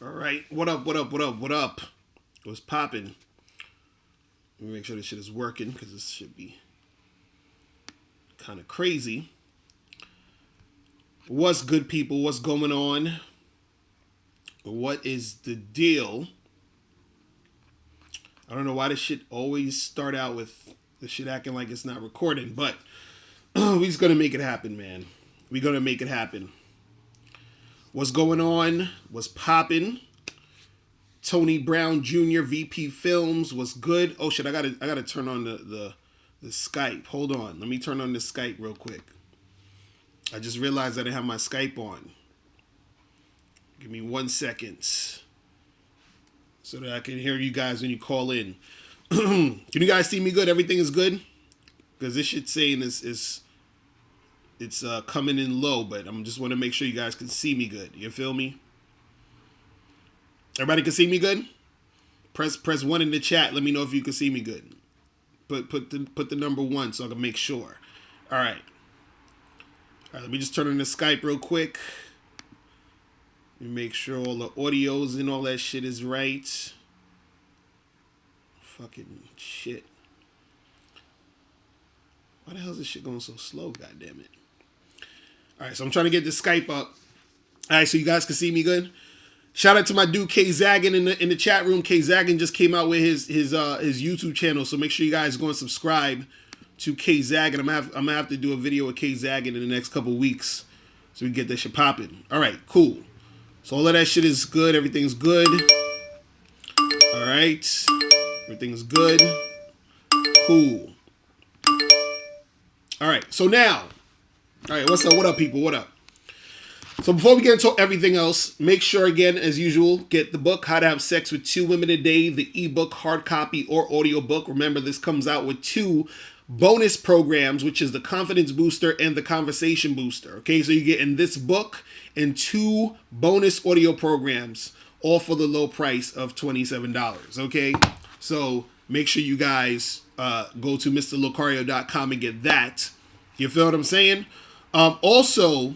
All right, what up, what up, what up, what up? What's popping? Let me make sure this shit is working because this should be kind of crazy. What's good, people? What's going on? What is the deal? I don't know why this shit always start out with the shit acting like it's not recording, but we just gonna make it happen, man. We gonna make it happen. What's going on? What's popping? Tony Brown Jr. VP Films. What's good? Oh shit! I gotta turn on the Skype. Hold on. Let me turn on the Skype real quick. I just realized I didn't have my Skype on. Give me 1 second so that I can hear you guys when you call in. Can you guys see me good? Everything is good? Because this shit saying it's coming in low, but I'm just want to make sure you guys can see me good. You feel me? Everybody can see me good? Press 1 in the chat. Let me know if you can see me good. Put the number 1 so I can make sure. All right. Let me just turn on the Skype real quick. Let me make sure all the audios and all that shit is right. Fucking shit. Why the hell is this shit going so slow? God damn it. All right, so I'm trying to get the Skype up. All right, so you guys can see me good. Shout out to my dude K Zaggin in the chat room. K Zaggin just came out with his YouTube channel, so make sure you guys go and subscribe to K Zaggin. I'm gonna have to do a video with K Zaggin in the next couple weeks, so we can get this shit popping. All right, cool. So all of that shit is good. Everything's good. All right, everything's good. Cool. All right, so now, all right, what's up? What up, people? What up? So before we get into everything else, make sure, again, as usual, get the book, How to Have Sex with 2 Women a Day, the ebook, hard copy, or audio book. Remember, this comes out with 2 bonus programs, which is the Confidence Booster and the Conversation Booster. Okay, so you get in this book and 2 bonus audio programs, all for the low price of $27. Okay, so make sure you guys go to MrLocario.com and get that. You feel what I'm saying? Also,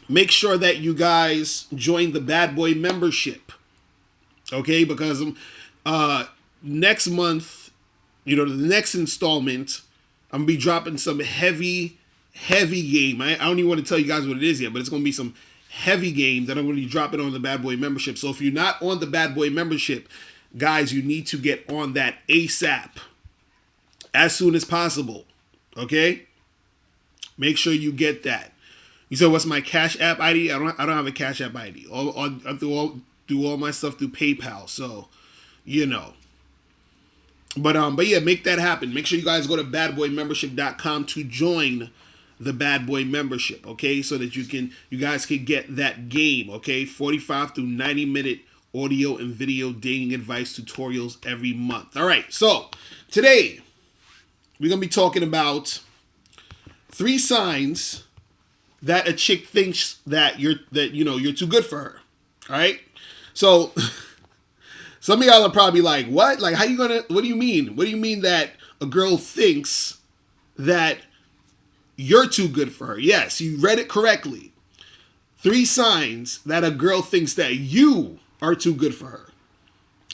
make sure that you guys join the Bad Boy membership. Okay, because next month, the next installment, I'm going to be dropping some heavy game. I don't even want to tell you guys what it is yet, but it's going to be some heavy game that I'm going to be dropping on the Bad Boy membership. So if you're not on the Bad Boy membership, guys, you need to get on that ASAP, as soon as possible. Okay? Make sure you get that. You said, what's my Cash App ID? I don't have a Cash App ID. I do all my stuff through PayPal, so But yeah, make that happen. Make sure you guys go to badboymembership.com to join the Bad Boy membership, okay? So that you guys can get that game, okay? 45 through 90-minute audio and video dating advice tutorials every month. All right, so today we're gonna be talking about 3 signs that a chick thinks that you're too good for her. All right, so some of y'all are probably like, what? Like, what do you mean? What do you mean that a girl thinks that you're too good for her? Yes, you read it correctly. 3 signs that a girl thinks that you are too good for her.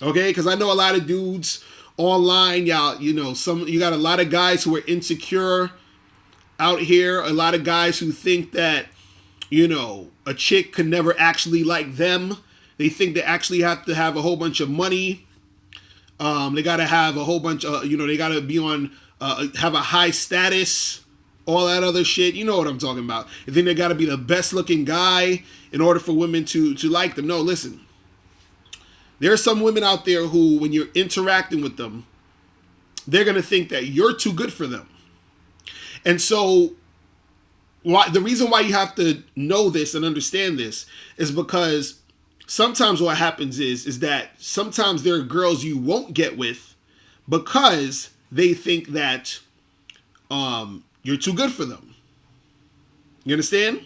Okay, because I know a lot of dudes online, y'all, you got a lot of guys who are insecure out here, a lot of guys who think that, a chick could never actually like them. They think they actually have to have a whole bunch of money. They got to have a whole bunch of, they got to be on, have a high status, all that other shit. You know what I'm talking about. They think they got to be the best looking guy in order for women to like them. No, listen. There are some women out there who, when you're interacting with them, they're going to think that you're too good for them. And so the reason why you have to know this and understand this is because sometimes what happens is that sometimes there are girls you won't get with because they think that you're too good for them. You understand?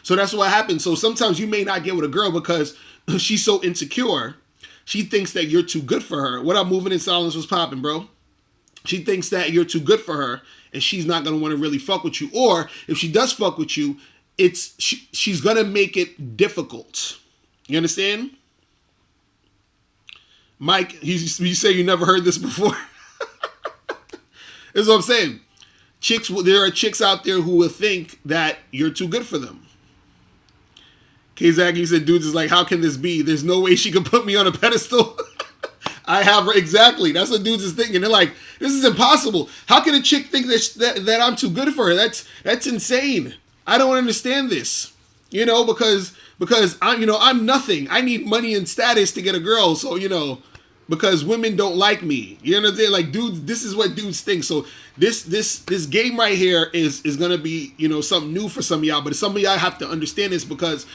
So that's what happens. So sometimes you may not get with a girl because she's so insecure. She thinks that you're too good for her. What up, Moving in Silence was popping, bro? She thinks that you're too good for her and she's not going to want to really fuck with you. Or if she does fuck with you, she's going to make it difficult. You understand? Mike, you say you never heard this before. That's what I'm saying. There are chicks out there who will think that you're too good for them. K-Zag, you said, dudes is like, how can this be? There's no way she could put me on a pedestal. I have her. Exactly. That's what dudes is thinking. They're like, this is impossible. How can a chick think that I'm too good for her? That's insane. I don't understand this. Because I'm nothing. I need money and status to get a girl. So, because women don't like me. You know what I'm saying? Like, dudes, this is what dudes think. So this game right here is gonna be, something new for some of y'all. But some of y'all have to understand this, because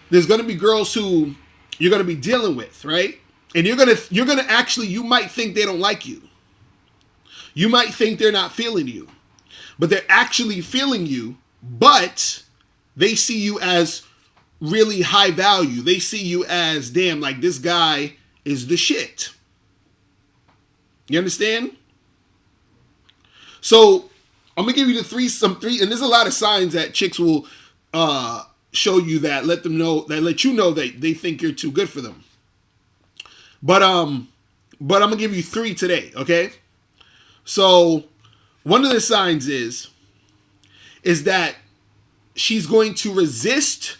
there's gonna be girls who you're gonna be dealing with, right? And you're gonna actually, you might think they don't like you. You might think they're not feeling you. But they're actually feeling you, but they see you as really high value. They see you as, damn, like, this guy is the shit. You understand? So I'm gonna give you three, and there's a lot of signs that chicks will show you that let you know that they think you're too good for them. But I'm gonna give you 3 today, okay? So one of the signs is that she's going to resist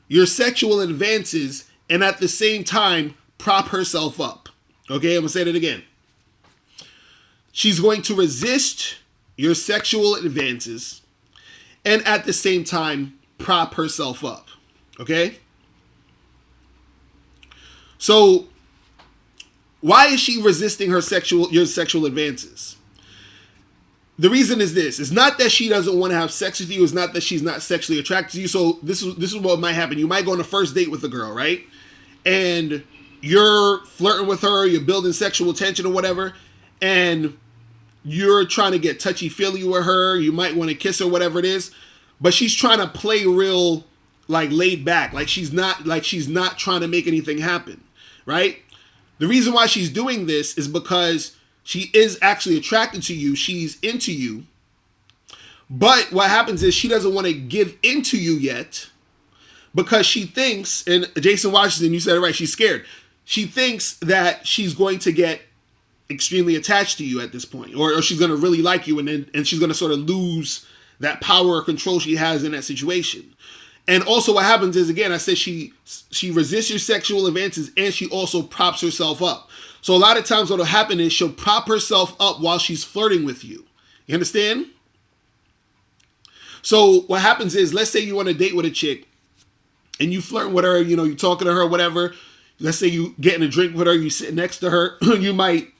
your sexual advances and at the same time prop herself up. Okay, I'm gonna say that again. She's going to resist your sexual advances and at the same time prop herself up. Okay? So why is she resisting your sexual advances? The reason is this. It's not that she doesn't want to have sex with you. It's not that she's not sexually attracted to you. So this is what might happen. You might go on a first date with a girl, right? And you're flirting with her, you're building sexual tension or whatever, and you're trying to get touchy-feely with her. You might want to kiss her, whatever it is. But she's trying to play real, like, laid back. Like she's not trying to make anything happen, right? The reason why she's doing this is because she is actually attracted to you. She's into you. But what happens is she doesn't want to give into you yet because she thinks, and Jason Washington, you said it right, she's scared. She thinks that she's going to get extremely attached to you at this point, or she's going to really like you, and she's going to sort of lose that power or control she has in that situation. And also what happens is, again, I said she resists your sexual advances and she also props herself up. So a lot of times what will happen is she'll prop herself up while she's flirting with you. You understand? So what happens is, let's say you want to date with a chick and you flirt with her, you talking to her, whatever. Let's say you getting a drink with her, you sit next to her. You might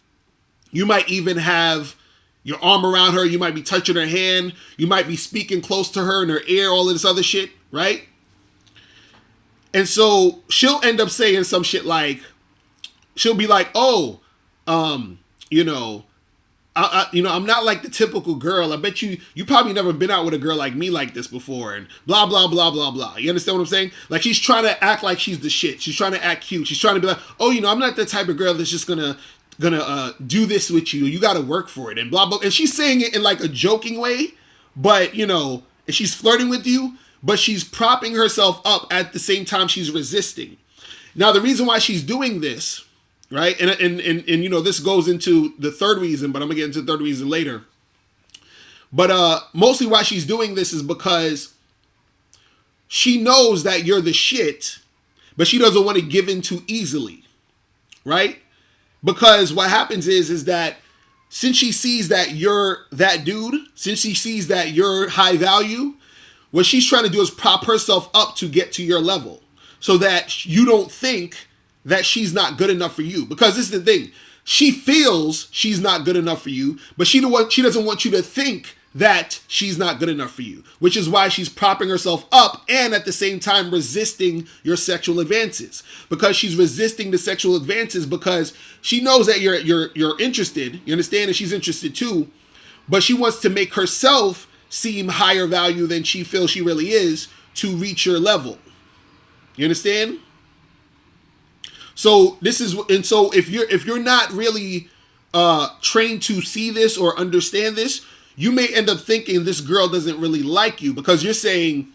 even have your arm around her. You might be touching her hand. You might be speaking close to her in her ear, all of this other shit, right? And so she'll end up saying some shit like, she'll be like, oh, I'm not like the typical girl. I bet you probably never been out with a girl like me like this before, and blah, blah, blah, blah, blah. You understand what I'm saying? Like, she's trying to act like she's the shit. She's trying to act cute. She's trying to be like, oh, I'm not the type of girl that's just gonna do this with you. You got to work for it, and blah, blah. And she's saying it in like a joking way, but, and she's flirting with you, but she's propping herself up at the same time she's resisting. Now, the reason why she's doing this, right? And this goes into the third reason, but I'm gonna get into the third reason later. But mostly why she's doing this is because she knows that you're the shit, but she doesn't want to give in too easily, right? Because what happens is that since she sees that you're that dude, since she sees that you're high value, what she's trying to do is prop herself up to get to your level so that you don't think that she's not good enough for you. Because this is the thing. She feels she's not good enough for you, but she doesn't want you to think that she's not good enough for you, which is why she's propping herself up and at the same time resisting your sexual advances. Because she's resisting the sexual advances because she knows that you're interested. You understand? And she's interested too, but she wants to make herself seem higher value than she feels she really is to reach your level. You understand? So if you're not really trained to see this or understand this, you may end up thinking this girl doesn't really like you because you're saying,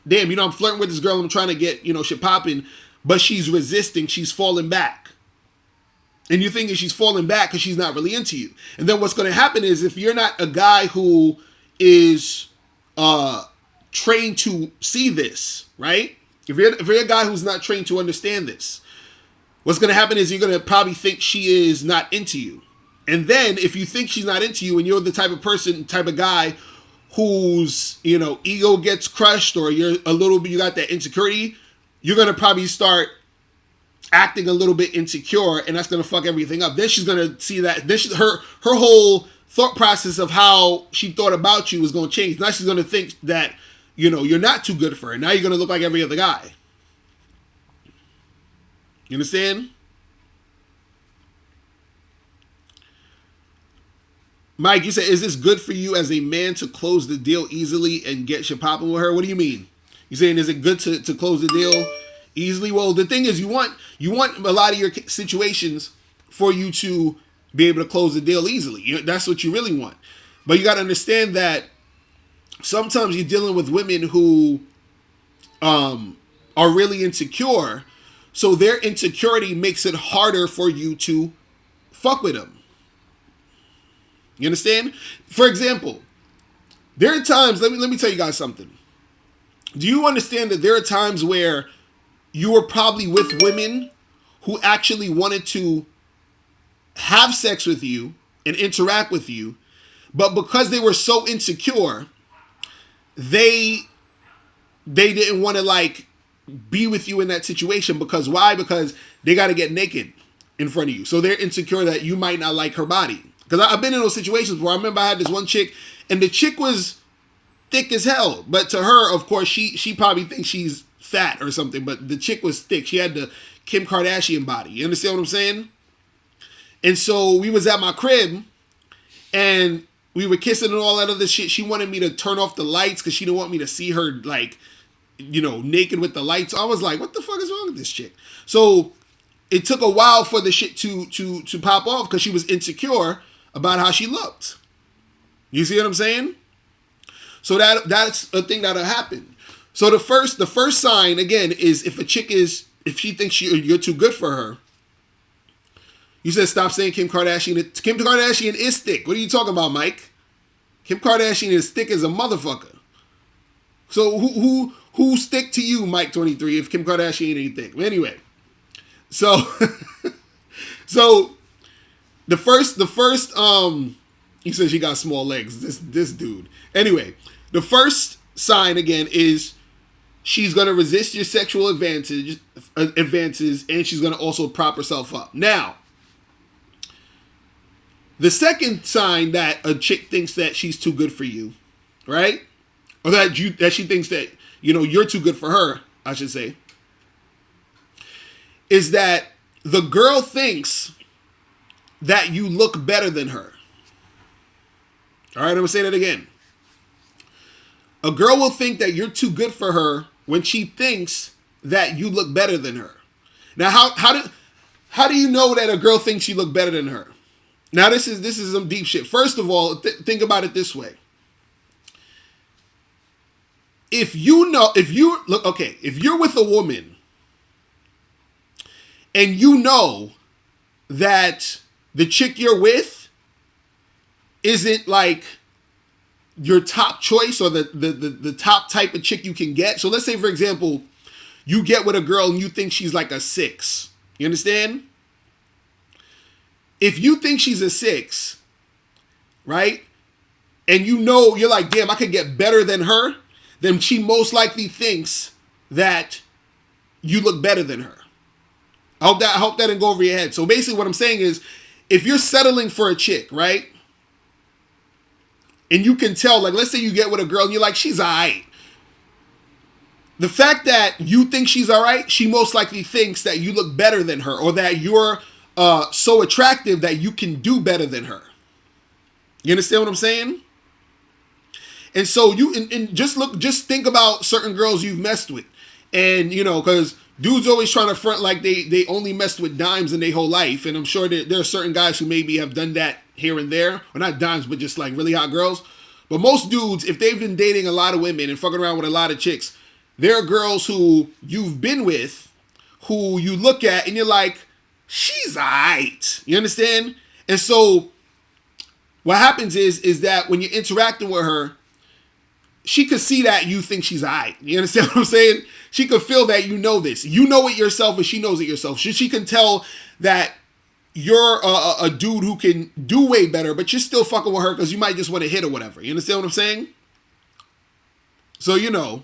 damn, I'm flirting with this girl, I'm trying to get, shit popping, but she's resisting, she's falling back. And you think she's falling back because she's not really into you. And then what's going to happen is, if you're not a guy who is trained to see this, right? If you're a guy who's not trained to understand this, what's going to happen is you're going to probably think she is not into you. And then if you think she's not into you and you're the type of guy whose, ego gets crushed, or you got that insecurity, you're going to probably start acting a little bit insecure, and that's going to fuck everything up. Then she's going to see that her whole thought process of how she thought about you is going to change. Now she's going to think that, you're not too good for her. Now you're going to look like every other guy. You understand? Mike, you said, is this good for you as a man to close the deal easily and get shit popping with her? What do you mean? You saying, is it good to close the deal easily? Well, the thing is, you want a lot of your situations for you to be able to close the deal easily. That's what you really want. But you got to understand that sometimes you're dealing with women who are really insecure, so their insecurity makes it harder for you to fuck with them. You understand? For example, there are times, let me tell you guys something. Do you understand that there are times where you were probably with women who actually wanted to have sex with you and interact with you, but because they were so insecure, they didn't want to be with you in that situation. Because why? Because they got to get naked in front of you. So they're insecure that you might not like her body. Because I've been in those situations where I remember I had this one chick, and the chick was thick as hell. But to her, of course, she probably thinks she's fat or something. But the chick was thick. She had the Kim Kardashian body. You understand what I'm saying? And so we was at my crib, and we were kissing and all that other shit. She wanted me to turn off the lights because she didn't want me to see her, naked with the lights. I was like, what the fuck is wrong with this chick? So it took a while for the shit to pop off because she was insecure about how she looked. You see what I'm saying? So that's a thing that'll happen. So the first sign, again, is if she thinks you're too good for her. You said stop saying Kim Kardashian. Kim Kardashian is thick. What are you talking about, Mike? Kim Kardashian is thick as a motherfucker. So who's thick to you, Mike 23, if Kim Kardashian ain't thick? Anyway, so the first he says she got small legs. This dude. Anyway, the first sign again is she's gonna resist your sexual advances, and she's gonna also prop herself up. Now, the second sign that a chick thinks that she's too good for you, right? Or that she thinks that you're too good for her, I should say, is that the girl thinks that you look better than her. All right, I'm gonna say that again. A girl will think that you're too good for her when she thinks that you look better than her. Now, how do you know that a girl thinks you look better than her? Now, this is some deep shit. First of all, think about it this way. If you're with a woman and you know that the chick you're with isn't like your top choice or the top type of chick you can get. So let's say, for example, you get with a girl and you think she's like a 6. You understand? If you think she's a 6, right? And you're like, damn, I could get better than her, then she most likely thinks that you look better than her. I hope that didn't go over your head. So basically what I'm saying is, if you're settling for a chick, right? And you can tell, like, let's say you get with a girl and you're like, she's all right. The fact that you think she's all right, she most likely thinks that you look better than her, or that you're so attractive that you can do better than her. You understand what I'm saying? And so just think about certain girls you've messed with. And, because dudes always trying to front like they only messed with dimes in their whole life. And I'm sure that there are certain guys who maybe have done that here and there. Or not dimes, but just like really hot girls. But most dudes, if they've been dating a lot of women and fucking around with a lot of chicks, there are girls who you've been with who you look at and you're like, she's alright. You understand? And so what happens is that when you're interacting with her, she could see that you think she's alright. You understand what I'm saying? She could feel that you know this. You know it yourself, and she knows it yourself. She can tell that you're a dude who can do way better, but you're still fucking with her because you might just want to hit or whatever. You understand what I'm saying? So, you know.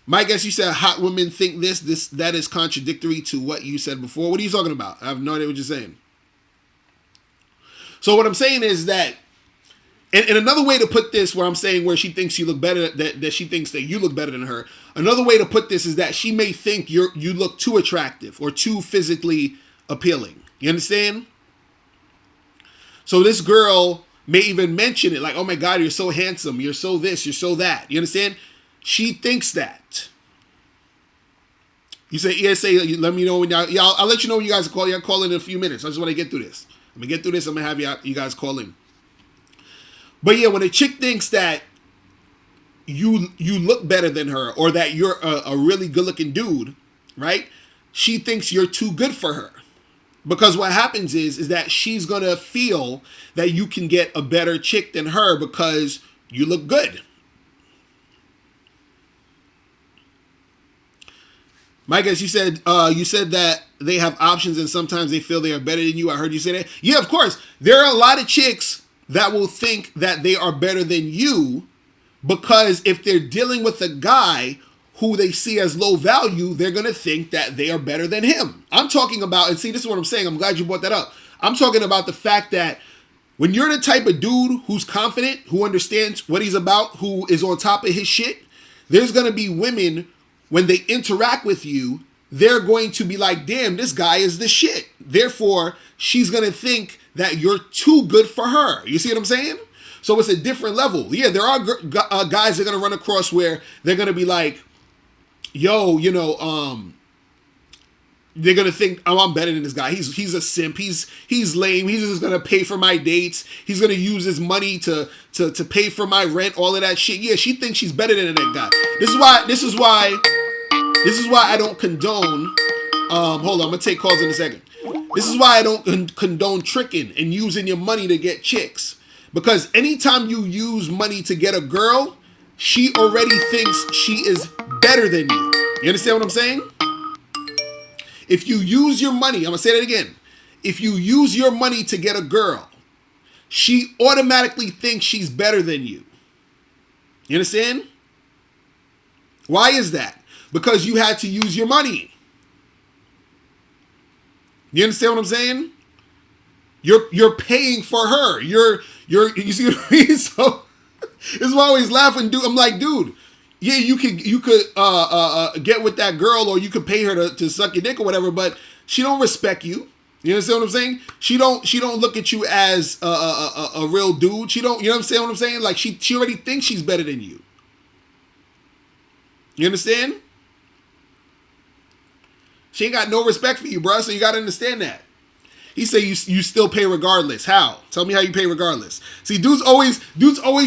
Mike, as you said, hot women think that is contradictory to what you said before. What are you talking about? I have no idea what you're saying. So what I'm saying is that, and another way to put this, where I'm saying where she thinks you look better, that she thinks that you look better than her. Another way to put this is that she may think you look too attractive or too physically appealing. You understand? So this girl may even mention it, like, oh my God, you're so handsome, you're so this, you're so that. You understand? She thinks that. You say, let me know when I'll let you know when you guys call. Y'all call in a few minutes. I just want to get through this. I'm going to get through this. I'm going to have you guys call in. But yeah, when a chick thinks that you look better than her, or that you're a really good looking dude, right? She thinks you're too good for her. Because what happens is that she's going to feel that you can get a better chick than her because you look good. Mike, as you said that they have options and sometimes they feel they are better than you. I heard you say that. Yeah, of course. There are a lot of chicks that will think that they are better than you because if they're dealing with a guy who they see as low value, they're going to think that they are better than him. I'm talking about, and see, this is what I'm saying. I'm glad you brought that up. I'm talking about the fact that when you're the type of dude who's confident, who understands what he's about, who is on top of his shit, there's going to be women, when they interact with you, they're going to be like, damn, this guy is the shit. Therefore, she's going to think that you're too good for her. You see what I'm saying? So it's a different level. Yeah, there are guys that are going to run across where they're going to be like, yo, you know, they're going to think, oh, I'm better than this guy. He's a simp. He's lame. He's just going to pay for my dates. He's going to use his money to pay for my rent, all of that shit. Yeah, she thinks she's better than that guy. This is why I don't condone, hold on, I'm going to take calls in a second. This is why I don't condone tricking and using your money to get chicks. Because anytime you use money to get a girl, she already thinks she is better than you. You understand what I'm saying? If you use your money, I'm going to say that again. If you use your money to get a girl, she automatically thinks she's better than you. You understand? Why is that? Because you had to use your money. You understand what I'm saying? You're paying for her. You see what I mean? So this is why I always laugh and I'm like, dude, yeah, you could get with that girl, or you could pay her to suck your dick or whatever, but she don't respect you. You understand what I'm saying? She don't look at you as a real dude. She don't, you know what I'm saying? Like she already thinks she's better than you. You understand? She ain't got no respect for you, bro. So you got to understand that. He said you still pay regardless. How? Tell me how you pay regardless. See, dudes always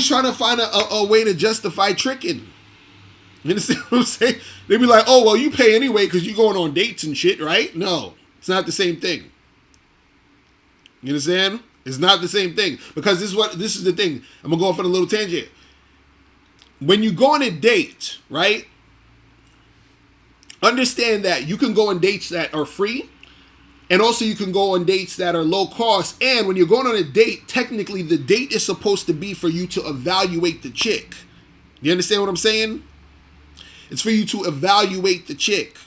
trying to find a way to justify tricking. You understand what I'm saying? They be like, oh, well, you pay anyway because you're going on dates and shit, right? No, it's not the same thing. You understand? It's not the same thing. Because this is the thing. I'm going to go off on a little tangent. When you go on a date, right? Understand that you can go on dates that are free, and also you can go on dates that are low cost. And when you're going on a date, technically the date is supposed to be for you to evaluate the chick. You understand what I'm saying? It's for you to evaluate the chick.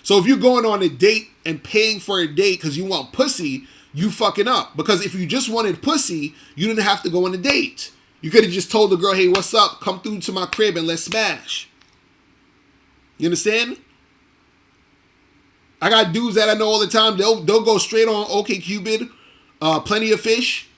So if you're going on a date and paying for a date because you want pussy, you fucking up. Because if you just wanted pussy, you didn't have to go on a date. You could have just told the girl, hey, what's up? Come through to my crib and let's smash. You understand? I got dudes that I know all the time. They'll go straight on OkCupid, Plenty of Fish,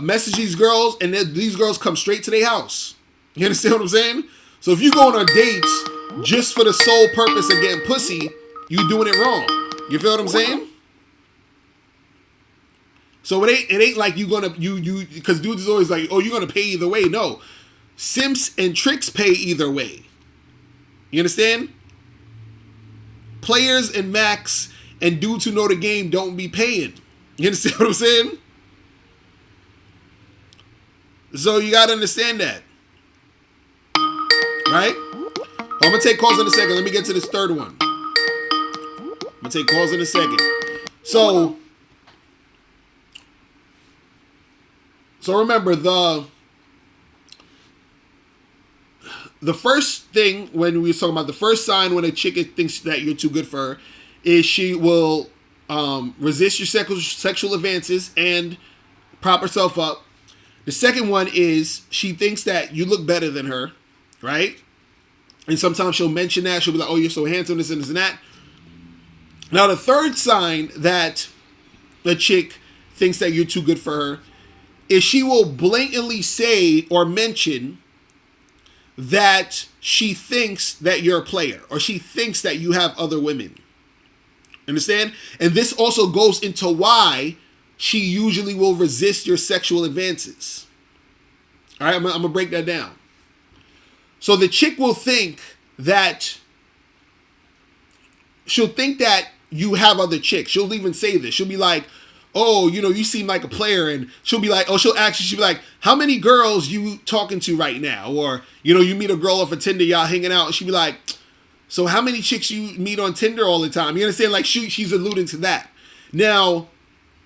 message these girls, and these girls come straight to their house. You understand what I'm saying? So if you going on dates just for the sole purpose of getting pussy, you doing it wrong. You feel what I'm saying? So it ain't like you because dudes is always like, oh, you're gonna pay either way. No, simps and tricks pay either way. You understand? Players and max and dudes who know the game don't be paying. You understand what I'm saying? So you got to understand that. Right? I'm going to take calls in a second. Let me get to this third one. I'm going to take calls in a second. So remember, the first thing when we were talking about the first sign when a chick thinks that you're too good for her is she will resist your sexual advances and prop herself up. The second one is she thinks that you look better than her, right? And sometimes she'll mention that. She'll be like, oh, you're so handsome, this and this and that. Now, the third sign that a chick thinks that you're too good for her is she will blatantly say or mention that she thinks that you're a player or she thinks that you have other women. Understand? And this also goes into why she usually will resist your sexual advances. All right, I'm going to break that down. So the chick will think that she'll think that you have other chicks. She'll even say this. She'll be like, oh, you seem like a player. And she'll be like, she'll be like, how many girls you talking to right now? Or, you meet a girl off of Tinder, y'all hanging out. And she'll be like, so how many chicks you meet on Tinder all the time? You understand? Like, she's alluding to that. Now,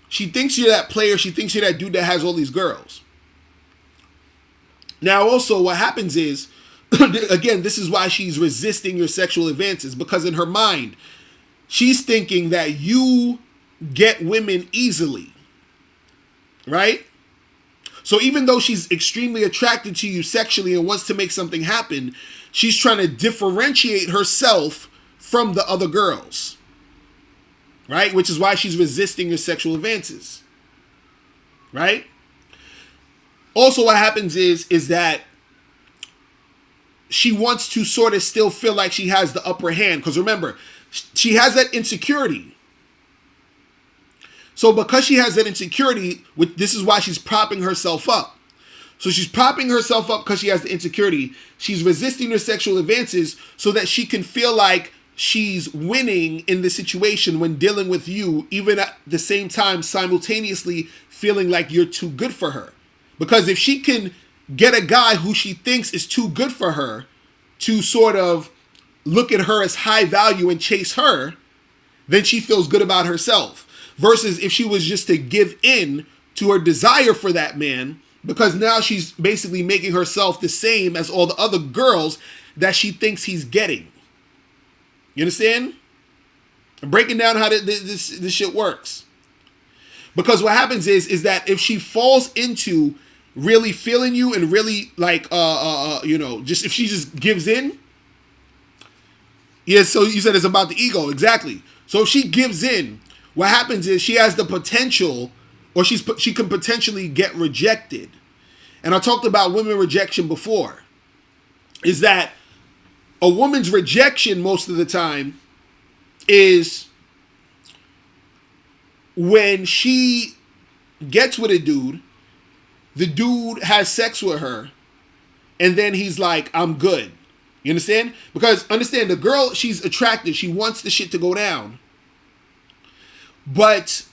she thinks you're that player. She thinks you're that dude that has all these girls. Now, also, what happens is, again, this is why she's resisting your sexual advances. Because in her mind, she's thinking that you get women easily. Right? So even though she's extremely attracted to you sexually and wants to make something happen, she's trying to differentiate herself from the other girls. Right? Which is why she's resisting your sexual advances. Right? Also, what happens is that she wants to sort of still feel like she has the upper hand. Because remember, she has that insecurity. So because she has that insecurity, this is why she's propping herself up. So she's propping herself up because she has the insecurity. She's resisting her sexual advances so that she can feel like she's winning in the situation when dealing with you, even at the same time simultaneously feeling like you're too good for her. Because if she can get a guy who she thinks is too good for her to sort of look at her as high value and chase her, then she feels good about herself. Versus if she was just to give in to her desire for that man, because now she's basically making herself the same as all the other girls that she thinks he's getting. You understand? I'm breaking down how this shit works. Because what happens is that if she falls into really feeling you and really like, just if she just gives in. Yeah, so you said it's about the ego. Exactly. So if she gives in, what happens is she has the potential, or she can potentially get rejected. And I talked about women rejection before. Is that a woman's rejection most of the time is when she gets with a dude, the dude has sex with her, and then he's like, I'm good. You understand? Because understand, the girl, she's attracted. She wants the shit to go down. But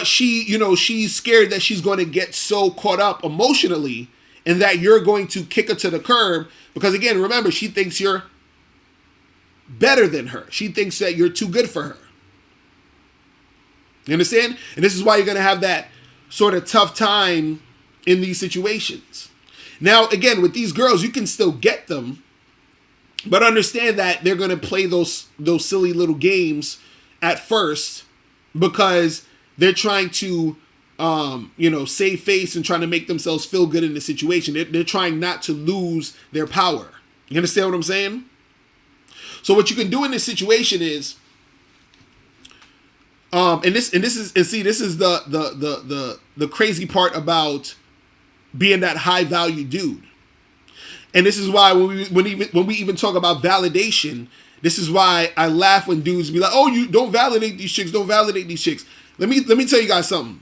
she, she's scared that she's going to get so caught up emotionally and that you're going to kick her to the curb. Because again, remember, she thinks you're better than her. She thinks that you're too good for her. You understand? And this is why you're going to have that sort of tough time in these situations. Now, again, with these girls, you can still get them. But understand that they're going to play those silly little games at first because they're trying to, save face and trying to make themselves feel good in the situation. They're trying not to lose their power. You understand what I'm saying? So what you can do in this situation is, this is the crazy part about being that high value dude. And this is why when we even talk about validation, this is why I laugh when dudes be like, "Oh, you don't validate these chicks, don't validate these chicks." Let me tell you guys something.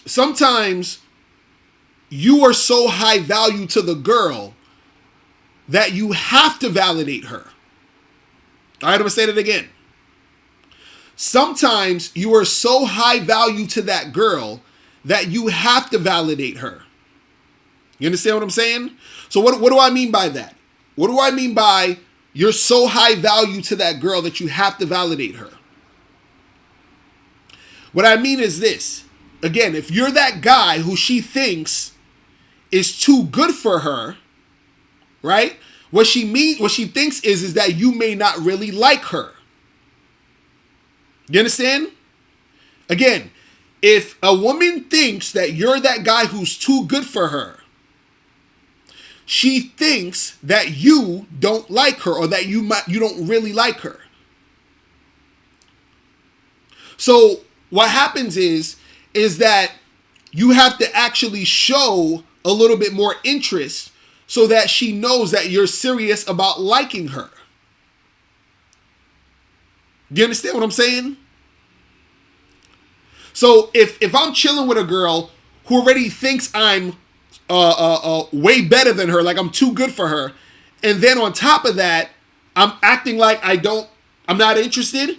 sometimes you are so high value to the girl that you have to validate her. All right, I'm going to say that again. Sometimes you are so high value to that girl that you have to validate her. You understand what I'm saying? So what do I mean by that? What do I mean by you're so high value to that girl that you have to validate her? What I mean is this. Again, if you're that guy who she thinks is too good for her, right? What she thinks is that you may not really like her. You understand? Again, if a woman thinks that you're that guy who's too good for her, she thinks that you don't like her or that you don't really like her. So what happens is that you have to actually show a little bit more interest so that she knows that you're serious about liking her. Do you understand what I'm saying? So if I'm chilling with a girl who already thinks I'm way better than her, like I'm too good for her, and then on top of that, I'm acting like I'm not interested,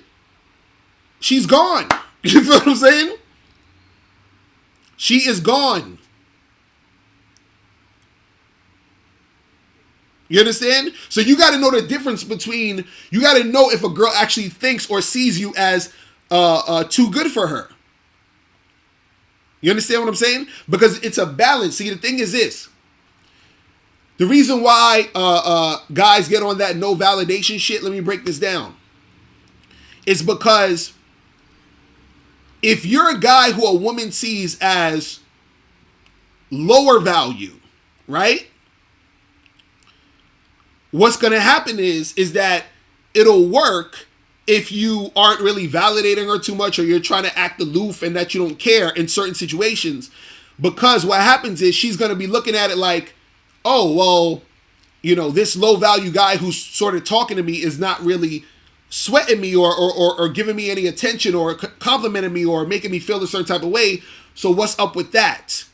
she's gone. You feel what I'm saying? She is gone. You understand? So you got to know the difference between, you got to know if a girl actually thinks or sees you as too good for her. You understand what I'm saying? Because it's a balance. See, the thing is this. The reason why guys get on that no validation shit, let me break this down. It's because if you're a guy who a woman sees as lower value, right? What's going to happen is that it'll work if you aren't really validating her too much or you're trying to act aloof and that you don't care in certain situations. Because what happens is she's going to be looking at it like, oh, well, you know, this low value guy who's sort of talking to me is not really sweating me or giving me any attention or complimenting me or making me feel a certain type of way. So what's up with that?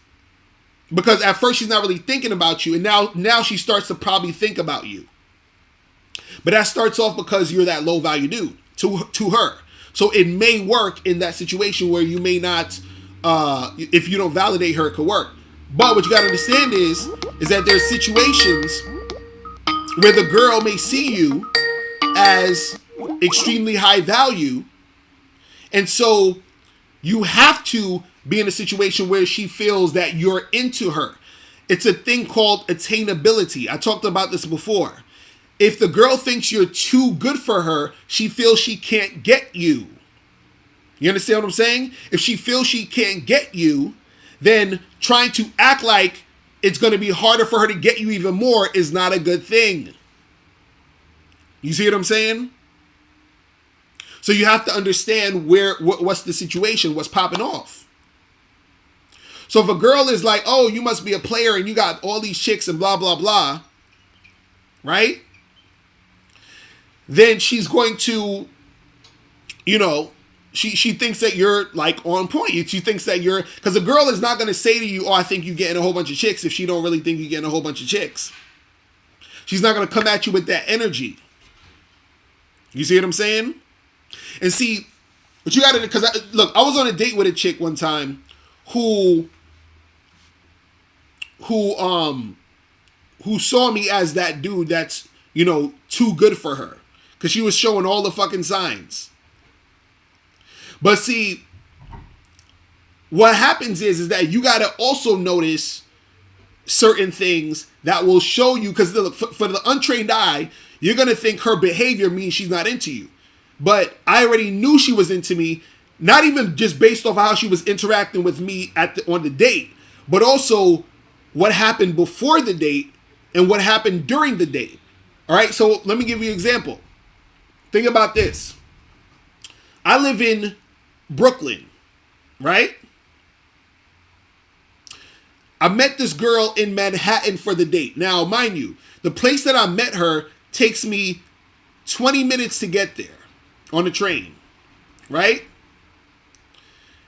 Because at first she's not really thinking about you, and now she starts to probably think about you. But that starts off because you're that low value dude to her. So it may work in that situation where you may not, if you don't validate her, it could work. But what you got to understand is that there's situations where the girl may see you as extremely high value, and so you have to be in a situation where she feels that you're into her. It's a thing called attainability. I talked about this before. If the girl thinks you're too good for her, she feels she can't get you. You understand what I'm saying? If she feels she can't get you, then trying to act like it's going to be harder for her to get you even more is not a good thing. You see what I'm saying? So you have to understand what's the situation, what's popping off. So if a girl is like, oh, you must be a player and you got all these chicks and blah, blah, blah, right? Then she's going to, you know, she thinks that you're like on point. She thinks that you're, because a girl is not going to say to you, oh, I think you're getting a whole bunch of chicks if she don't really think you're getting a whole bunch of chicks. She's not going to come at you with that energy. You see what I'm saying? And see, but you got to, because look, I was on a date with a chick one time who saw me as that dude that's, you know, too good for her. Because she was showing all the fucking signs. But see, what happens is that you got to also notice certain things that will show you, because for the untrained eye, you're going to think her behavior means she's not into you. But I already knew she was into me, not even just based off of how she was interacting with me on the date, but also what happened before the date and what happened during the date. All right, so let me give you an example. Think about this. I live in Brooklyn, right? I met this girl in Manhattan for the date. Now, mind you, the place that I met her takes me 20 minutes to get there on the train, right?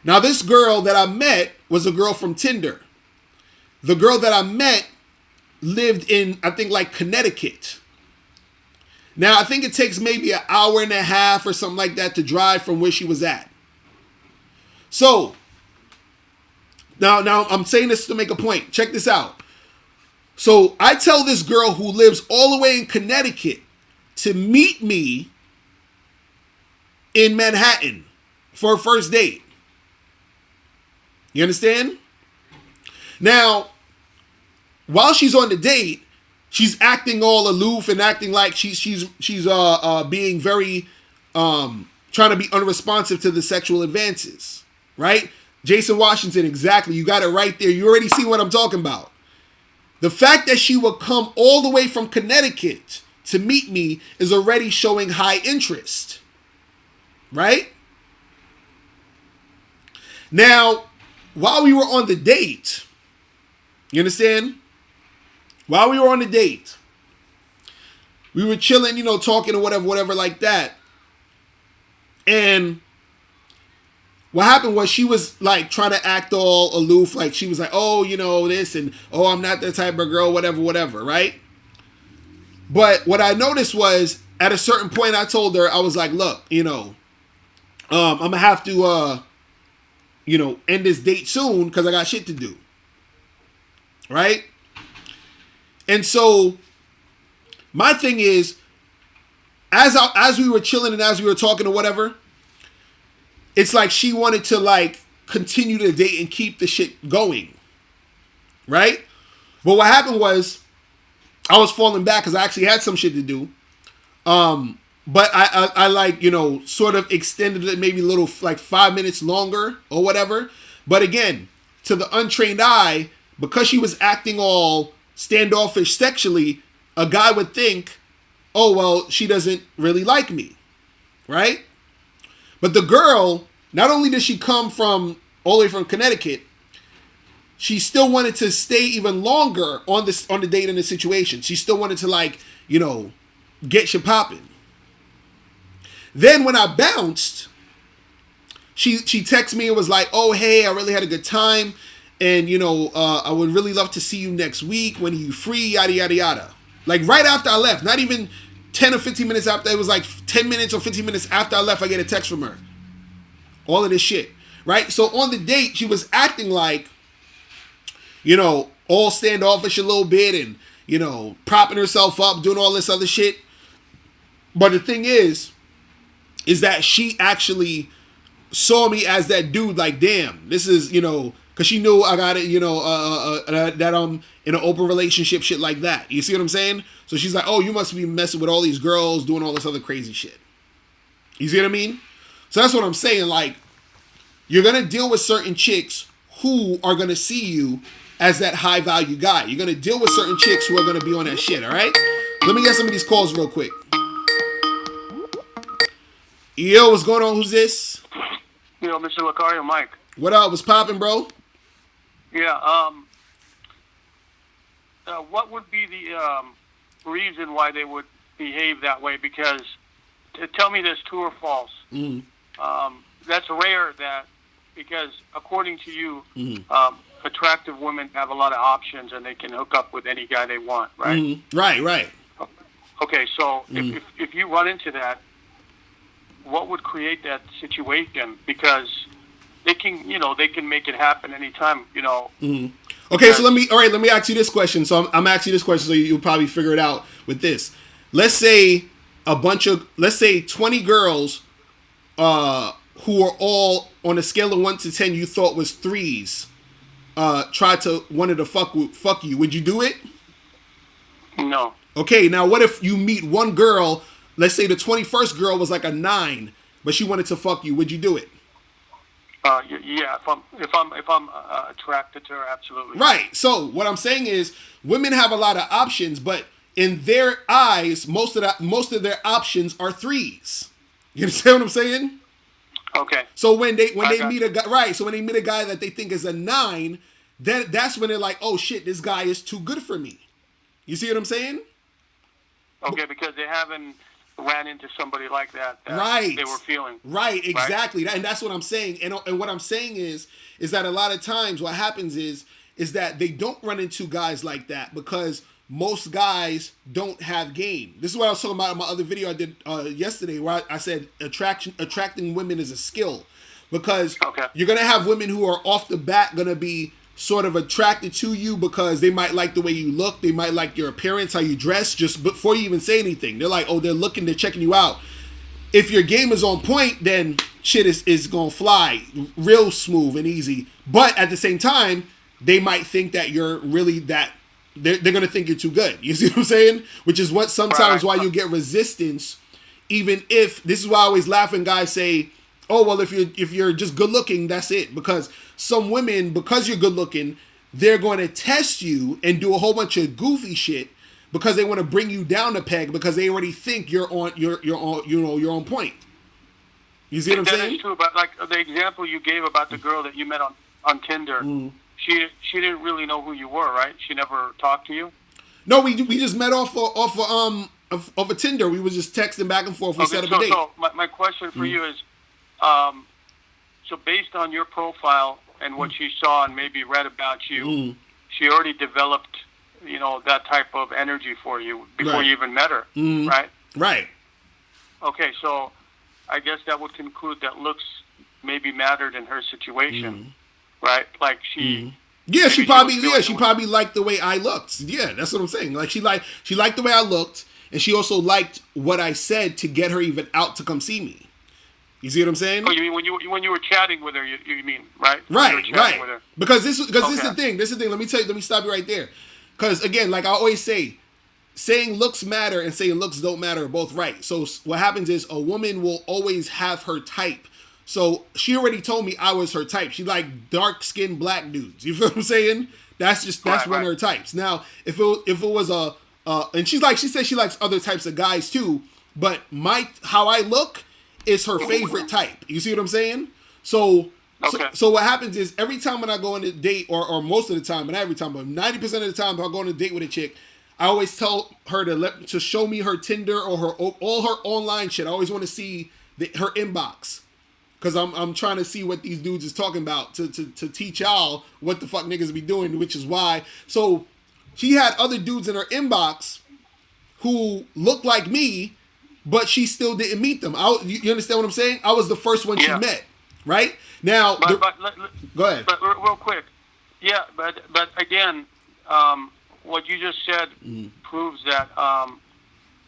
Now, this girl that I met was a girl from Tinder. The girl that I met lived in, I think, like Connecticut. Now, I think it takes maybe an hour and a half or something like that to drive from where she was at. So, now I'm saying this to make a point. Check this out. So, I tell this girl who lives all the way in Connecticut to meet me in Manhattan for a first date. You understand? Now, while she's on the date, she's acting all aloof and acting like she's being very trying to be unresponsive to the sexual advances, right? Jason Washington, exactly. You got it right there. You already see what I'm talking about. The fact that she would come all the way from Connecticut to meet me is already showing high interest, right? Now, while we were on the date, you understand? While we were on the date, we were chilling, you know, talking or whatever like that. And what happened was she was like trying to act all aloof. Like she was like, oh, you know, this and, oh, I'm not that type of girl, whatever, right? But what I noticed was at a certain point I told her, I was like, look, you know, I'm going to have to, you know, end this date soon because I got shit to do. Right? And so my thing is, as we were chilling and as we were talking or whatever, it's like she wanted to like continue the date and keep the shit going. Right? But what happened was I was falling back because I actually had some shit to do. But I like, you know, sort of extended it maybe a little, like 5 minutes longer or whatever. But again, to the untrained eye, because she was acting all standoffish sexually, a guy would think, oh, well, she doesn't really like me. Right? But the girl, not only did she come from all the way from Connecticut, she still wanted to stay even longer on the date in the situation. She still wanted to, like, you know, get shit popping. Then when I bounced, she texted me and was like, oh, hey, I really had a good time. And, you know, I would really love to see you next week. When are you free? Yada, yada, yada. Like right after I left, not even 10 or 15 minutes after. It was like 10 minutes or 15 minutes after I left, I get a text from her. All of this shit. Right? So on the date, she was acting like, you know, all standoffish a little bit and, you know, propping herself up, doing all this other shit. But the thing is that she actually saw me as that dude, like, damn, this is, you know, because she knew I got it, you know, that I'm in an open relationship, shit like that. You see what I'm saying? So she's like, oh, you must be messing with all these girls, doing all this other crazy shit. You see what I mean? So that's what I'm saying. Like, you're going to deal with certain chicks who are going to see you as that high value guy. You're going to deal with certain chicks who are going to be on that shit, all right? Let me get some of these calls real quick. Yo, what's going on? Who's this? Yo, Mr. Locario, Mike. What up? What's popping, bro? Yeah, what would be the reason why they would behave that way? Because, tell me this, true or false. That's rare that, because according to you, attractive women have a lot of options and they can hook up with any guy they want, right? Right. Okay, so if you run into that, what would create that situation? Because they can, you know, they can make it happen anytime, you know. Okay, so let me ask you this question. So I'm asking you this question so you'll probably figure it out with this. Let's say 20 girls who are all on a scale of 1 to 10 you thought was 3s wanted to fuck you. Would you do it? No. Okay, now what if you meet one girl, let's say the 21st girl was like a 9, but she wanted to fuck you. Would you do it? Yeah, if I'm attracted to her, absolutely. Right. So what I'm saying is, women have a lot of options, but in their eyes, most of their options are 3s. You understand what I'm saying? Okay. So when they meet a guy, right? So when they meet a guy that they think is a 9, that's when they're like, oh shit, this guy is too good for me. You see what I'm saying? Okay, because they haven't ran into somebody like that right. they were feeling. Right, exactly. Right? And that's what I'm saying. And what I'm saying is that a lot of times what happens is that they don't run into guys like that because most guys don't have game. This is what I was talking about in my other video I did yesterday, where I said attracting women is a skill. Because you're going to have women who are off the bat going to be sort of attracted to you because they might like the way you look. They might like your appearance, how you dress, just before you even say anything. They're like, oh, they're checking you out. If your game is on point, then shit is going to fly real smooth and easy. But at the same time, they might think that you're really that, they're going to think you're too good. You see what I'm saying? Which is what sometimes why you get resistance, even if, this is why I always laugh when guys say, oh, well, if you're just good looking, that's it. Because some women, because you're good looking, they're going to test you and do a whole bunch of goofy shit because they want to bring you down a peg because they already think you're on point. You see what I'm saying? That is true. But like the example you gave about the girl that you met on Tinder, she didn't really know who you were, right? She never talked to you. No, we just met off of a Tinder. We was just texting back and forth. We set up a date. So my question for you is. So based on your profile and what she saw and maybe read about you, she already developed, that type of energy for you before you even met her, right? Right. Okay, so I guess that would conclude that looks maybe mattered in her situation, right? Like she... Yeah, she probably liked the way I looked. Yeah, that's what I'm saying. Like she liked the way I looked, and she also liked what I said to get her even out to come see me. You see what I'm saying? Oh, you mean when you were chatting with her? You mean right? Right. With her. Because this is the thing. This is the thing. Let me stop you right there. Because again, like I always say, saying looks matter and saying looks don't matter are both right. So what happens is a woman will always have her type. So she already told me I was her type. She like dark skinned black dudes. You feel what I'm saying? That's one of her types. Now, if it was and she said she likes other types of guys too. But how I look is her favorite type. You see what I'm saying? So what happens is every time when I go on a date, or most of the time, but not every time, but 90% of the time, if I go on a date with a chick, I always tell her to show me her Tinder or all her online shit. I always want to see her inbox. Because I'm trying to see what these dudes is talking about to teach y'all what the fuck niggas be doing, which is why. So she had other dudes in her inbox who looked like me, but she still didn't meet them. You understand what I'm saying? I was the first one she met, right? Now, go ahead. But real quick, but again, what you just said proves that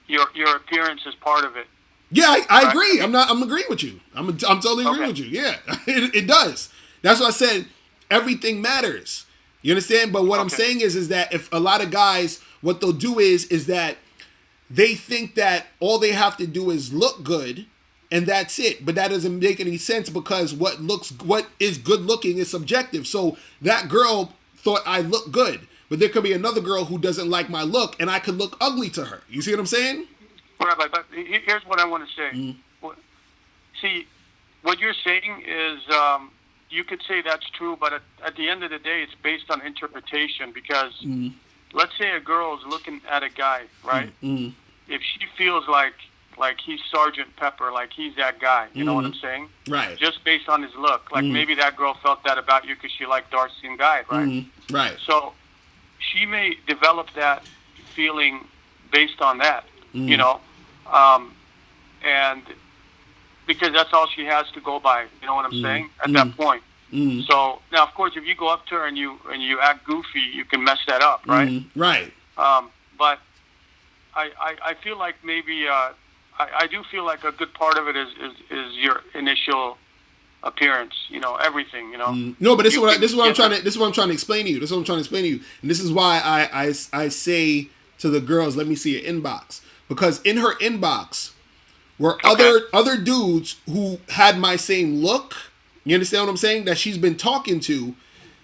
your appearance is part of it. Yeah, I agree. I'm agreeing with you. I'm totally agreeing with you. Yeah, it does. That's what I said. Everything matters. You understand? But what I'm saying is that if a lot of guys, what they'll do is that they think that all they have to do is look good, and that's it. But that doesn't make any sense because what is good looking is subjective. So that girl thought I looked good, but there could be another girl who doesn't like my look, and I could look ugly to her. You see what I'm saying? Right, but here's what I want to say. See, what you're saying is you could say that's true, but at the end of the day, it's based on interpretation because let's say a girl is looking at a guy, right? If she feels like he's Sergeant Pepper, like he's that guy, you know what I'm saying? Right. Just based on his look. Like maybe that girl felt that about you because she liked dark-skinned guys, right? Right. So she may develop that feeling based on that, and because that's all she has to go by, you know what I'm saying? At that point. So now, of course, if you go up to her and you act goofy, you can mess that up, right? Right. But I feel like maybe I do feel like a good part of it is your initial appearance, everything, No, but this is what I'm trying to explain to you. This is what I'm trying to explain to you, and this is why I say to the girls, let me see your inbox, because in her inbox were other dudes who had my same look. You understand what I'm saying? That she's been talking to,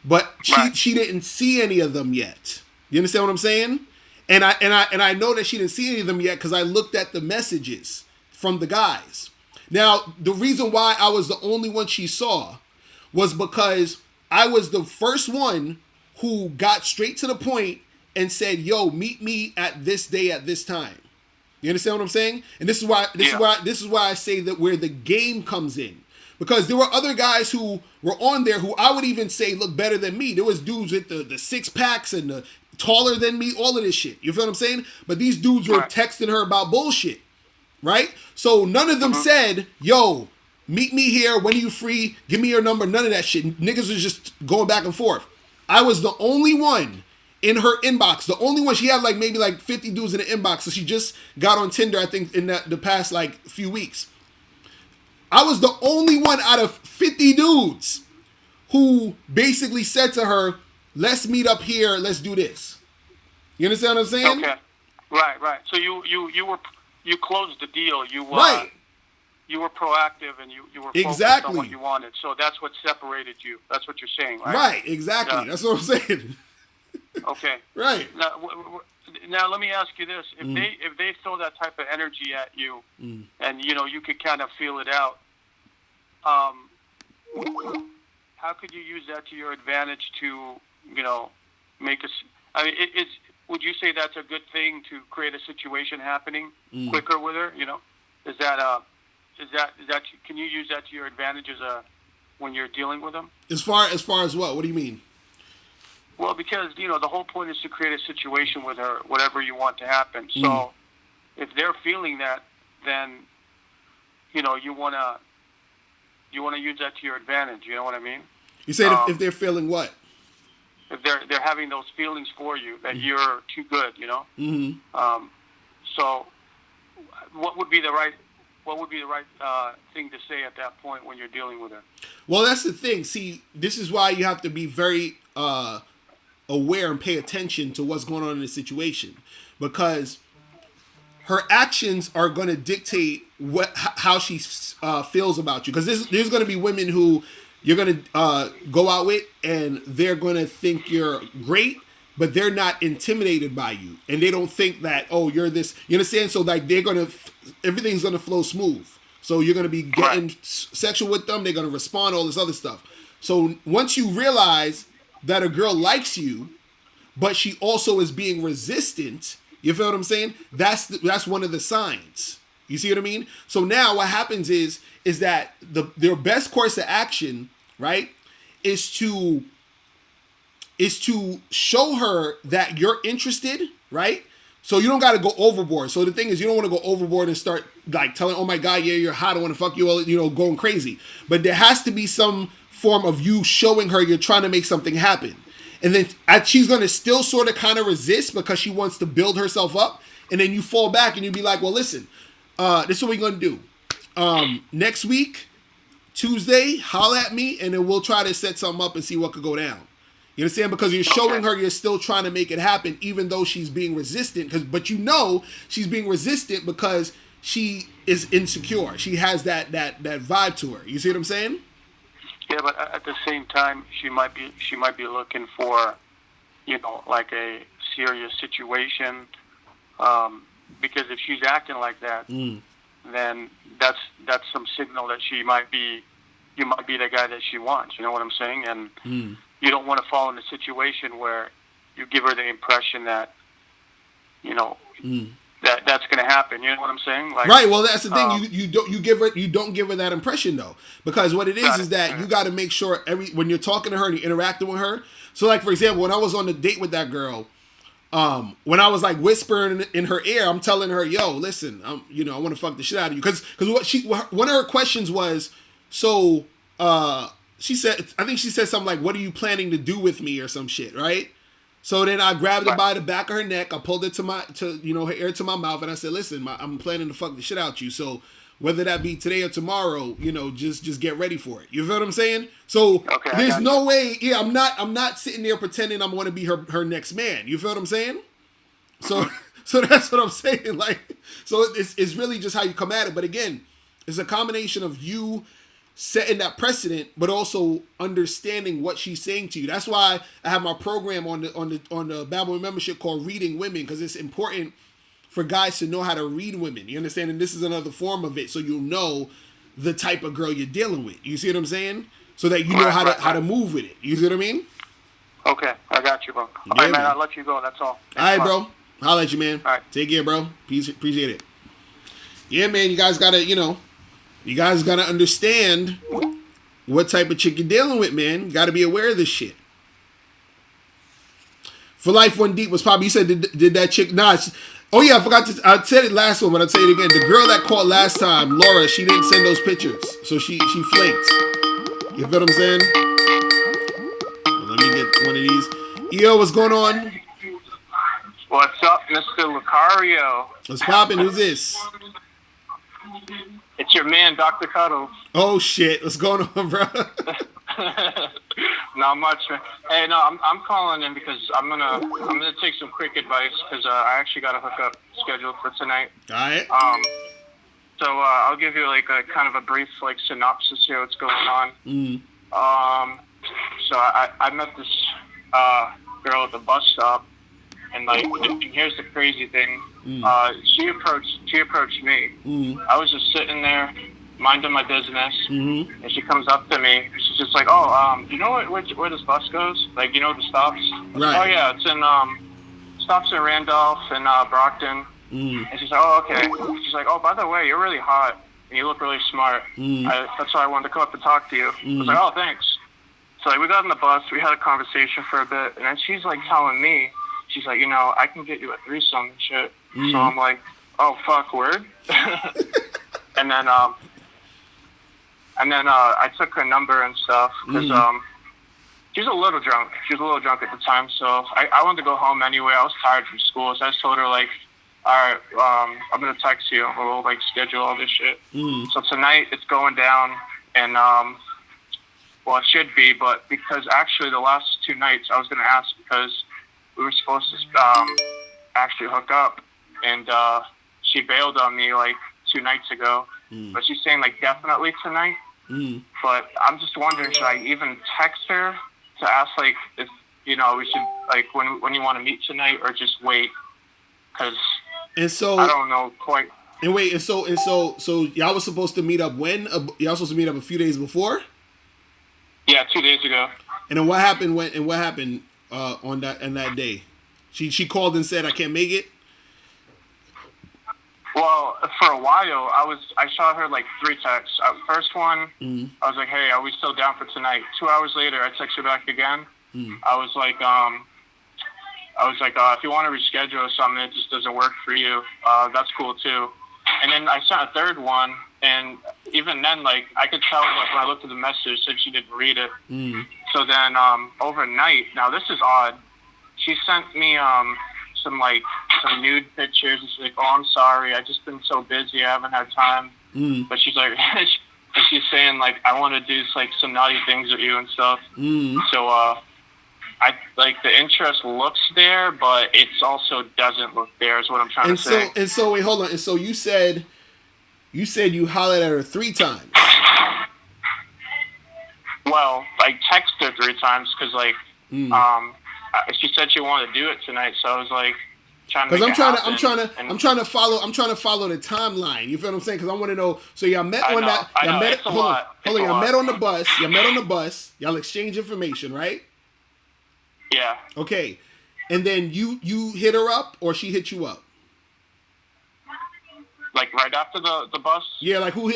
but she didn't see any of them yet. You understand what I'm saying? And I know that she didn't see any of them yet because I looked at the messages from the guys. Now, the reason why I was the only one she saw was because I was the first one who got straight to the point and said, yo, meet me at this day at this time. You understand what I'm saying? And this is why I say that where the game comes in. Because there were other guys who were on there who I would even say look better than me. There was dudes with the six packs and the taller than me, all of this shit. You feel what I'm saying? But these dudes were texting her about bullshit. Right? So none of them said, yo, meet me here. When are you free? Give me your number. None of that shit. Niggas was just going back and forth. I was the only one in her inbox. The only one. She had like maybe like 50 dudes in the inbox. So she just got on Tinder, I think, in the past like few weeks. I was the only one out of 50 dudes who basically said to her, let's meet up here. Let's do this. You understand what I'm saying? Okay. Right. So you closed the deal. You were proactive and you were focused on what you wanted. So that's what separated you. That's what you're saying, right? Right. Exactly. Yeah. That's what I'm saying. Okay. Right. Now let me ask you this: if they throw that type of energy at you, and you could kind of feel it out, how could you use that to your advantage to make us? I mean, would you say that's a good thing to create a situation happening quicker with her? Is that can you use that to your advantage when you're dealing with them? As far as what? What do you mean? Well, because, the whole point is to create a situation with her, whatever you want to happen. So if they're feeling that, then, you want to use that to your advantage. You know what I mean? You said if they're feeling what? If they're having those feelings for you, that you're too good, So what would be the right thing to say at that point when you're dealing with her? Well, that's the thing. See, this is why you have to be very aware and pay attention to what's going on in the situation, because her actions are going to dictate how she feels about you. Because there's going to be women who you're going to go out with, and they're going to think you're great, but they're not intimidated by you, and they don't think that you're this. You understand? So like everything's going to flow smooth. So you're going to be getting sexual with them. They're going to respond, all this other stuff. So once you realize that a girl likes you, but she also is being resistant, you feel what I'm saying? That's one of the signs. You see what I mean? So now what happens is that their best course of action, right, is to show her that you're interested, right? So you don't got to go overboard. So the thing is, you don't want to go overboard and start like telling, oh my God, yeah, you're hot, I want to fuck you all, going crazy. But there has to be some form of you showing her you're trying to make something happen. And then she's going to still sort of kind of resist because she wants to build herself up. And then you fall back and you be like, well, listen, this is what we're going to do. Next week, Tuesday, holla at me, and then we'll try to set something up and see what could go down. You understand? Because you're showing her you're still trying to make it happen, even though she's being resistant. But she's being resistant because she is insecure. She has that vibe to her. You see what I'm saying? Yeah, but at the same time, she might be looking for, like a serious situation. Because if she's acting like that, then that's some signal that you might be the guy that she wants. You know what I'm saying? And you don't want to fall in a situation where you give her the impression that, that's going to happen. You know what I'm saying? Like, right. Well, that's the thing. You don't give her that impression though, because what it is that you got to make sure when you're talking to her and you're interacting with her. So, like for example, when I was on the date with that girl, when I was like whispering in her ear, I'm telling her, "Yo, listen, I want to fuck the shit out of you." Because one of her questions was, so she said, I think she said something like, "What are you planning to do with me?" or some shit, right? So then I grabbed her by the back of her neck. I pulled it her ear to my mouth, and I said, "Listen, I'm planning to fuck the shit out you. So whether that be today or tomorrow, just get ready for it." You feel what I'm saying? So there's no way. Yeah, I'm not sitting there pretending I'm going to be her next man. You feel what I'm saying? So that's what I'm saying. Like, so it's really just how you come at it. But again, it's a combination of you setting that precedent, but also understanding what she's saying to you. That's why I have my program on the Bad Boy membership called Reading Women, because it's important for guys to know how to read women. You understand? And this is another form of it, so you'll know the type of girl you're dealing with. You see what I'm saying? So that you know how to move with it. You see what I mean? Okay, I got you, bro. All right, man, I'll let you go. That's all. All right, bro. I'll let you, man. All right. Take care, bro. Appreciate it. Yeah, man, you guys gotta understand what type of chick you're dealing with, man. You gotta be aware of this shit. For Life One Deep was probably, you said, did that chick, oh yeah, I said it last one, but I'll say it again. The girl that called last time, Laura, she didn't send those pictures. So she flaked. You feel what I'm saying? Well, let me get one of these. Yo, what's going on? What's up, Mr. Locario? What's poppin'? Who's this? It's your man, Dr. Cuddles. Oh shit, what's going on, bro? Not much, man. Hey, no, I'm calling in because I'm gonna take some quick advice because I actually got a hookup scheduled for tonight. All right. So I'll give you like a kind of a brief like synopsis here. What's going on? So I met this girl at the bus stop, and like, and here's the crazy thing. She approached me. I was just sitting there, minding my business, and she comes up to me. She's just like, "Oh, you know where this bus goes? Like, you know the stops? Right. Oh yeah, it's in stops in Randolph and Brockton." And she's like, "Oh, okay." She's like, "Oh, by the way, you're really hot and you look really smart. That's why I wanted to come up and talk to you." I was like, "Oh, thanks." So like, we got on the bus, we had a conversation for a bit, and then she's like telling me, she's like, I can get you a threesome and shit. So I'm like, "Oh fuck, word." And then I took her number and stuff because she was a little drunk. She was a little drunk at the time, so I wanted to go home anyway. I was tired from school, so I just told her like, "All right, I'm gonna text you. We'll like schedule all this shit." So tonight it's going down, and well, it should be, but because actually the last 2 nights I was gonna ask because we were supposed to actually hook up, and she bailed on me like 2 nights ago. But she's saying like definitely tonight. But I'm just wondering, should I even text her to ask like if we should like when you want to meet tonight, or just wait? Because I don't know quite. And wait, and so y'all was supposed to meet up when? Y'all supposed to meet up a few days before? Yeah, 2 days ago. And then what happened on that day? She called and said, "I can't make it." Well, for a while, I shot her like 3 texts. First one, I was like, "Hey, are we still down for tonight?" 2 hours later, I text her back again. I was like, if you want to reschedule or something, it just doesn't work for you, that's cool too. And then I sent a third one, and even then, like, I could tell like when I looked at the message, said she didn't read it. So then overnight, now this is odd, she sent me some nude pictures. She's like, "Oh, I'm sorry, I've just been so busy, I haven't had time." But she's like, she's saying like, "I want to do like some naughty things with you and stuff." So I like the interest looks there, but it also doesn't look there. Is what I'm trying to say. And so wait, hold on. And so you said you hollered at her 3 times. Well, I texted her 3 times because like she said she wanted to do it tonight, so I was like because I'm trying to follow the timeline. You feel what I'm saying? Because I want to know. So y'all met on that. Y'all met. Hold on. Y'all met on the bus. Y'all met on the bus. Y'all exchange information, right? Yeah. Okay. And then you hit her up, or she hit you up? Like right after the bus? Yeah. Like who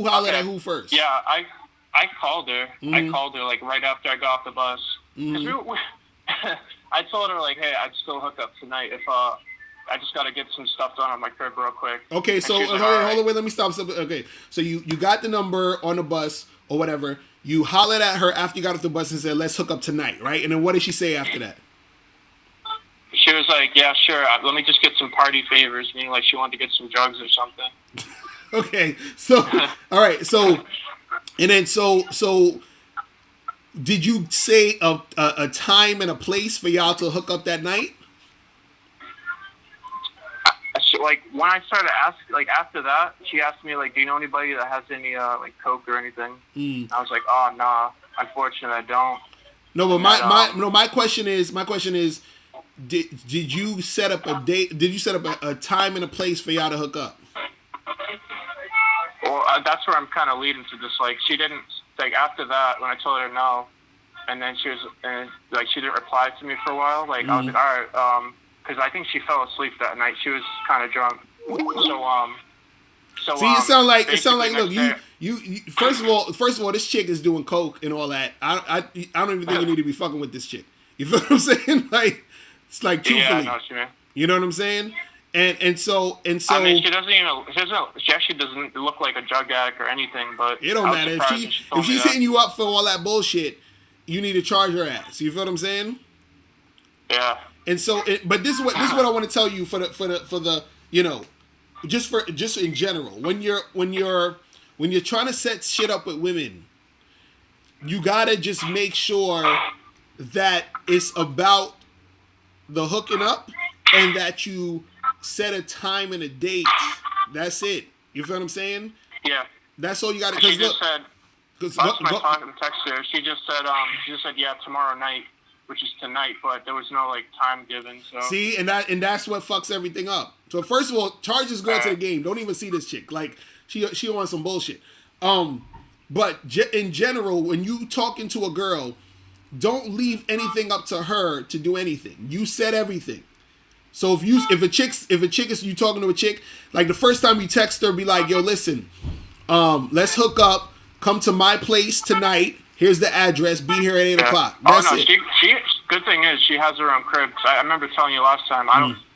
hollered at who first? Yeah, I called her. I called her like right after I got off the bus. 'Cause I told her like, "Hey, I'd still hook up tonight if I just got to get some stuff done on my crib real quick." Okay, so like, hold on, wait, let me stop. Okay, so you got the number on the bus or whatever. You hollered at her after you got off the bus and said, "Let's hook up tonight," right? And then what did she say after that? She was like, "Yeah, sure. Let me just get some party favors," meaning like she wanted to get some drugs or something. Okay, so all right, so and then so did you say a time and a place for y'all to hook up that night? Like when I started asking, like after that, she asked me like, "Do you know anybody that has any like coke or anything?" I was like, "Oh, nah, unfortunately, I don't." No, but my question is, did you set up a date? Did you set up a time and a place for y'all to hook up? Well, that's where I'm kind of leading to this. Like, she didn't like after that when I told her no, and then she didn't reply to me for a while. Like I was like, "All right," because I think she fell asleep that night. She was kind of drunk, so So see, it sound like basically look, you first of all, this chick is doing coke and all that. I don't even think you need to be fucking with this chick. You feel what I'm saying? Like, it's like truthfully. Yeah, I know what you mean. You know what I'm saying? And so. I mean, she actually doesn't look like a drug addict or anything, but it don't matter if she's hitting you up for all that bullshit. You need to charge her ass. You feel what I'm saying? Yeah. And so, but this is what I want to tell you for the you know, just in general, when you're trying to set shit up with women, you gotta just make sure that it's about the hooking up and that you set a time and a date. That's it. You feel what I'm saying? Yeah. That's all you gotta. She just said. Last time I talked to the texter, she just said yeah, tomorrow night, which is tonight, but there was no like time given. So see, and that's what fucks everything up. So first of all, charges go into the game. Don't even see this chick. Like she wants some bullshit. But in general, when you talking to a girl, don't leave anything up to her to do anything. You said everything. So if a chick is you talking to a chick, like the first time you text her, be like, yo, listen, let's hook up. Come to my place tonight. Here's the address. Be here at 8 o'clock. That's it. She good thing is she has her own crib. I remember telling you last time.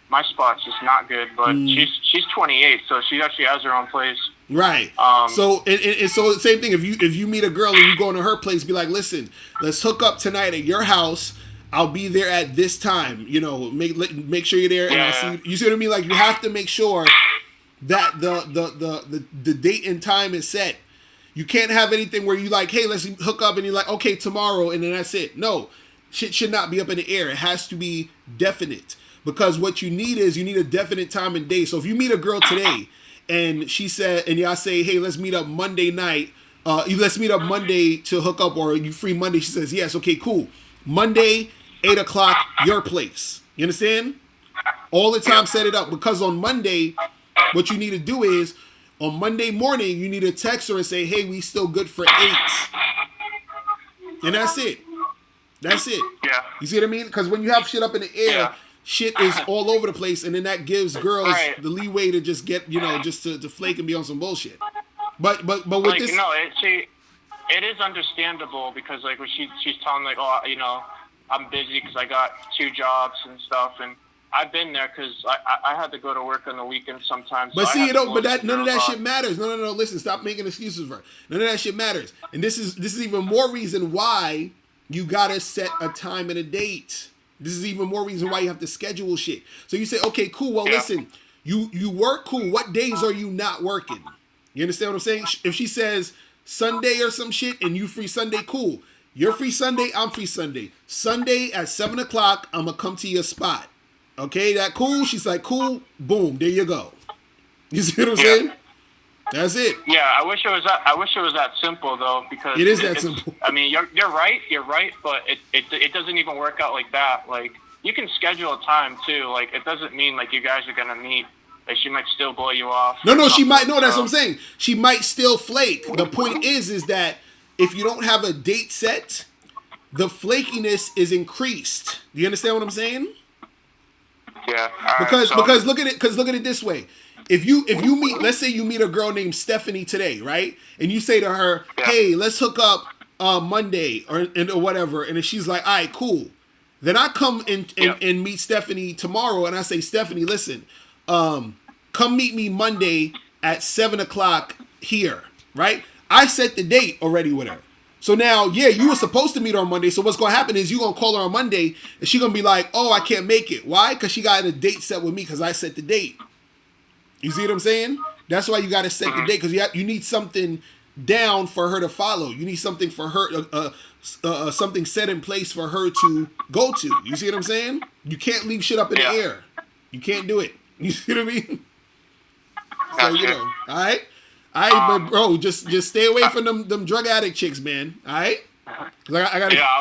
My spot's just not good, but she's 28, so she actually has her own place. Right. So so same thing. If you meet a girl and you go into her place, be like, listen, let's hook up tonight at your house. I'll be there at this time. You know, make sure you're there, and I'll see you. You see what I mean? Like you have to make sure that the date and time is set. You can't have anything where you like, hey, let's hook up, and you're like, okay, tomorrow, and then that's it. No, shit should not be up in the air. It has to be definite, because what you need is a definite time and day. So if you meet a girl today, and she said, and y'all say, hey, let's meet up Monday night. Let's meet up Monday to hook up, or you free Monday? She says, yes, okay, cool. Monday, 8 o'clock, your place. You understand? All the time, set it up, because on Monday, what you need to do is, on Monday morning, you need to text her and say, hey, we still good for 8. And that's it. That's it. Yeah. You see what I mean? Because when you have shit up in the air, shit is all over the place, and then that gives girls the leeway to just get, just to flake and be on some bullshit. But with like, this... No, it is understandable, because, like, when she's telling, like, oh, I'm busy because I got 2 jobs and stuff, and I've been there because I had to go to work on the weekend sometimes. But see, none of that shit matters. No. Listen, stop making excuses for it. None of that shit matters. And this is even more reason why you gotta set a time and a date. This is even more reason why you have to schedule shit. So you say, okay, cool. Well, listen, you work, cool. What days are you not working? You understand what I'm saying? If she says Sunday or some shit and you free Sunday, cool. You're free Sunday, I'm free Sunday. Sunday at 7 o'clock, I'm gonna come to your spot. Okay, that cool? She's like, cool, boom, there you go. You see what I'm saying? That's it. Yeah, I wish it was that simple though, because it is that simple. I mean, you're right, but it doesn't even work out like that. Like, you can schedule a time too. Like, it doesn't mean like you guys are gonna meet. Like, she might still blow you off. No, she might. No, that's what I'm saying. She might still flake. The point is that if you don't have a date set, the flakiness is increased. Do you understand what I'm saying? Yeah. Because look at it this way. If you meet, let's say you meet a girl named Stephanie today, right? And you say to her, hey, let's hook up Monday or whatever, and if she's like, all right, cool. Then I come and meet Stephanie tomorrow, and I say, Stephanie, listen, come meet me Monday at 7 o'clock here, right? I set the date already with her. So now, you were supposed to meet her on Monday. So what's going to happen is you're going to call her on Monday, and she's going to be like, oh, I can't make it. Why? Because she got a date set with me because I set the date. You see what I'm saying? That's why you got to set the date, because you need something down for her to follow. You need something for her, something set in place for her to go to. You see what I'm saying? You can't leave shit up in the air. You can't do it. You see what I mean? Gotcha. So, all right? All right, but bro, just stay away from them drug addict chicks, man. All right? I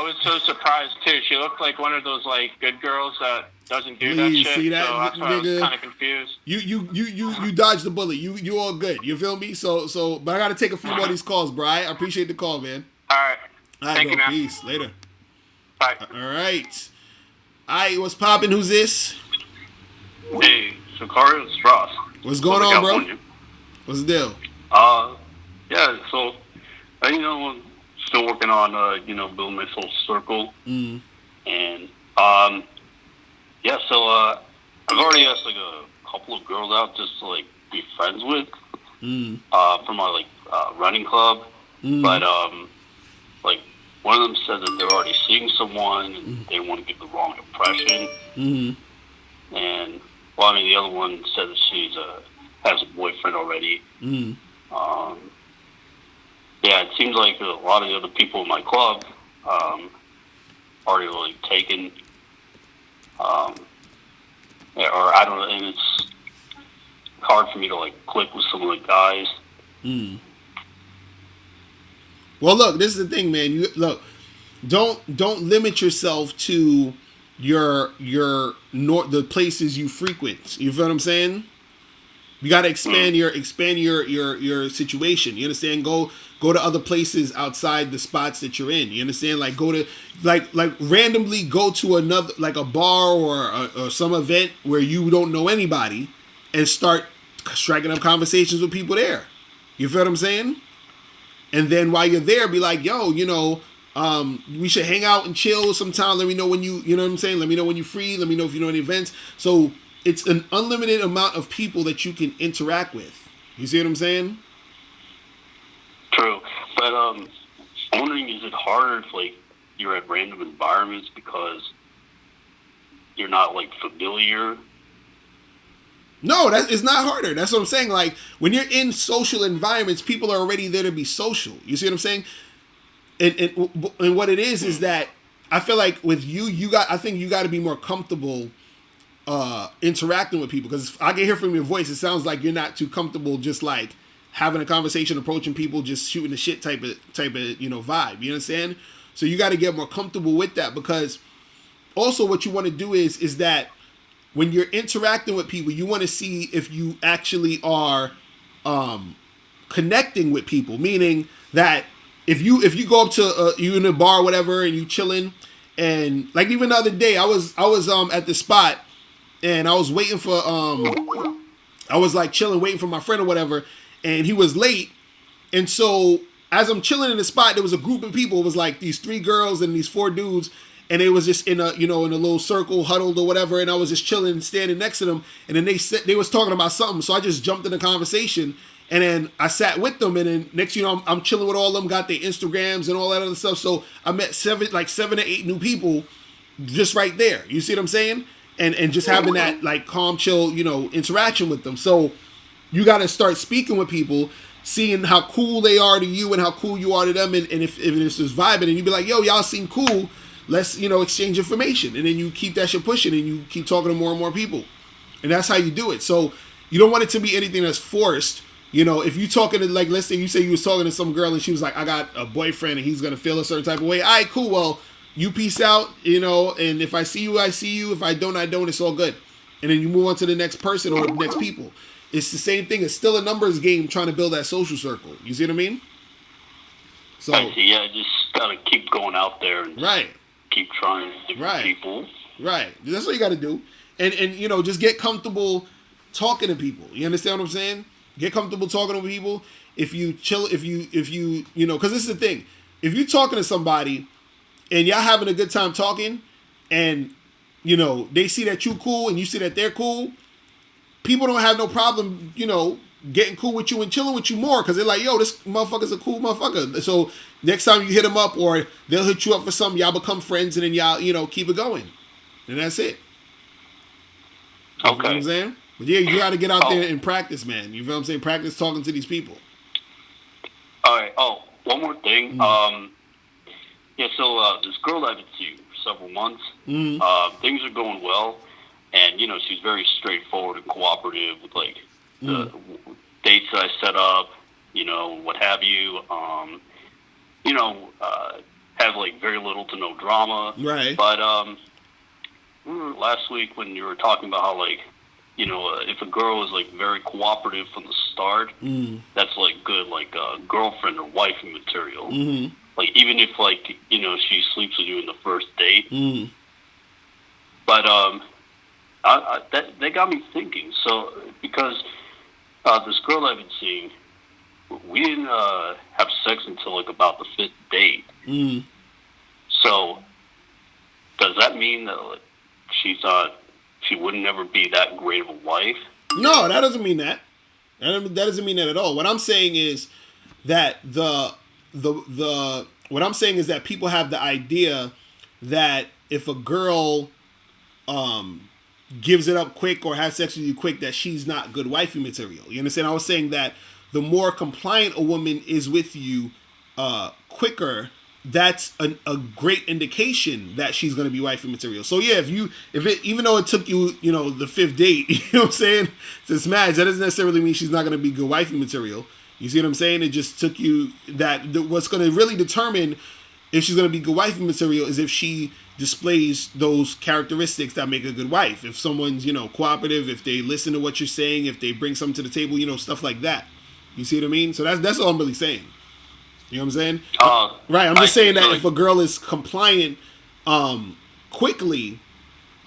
was so surprised too. She looked like one of those like good girls that doesn't do that shit. See that, so that's why I was kind of confused. You dodged the bullet. You all good. You feel me? So, but I gotta take a few more of these calls, bro. I appreciate the call, man. All right. Thank you, man. Peace. Later. Bye. All right. What's poppin'? Who's this? Hey, Locario, it's Ross. What's going on, bro? What's the deal? Yeah. So, I'm still working on building my social circle, and yeah. So I've already asked like a couple of girls out just to like be friends with, from my like running club, but like one of them said that they're already seeing someone and they want to give the wrong impression, and well, I mean the other one said that she's has a boyfriend already. Yeah, it seems like a lot of the other people in my club already really taken, yeah, or I don't know, and it's hard for me to like click with some of the guys. Well, look, this is the thing, man. You look, don't limit yourself to the places you frequent. You feel what I'm saying? You got to expand your situation. You understand? Go to other places outside the spots that you're in. You understand? Like go to like randomly go to another like a bar or some event where you don't know anybody and start striking up conversations with people there. You feel what I'm saying? And then while you're there, be like, yo, we should hang out and chill sometime. Let me know when you know what I'm saying? Let me know when you're free. Let me know if you know any events. So it's an unlimited amount of people that you can interact with. You see what I'm saying? True. But I'm wondering, is it harder if like you're at random environments because you're not like familiar? No, it's not harder. That's what I'm saying. Like when you're in social environments, people are already there to be social. You see what I'm saying? And what it is that I feel like with I think you got to be more comfortable interacting with people, because I can hear from your voice, it sounds like you're not too comfortable just like having a conversation, approaching people, just shooting the shit type of vibe. You understand? So you got to get more comfortable with that, because also what you want to do is that when you're interacting with people, you want to see if you actually are connecting with people. Meaning that if you go up to you in a bar or whatever and you chilling, and like even the other day I was at the spot and I was waiting for I was like chilling waiting for my friend or whatever, and he was late, and so as I'm chilling in the spot, there was a group of people. It was like these 3 girls and these 4 dudes. And it was just in a in a little circle, huddled or whatever, and I was just chilling, standing next to them. And then they was talking about something, so I just jumped in the conversation, and then I sat with them. And then next, I'm chilling with all of them, got their Instagrams and all that other stuff. So I met 7 or 8 new people just right there. You see what I'm saying? And just having that like calm, chill, interaction with them. So you got to start speaking with people, seeing how cool they are to you and how cool you are to them, and if it's just vibing, and you be like, yo, y'all seem cool. Let's, exchange information. And then you keep that shit pushing and you keep talking to more and more people. And that's how you do it. So you don't want it to be anything that's forced. If you talking to, like, let's say you was talking to some girl and she was like, I got a boyfriend and he's going to feel a certain type of way. All right, cool. Well, you peace out, and if I see you, I see you. If I don't, I don't. It's all good. And then you move on to the next person or the next people. It's the same thing. It's still a numbers game trying to build that social circle. You see what I mean? So I see. Yeah, just got to keep going out there. And right. Keep trying different people. Right. That's what you got to do. And just get comfortable talking to people. You understand what I'm saying? Get comfortable talking to people. If you chill, if you because this is the thing. If you're talking to somebody and y'all having a good time talking, and they see that you cool and you see that they're cool, people don't have no problem, getting cool with you and chilling with you more, because they're like, yo, this motherfucker's a cool motherfucker. So next time you hit them up, or they'll hit you up for something, y'all become friends, and then y'all, keep it going. And that's it. You know what I'm saying? But yeah, you got to get out there and practice, man. You feel what I'm saying? Practice talking to these people. All right. Oh, one more thing. Yeah, so this girl that I've been seeing for several months, things are going well. And, she's very straightforward and cooperative with, like, the dates that I set up, what have you. Have, like, very little to no drama. Right. But last week when you were talking about how, like, if a girl is, like, very cooperative from the start, that's, like, good, like, girlfriend or wifey material. Like, even if, like, she sleeps with you in the first date. But, that got me thinking. So, because This girl I've been seeing, we didn't have sex until like about the 5th date. Mm. So, does that mean that like, she would never be that great of a wife? No, that doesn't mean that. That doesn't mean that at all. What I'm saying is that what I'm saying is that people have the idea that if a girl gives it up quick or has sex with you quick, that she's not good wifey material. You understand? I was saying that the more compliant a woman is with you quicker, that's a great indication that she's going to be wifey material. So yeah, even though it took you, the 5th date, you know what I'm saying, to smash, that doesn't necessarily mean she's not going to be good wifey material. You see what I'm saying? It just took you what's going to really determine if she's going to be good wifey material is if she displays those characteristics that make a good wife. If someone's, cooperative, if they listen to what you're saying, if they bring something to the table, stuff like that. You see what I mean? So that's all I'm really saying. You know what I'm saying? Right. I'm just saying that if a girl is compliant quickly,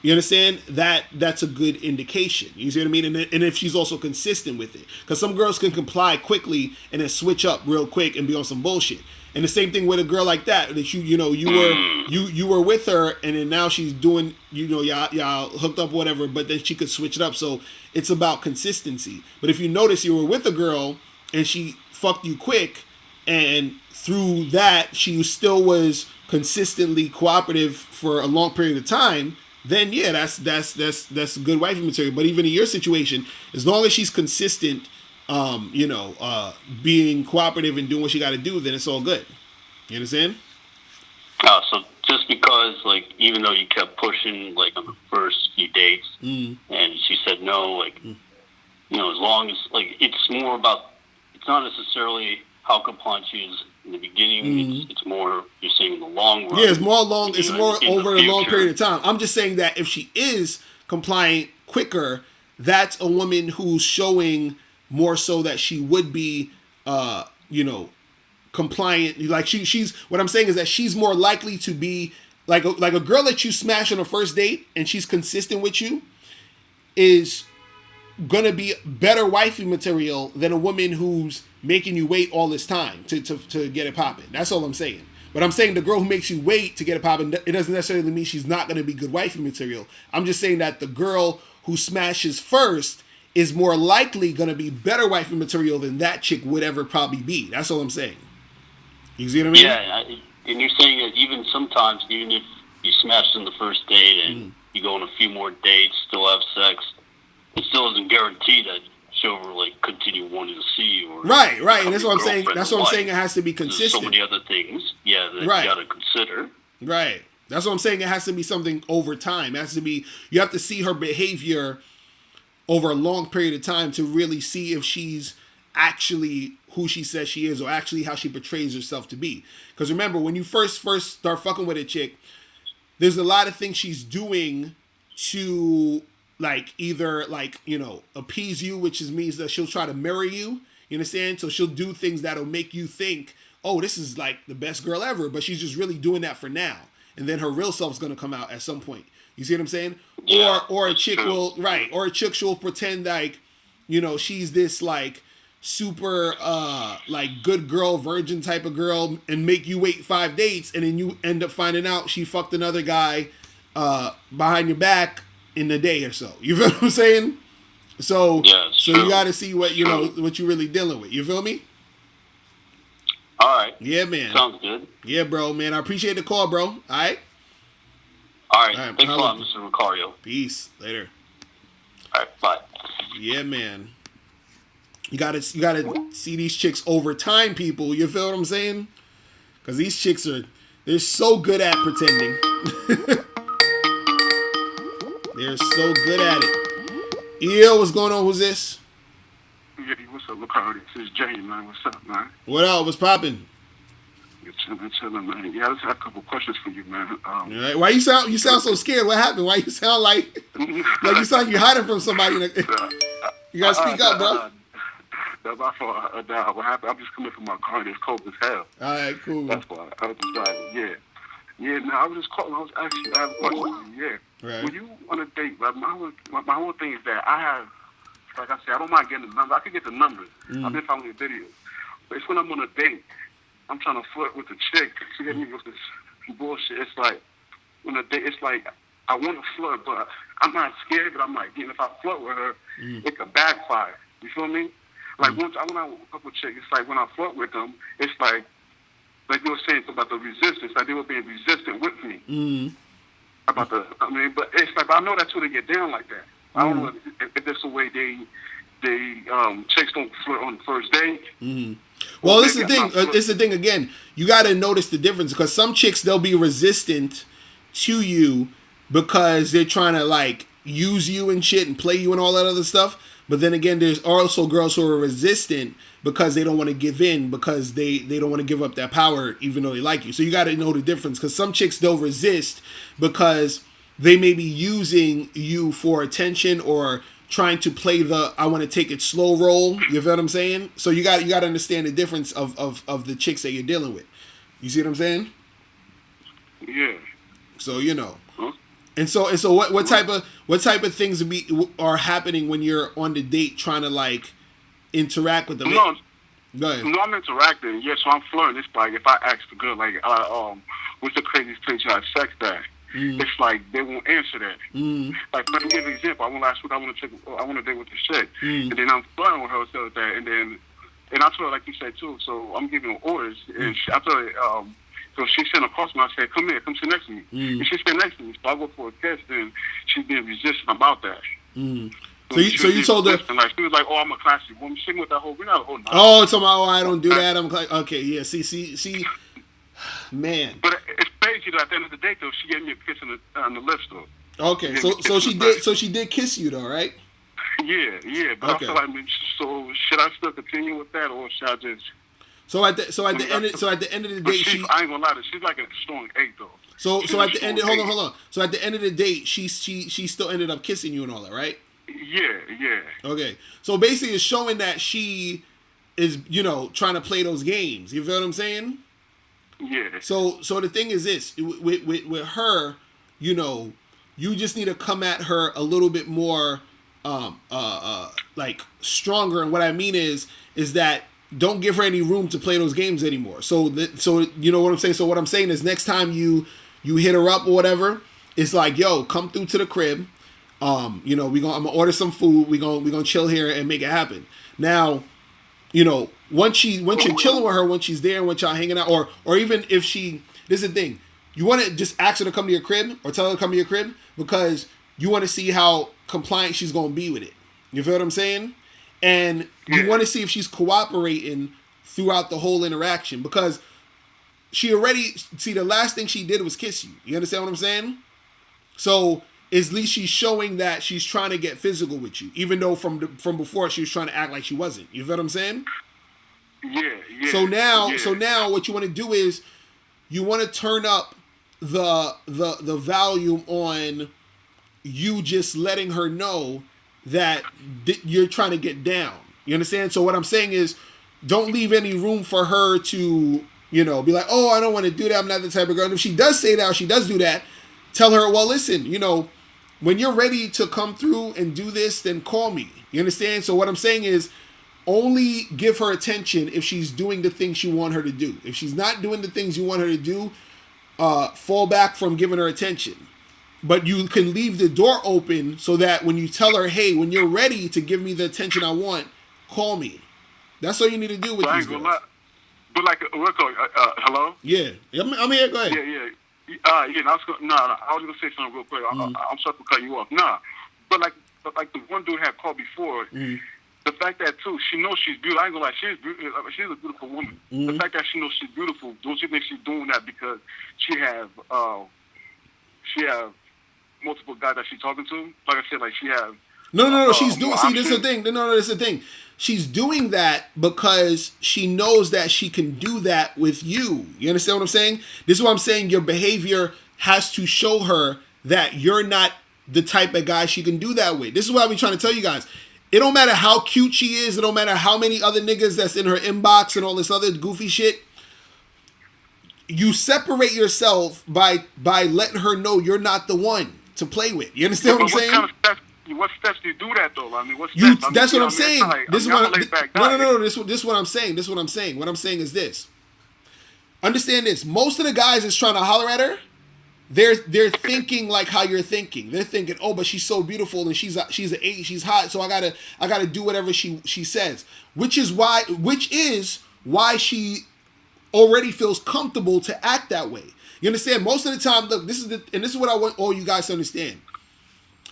you understand, that's a good indication. You see what I mean? And if she's also consistent with it. Because some girls can comply quickly and then switch up real quick and be on some bullshit. And the same thing with a girl like that you were with her and then now she's doing, y'all hooked up, whatever, but then she could switch it up. So it's about consistency. But if you notice you were with a girl and she fucked you quick, and through that she still was consistently cooperative for a long period of time, then yeah, that's good wifey material. But even in your situation, as long as she's consistent, being cooperative and doing what she got to do, then it's all good. You understand? So just because, like, even though you kept pushing, like, on the first few dates, and she said no, like, as long as, like, it's more about, it's not necessarily how compliant she is in the beginning. It's more, you're saying, in the long run. Yeah, it's more over a long period of time. I'm just saying that if she is compliant quicker, that's a woman who's showing more so that she would be, compliant. Like she's. What I'm saying is that she's more likely to be like a girl that you smash on a first date and she's consistent with you is gonna be better wifey material than a woman who's making you wait all this time to get it popping. That's all I'm saying. But I'm saying the girl who makes you wait to get it popping, it doesn't necessarily mean she's not gonna be good wifey material. I'm just saying that the girl who smashes first is more likely going to be better wifey material than that chick would ever probably be. That's all I'm saying. You see what I mean? Yeah, and you're saying that even sometimes, even if you smash in the first date and you go on a few more dates, still have sex, it still isn't guaranteed that she'll ever, like, continue wanting to see you. Or right, and that's what I'm saying. That's what I'm saying. It has to be consistent. There's so many other things, that you got to consider. Right. That's what I'm saying. It has to be something over time. It has to be. You have to see her behavior over a long period of time to really see if she's actually who she says she is or actually how she portrays herself to be. Because remember, when you first start fucking with a chick, there's a lot of things she's doing to, like, either, like, appease you, which means that she'll try to mirror you. You understand? So she'll do things that'll make you think, oh, this is like the best girl ever, but she's just really doing that for now. And then her real self's going to come out at some point. You see what I'm saying? Yeah, or a chick will, or a chick she'll pretend like, she's this, like, super, like, good girl, virgin type of girl and make you wait 5 dates, and then you end up finding out she fucked another guy behind your back in a day or so. You feel what I'm saying? So, you got to see what, what you're really dealing with. You feel me? All right. Yeah, man. Sounds good. Yeah, bro, man. I appreciate the call, bro. All right? All right. Thanks a lot, Mr. Locario. Peace. Later. All right. Bye. Yeah, man. You gotta see these chicks over time, people. You feel what I'm saying? Because these chicks they're so good at pretending. They're so good at it. Yo, what's going on? Who's this? Yeah, what's up, Locario? This is Jay, man. What's up, man? What up? What's poppin'? You're chilling, man. Yeah, I just had a couple questions for you, man. All right. Why you sound so scared? What happened? Why you sound like you sound like you're hiding from somebody? You gotta speak up, bro. That's my fault. What happened? I'm just coming from my car and it's cold as hell. All right, cool. That's why I was just driving. Yeah. Yeah. No, I was just calling. I was actually. I have a question for you. Yeah. Right. When you on a date, like my whole thing is that I have like I said, I don't mind getting the numbers. I can get the numbers. I've been following the videos. But it's when I'm on a date, I'm trying to flirt with a chick. She hit me with this bullshit. It's like, when a date, it's like, I want to flirt, but I'm not scared, but I'm like, if I flirt with her, it could backfire. You feel me? Like, once I went out with a couple chicks, it's like, when I flirt with them, it's like you were saying about the resistance, like they were being resistant with me. But it's like, I know that's who they get down like that. I don't know if that's the way they chicks don't flirt on the first day. Well, this is the thing. This is the thing again. You got to notice the difference because some chicks, they'll be resistant to you because they're trying to like use you and shit and play you and all that other stuff. But then again, there's also girls who are resistant because they don't want to give in because they don't want to give up that power even though they like you. So you got to know the difference because some chicks, they'll resist because they may be using you for attention or trying to play the I want to take it slow role. You feel what I'm saying? So you got to understand the difference of the chicks that you're dealing with. You see what I'm saying? Yeah. So you know. And so what type of things are happening when you're on the date trying to like interact with them? No, go ahead. No, I'm interacting. Yeah, so I'm flirting. It's like if I ask the girl like, what's the craziest place you had sex at? It's like they won't answer that. Like, let me give you an example. I want to date with this chick, and then I'm flirting with her so that, and I told her like you said too. So I'm giving her orders, and I told her. So she sent across me. I said, "Come here, come sit next to me." And she sat next to me. So I go for a kiss, and she's being resistant about that. So you told her, like she was like, "Oh, I'm a classy woman." She with that whole, we're not a whole. Oh, it's about, I don't do that. I'm like, okay, yeah. See, man. But it's crazy that at the end of the day, though, she gave me a kiss on the lips, though. Okay, so she did kiss you though, right? Yeah. But okay. I feel like, so should I still continue with that, or should I just? So at the end of the day, I ain't gonna lie to you, she's like a strong 8 though. So at the end, hold on. So at the end of the date, she still ended up kissing you and all that, right? Yeah. Okay, so basically, it's showing that she is, trying to play those games. You feel what I'm saying? Yeah. So the thing is this with her, you just need to come at her a little bit more, like stronger. And what I mean is that. Don't give her any room to play those games anymore. So you know what I'm saying? So what I'm saying is next time you hit her up or whatever, it's like, yo, come through to the crib. I'm gonna order some food. We gonna chill here and make it happen. Now, once you're chilling with her, when she's there, once y'all hanging out, or even if this is the thing, you want to just ask her to come to your crib or tell her to come to your crib because you want to see how compliant she's gonna be with it. You feel what I'm saying? And you want to see if she's cooperating throughout the whole interaction because the last thing she did was kiss you. You understand what I'm saying? So at least she's showing that she's trying to get physical with you, even though from before she was trying to act like she wasn't. You feel what I'm saying? Yeah. So now what you want to do is you want to turn up the volume on you just letting her know that you're trying to get down. You understand? So what I'm saying is don't leave any room for her to, be like, oh, I don't want to do that. I'm not the type of girl. And if she does say that or she does do that, tell her, well, listen, when you're ready to come through and do this, then call me. You understand? So what I'm saying is only give her attention if she's doing the things you want her to do. If she's not doing the things you want her to do, fall back from giving her attention. But you can leave the door open so that when you tell her, hey, when you're ready to give me the attention I want, call me. That's all you need to do with these girls. But like, hello? Yeah. I'm here. Go ahead. Yeah. I was going to say something real quick. I'm sorry to cut you off. But like the one dude had called before, the fact that, too, she knows she's beautiful. I ain't going to lie. She's a beautiful woman. The fact that she knows she's beautiful, don't you think she's doing that because she have multiple guys that she's talking to? Like I said, like she have... No. She's doing... See, this is the thing. No, this is the thing. She's doing that because she knows that she can do that with you. You understand what I'm saying? This is what I'm saying. Your behavior has to show her that you're not the type of guy she can do that with. This is what I've been trying to tell you guys. It don't matter how cute she is. It don't matter how many other niggas that's in her inbox and all this other goofy shit. You separate yourself by letting her know you're not the one to play with. You understand what I'm saying? what steps do you do that though? I mean, what You, steps? I mean, that's you what know, I'm I mean, it's saying. not like, This is I'm a what laid back guy. no. This is what I'm saying. This is what I'm saying. What I'm saying is this. Understand this. Most of the guys that's trying to holler at her, they're thinking like how you're thinking. They're thinking, oh, but she's so beautiful and she's an 8, she's hot, so I gotta do whatever she says. Which is why she already feels comfortable to act that way. You understand? Most of the time, look, this is what I want all you guys to understand.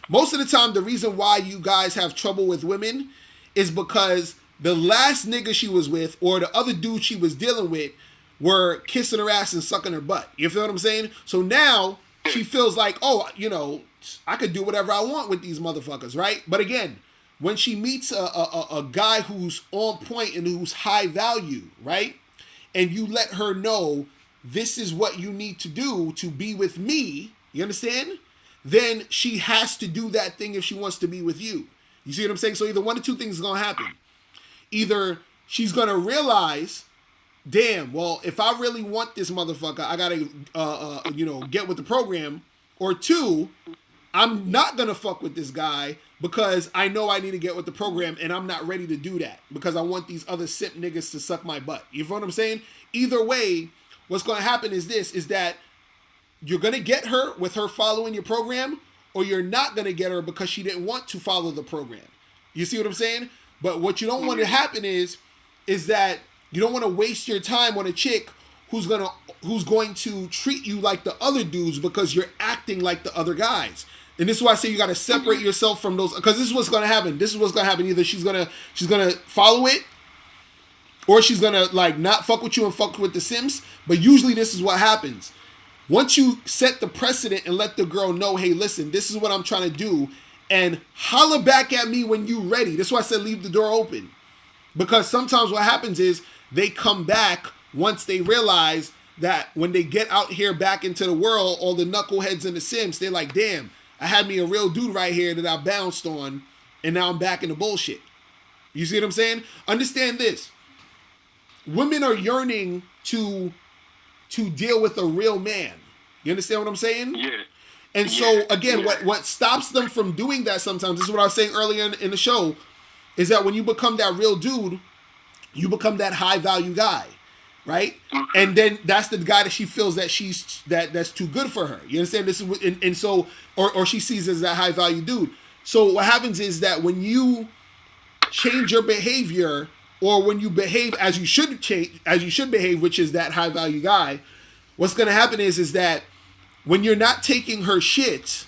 Most of the time, the reason why you guys have trouble with women is because the last nigga she was with or the other dude she was dealing with were kissing her ass and sucking her butt. You feel what I'm saying? So now she feels like, oh, you know, I could do whatever I want with these motherfuckers, right? But again, when she meets a guy who's on point and who's high value, right? And you let her know this is what you need to do to be with me, you understand? Then she has to do that thing if she wants to be with you. You see what I'm saying? So either one of two things is going to happen. Either she's going to realize, damn, well, if I really want this motherfucker, I got to, get with the program. Or two, I'm not going to fuck with this guy because I know I need to get with the program and I'm not ready to do that because I want these other simp niggas to suck my butt. You feel what I'm saying? Either way, what's going to happen is that you're going to get her with her following your program, or you're not going to get her because she didn't want to follow the program. You see what I'm saying? But what you don't want to happen is that you don't want to waste your time on a chick who's going to treat you like the other dudes because you're acting like the other guys. And this is why I say you got to separate yourself from those, because this is what's going to happen. This is what's going to happen. Either she's going to follow it, or she's going to like not fuck with you and fuck with the Sims. But usually this is what happens. Once you set the precedent and let the girl know, hey, listen, this is what I'm trying to do, and holler back at me when you ready. That's why I said leave the door open. Because sometimes what happens is they come back once they realize that when they get out here back into the world, all the knuckleheads and the Sims, they're like, damn, I had me a real dude right here that I bounced on, and now I'm back in the bullshit. You see what I'm saying? Understand this. Women are yearning to deal with a real man. You understand what I'm saying? Yeah. And so, again, what stops them from doing that sometimes, this is what I was saying earlier in the show, is that when you become that real dude, you become that high value guy, right? Okay. And then that's the guy that she feels that that's too good for her. You understand? This is and so, or she sees as that high value dude. So what happens is that when you change your behavior, or when you behave as you should behave, which is that high value guy, what's going to happen is that when you're not taking her shit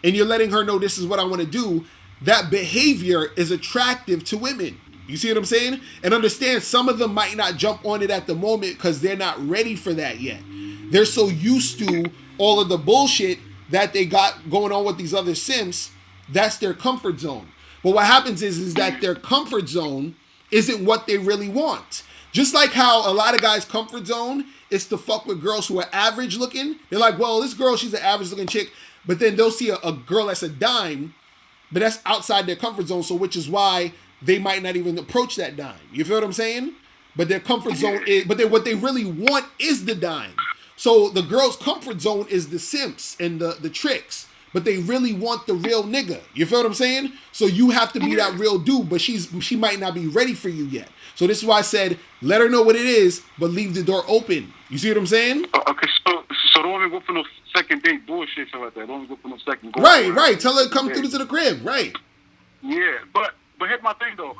and you're letting her know this is what I want to do, that behavior is attractive to women. You see what I'm saying? And understand, some of them might not jump on it at the moment because they're not ready for that yet. They're so used to all of the bullshit that they got going on with these other Sims. That's their comfort zone. But what happens is that their comfort zone isn't what they really want. Just like how a lot of guys' comfort zone is to fuck with girls who are average looking. They're like, well, this girl, she's an average looking chick. But then they'll see a girl that's a dime, but that's outside their comfort zone. So which is why they might not even approach that dime. You feel what I'm saying? But their comfort zone is, but what they really want is the dime. So the girl's comfort zone is the simps and the tricks. But they really want the real nigga. You feel what I'm saying? So you have to be that real dude, but she might not be ready for you yet. So this is why I said, let her know what it is, but leave the door open. You see what I'm saying? Okay, so don't even go for no second date bullshit like that. Don't even go for no second go. Right. Tell her to come through to the crib, right? Yeah, but here's my thing though.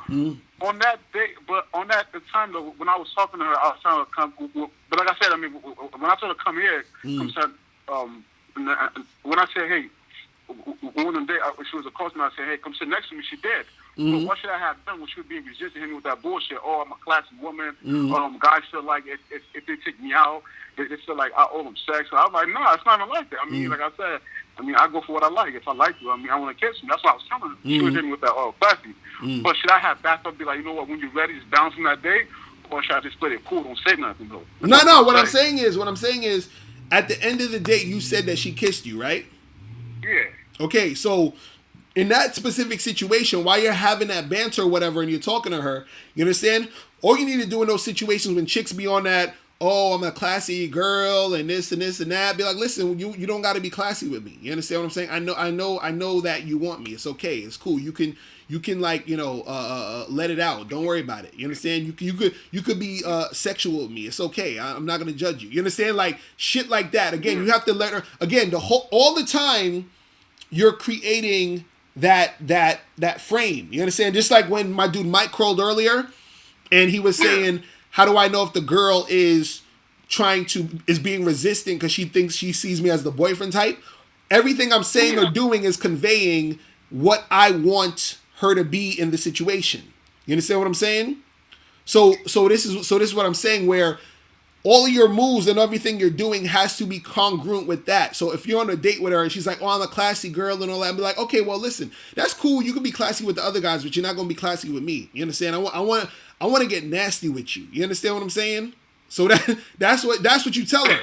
On that day, the time though, when I was talking to her, I was trying to come. But like I said, I mean, when I told her come here, when I said, hey. One day, she was across me. I said, "Hey, come sit next to me." She did. But what should I have done when she was being resistant, hitting me with that bullshit? Oh, I'm a classy woman. Guys feel like if they take me out, they feel like I owe them sex. So I was like, no, it's not even like that. I mean, like I said, I go for what I like. If I like you, I want to kiss you. That's what I was telling her. She was hitting me with that classy. But should I have backed up, be like, you know what? When you're ready, just bounce from that day, or should I just play it cool? Don't say nothing though. No. What I'm saying is, at the end of the day, you said that she kissed you, right? Yeah. Okay, so in that specific situation, while you're having that banter or whatever and you're talking to her, you understand? All you need to do in those situations when chicks be on that, oh, I'm a classy girl and this and this and that. Be like, listen, you don't got to be classy with me. You understand what I'm saying? I know that you want me. It's okay. It's cool. You can like, let it out. Don't worry about it. You understand? You could be sexual with me. It's okay. I'm not gonna judge you. You understand? Like shit like that. Again, you have to let her. Again, all the time, you're creating that frame. You understand? Just like when my dude Mike crawled earlier, and he was saying, how do I know if the girl is being resistant because she thinks she sees me as the boyfriend type? Everything I'm saying or doing is conveying what I want her to be in the situation. You understand what I'm saying? So this is what I'm saying, where all of your moves and everything you're doing has to be congruent with that. So if you're on a date with her and she's like, oh, I'm a classy girl and all that, I'd be like, okay, well, listen, that's cool. You can be classy with the other guys, but you're not going to be classy with me. You understand? I want to get nasty with you. You understand what I'm saying? So that's what you tell her.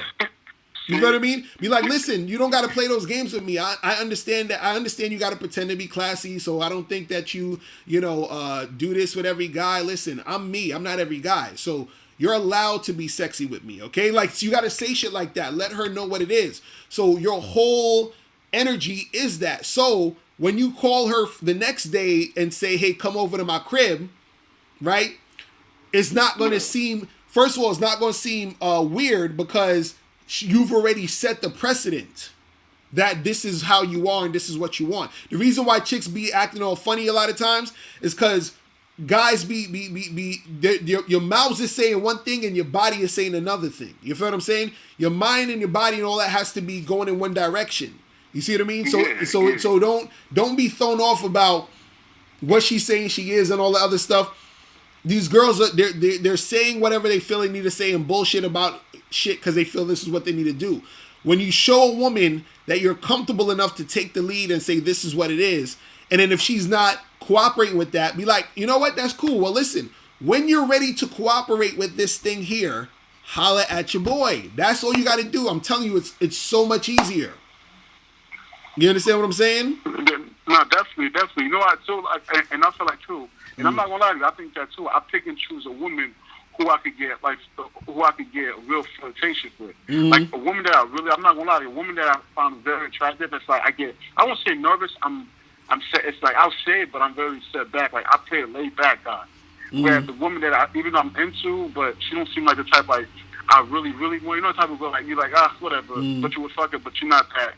You know what I mean? Be like, listen, you don't got to play those games with me. I understand that. I understand you got to pretend to be classy. So I don't think that you do this with every guy. Listen, I'm me. I'm not every guy. So you're allowed to be sexy with me. Okay. Like, so you got to say shit like that. Let her know what it is. So your whole energy is that. So when you call her the next day and say, hey, come over to my crib, right? It's not going to seem, first of all, it's not going to seem weird because you've already set the precedent that this is how you are and this is what you want. The reason why chicks be acting all funny a lot of times is because guys your mouths is saying one thing and your body is saying another thing. You feel what I'm saying? Your mind and your body and all that has to be going in one direction. You see what I mean? So don't be thrown off about what she's saying she is and all the other stuff. These girls they're saying whatever they feel they need to say and bullshit about shit because they feel this is what they need to do. When you show a woman that you're comfortable enough to take the lead and say this is what it is, and then if she's not cooperating with that, be like, you know what, that's cool. Well, listen, when you're ready to cooperate with this thing here, holla at your boy. That's all you got to do. I'm telling you, it's so much easier. You understand what I'm saying? No, definitely. You know what? So, and I feel like too. And I'm not gonna lie to you, I think that too. I pick and choose a woman who I could get real flirtatious with. Mm-hmm. Like a woman that I'm not gonna lie to you, a woman that I find very attractive. It's like I won't say nervous. I'm set. It's like I'll say it, but I'm very set back. Like I play a laid back guy. Mm-hmm. Whereas the woman that even though I'm into, but she don't seem like the type like I really want. You know the type of girl like you're like whatever, but you would fuck her, but you're not that.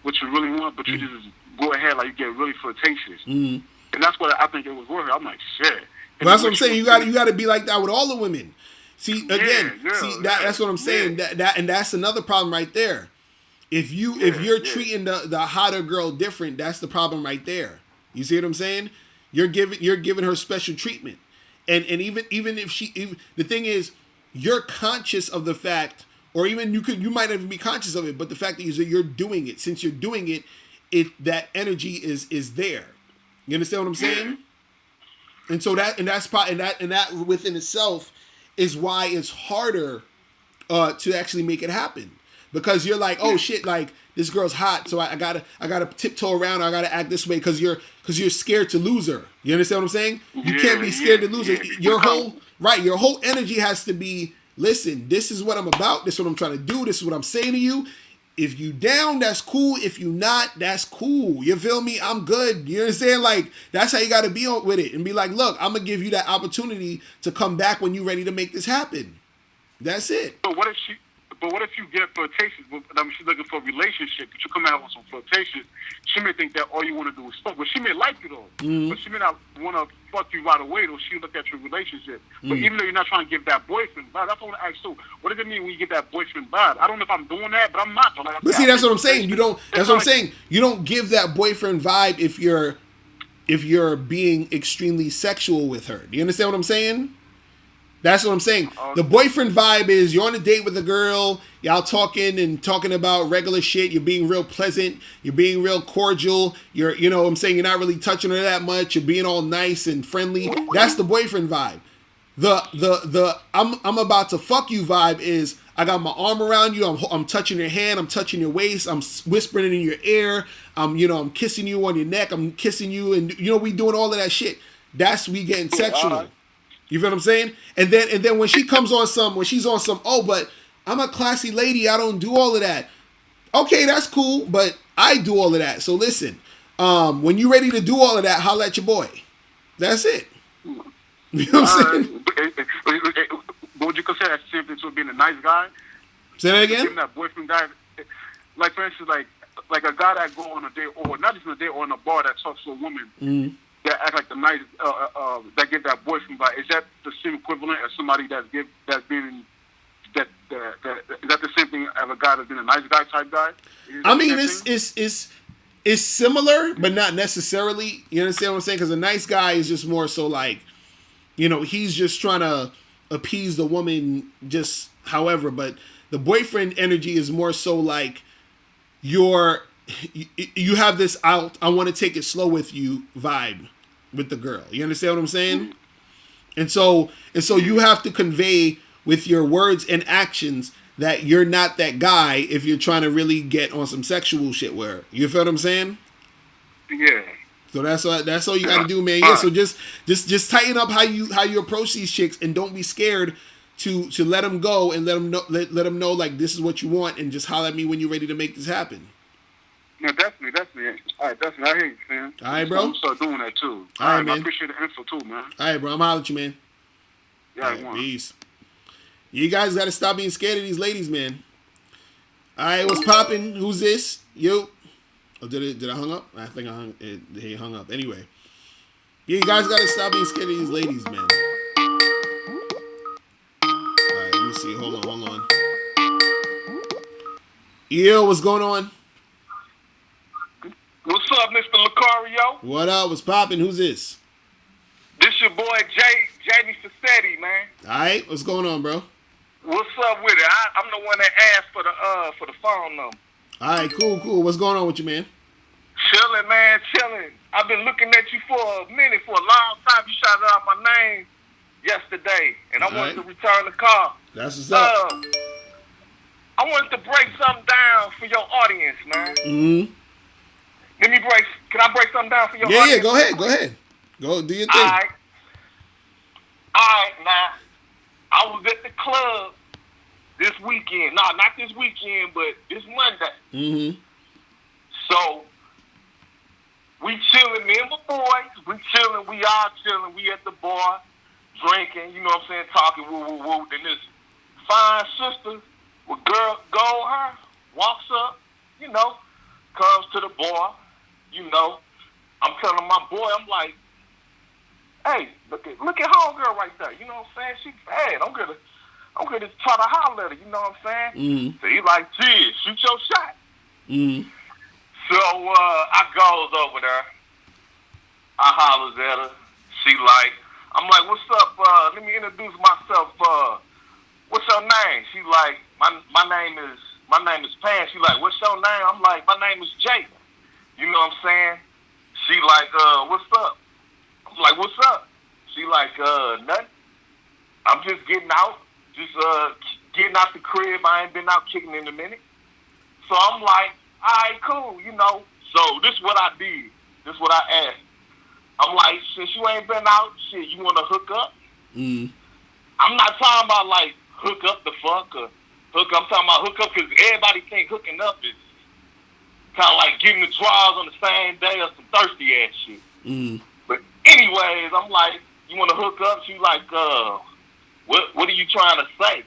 What you really want, but you just go ahead like you get really flirtatious. Mm-hmm. And that's what I think it was worth. I'm like, shit. Well, that's what I'm saying. You got to be like that with all the women. See, again, that's what I'm saying. That and that's another problem right there. If you're treating the hotter girl different, that's the problem right there. You see what I'm saying? You're giving her special treatment, and even if the thing is, you're conscious of the fact, or even you might not even be conscious of it, but the fact that you're doing it. Since you're doing it, that energy is there. You understand what I'm saying? And so that within itself is why it's harder to actually make it happen, because you're like, oh shit, like this girl's hot, so I gotta tiptoe around. I gotta act this way because you're scared to lose her. You understand what I'm saying? You can't be scared to lose her. Your whole energy has to be, listen, this is what I'm about. This is what I'm trying to do. This is what I'm saying to you. If you down, that's cool. If you not, that's cool. You feel me? I'm good. You understand? Like, that's how you got to be with it. And be like, look, I'm going to give you that opportunity to come back when you're ready to make this happen. That's it. But what if you get flirtatious? I mean, she's looking for a relationship, but you come out with some flirtatious. She may think that all you want to do is fuck. But she may like you, though. Mm-hmm. But she may not want to fuck you right away, though. She look at your relationship. But even though you're not trying to give that boyfriend vibe, that's what I want to ask too. What does it mean when you get that boyfriend vibe? I don't know if I'm doing that, but I'm not. But see, that's what I'm saying. You don't. That's what I'm saying. You don't give that boyfriend vibe if you're being extremely sexual with her. Do you understand what I'm saying? That's what I'm saying. The boyfriend vibe is you're on a date with a girl, y'all talking about regular shit, you're being real pleasant, you're being real cordial, you're not really touching her that much, you're being all nice and friendly. That's the boyfriend vibe. The I'm about to fuck you vibe is I got my arm around you, I'm touching your hand, I'm touching your waist, I'm whispering it in your ear, I'm kissing you on your neck, I'm kissing you, and we doing all of that shit. That's we getting sexual. You feel what I'm saying? And then when she's on some, oh, but I'm a classy lady, I don't do all of that. Okay, that's cool, but I do all of that. So listen, when you're ready to do all of that, holla at your boy. That's it. You know what I'm saying? Would you consider that same thing to being a nice guy? Say that again? Giving that boyfriend guy, like for instance, like a guy that go on a date, or not just on a date, or in a bar that talks to a woman that act like the nice, that give that boyfriend guy. Is that the same equivalent as somebody is that the same thing as a guy that's been a nice guy type guy? I mean, it's similar, but not necessarily. You understand what I'm saying? Because a nice guy is just more so like, he's just trying to appease the woman just however. But the boyfriend energy is more so like you have this I want to take it slow with you vibe with the girl. You understand what I'm saying? And so you have to convey with your words and actions that you're not that guy if you're trying to really get on some sexual shit with her. You feel what I'm saying? Yeah. So that's all you got to do, man. Yeah. So just tighten up how you approach these chicks, and don't be scared to let them go and let them know like this is what you want, and just holler at me when you're ready to make this happen. No, definitely. All right, definitely. I hear you, man. All right, bro. I'm start doing that too. All right, man. I appreciate the info too, man. All right, bro. I'm holler at you, man. Yeah, all right, peace. You guys got to stop being scared of these ladies, man. All right, what's popping? Who's this? You? Oh, did I hung up? I think he hung up. Anyway, yeah, you guys got to stop being scared of these ladies, man. All right, let me see. Hold on. Yo, what's going on? What's up, Mr. Locario? What up? What's popping? Who's this? This your boy Jamie Fassetti, man. All right, what's going on, bro? What's up with it? I'm the one that asked for the phone number. All right, cool. What's going on with you, man? Chilling, man, chilling. I've been looking at you for a minute, for a long time. You shouted out my name yesterday, and I wanted to return the call. That's what's up. I wanted to break something down for your audience, man. Mm-hmm. Can I break something down for your audience? Yeah, go ahead. Go do your thing. All right, now, I was at the club this weekend. No, not this weekend, but this Monday. Mm-hmm. So, we chilling, me and my boys. We chilling, we all chilling. We at the bar, drinking, you know what I'm saying, talking, woo. Then this fine sister with gold hair walks up, comes to the bar, I'm telling my boy, I'm like, hey, look at homegirl right there. You know what I'm saying? She bad. I'm gonna try to holler at her. You know what I'm saying? Mm-hmm. So he like, geez, shoot your shot. Mm-hmm. So I goes over there. I hollers at her. She like, I'm like, what's up? Let me introduce myself. What's your name? She like, my name is Pam. She like, what's your name? I'm like, my name is Jake. You know what I'm saying? She like, what's up? I'm like, what's up? She like, nothing. I'm just getting out. Getting out the crib. I ain't been out kicking in a minute. So I'm like, all right, cool, So this is what I did. This is what I asked. I'm like, since you ain't been out, shit, you want to hook up? Mm. I'm not talking about, like, hook up the fuck or hook up. I'm talking about hook up because everybody think hooking up is kind of like getting the draws on the same day or some thirsty ass shit. Mm. But anyways, I'm like, you want to hook up? She like, what are you trying to say?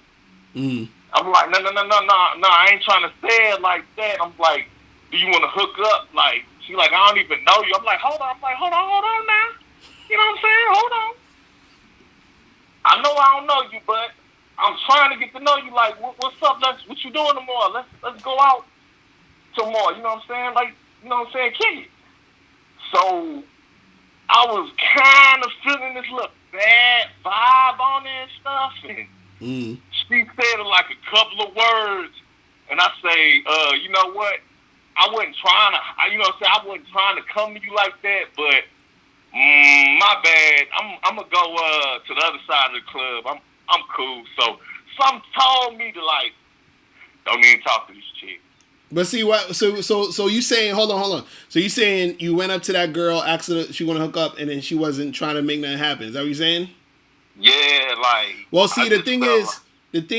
Mm. I'm like, no, I ain't trying to say it like that. I'm like, do you want to hook up? Like, she like, I don't even know you. I'm like, hold on. I'm like, hold on now. You know what I'm saying? Hold on. I know I don't know you, but I'm trying to get to know you. Like, what's up? What you doing tomorrow? Let's go out tomorrow. You know what I'm saying? Like, you know what I'm saying? Kick it. So I was kind of feeling this little bad vibe on it and stuff, and she said like a couple of words, and I say, you know what? I wasn't trying to, I wasn't trying to come to you like that, but my bad. I'm gonna go to the other side of the club. I'm cool. So some told me to like, don't even talk to this chick. But see what? So you saying? Hold on. So you saying you went up to that girl, asked her if she want to hook up, and then she wasn't trying to make that happen? Is that what you saying? Yeah, like. Well, see, I the just thing felt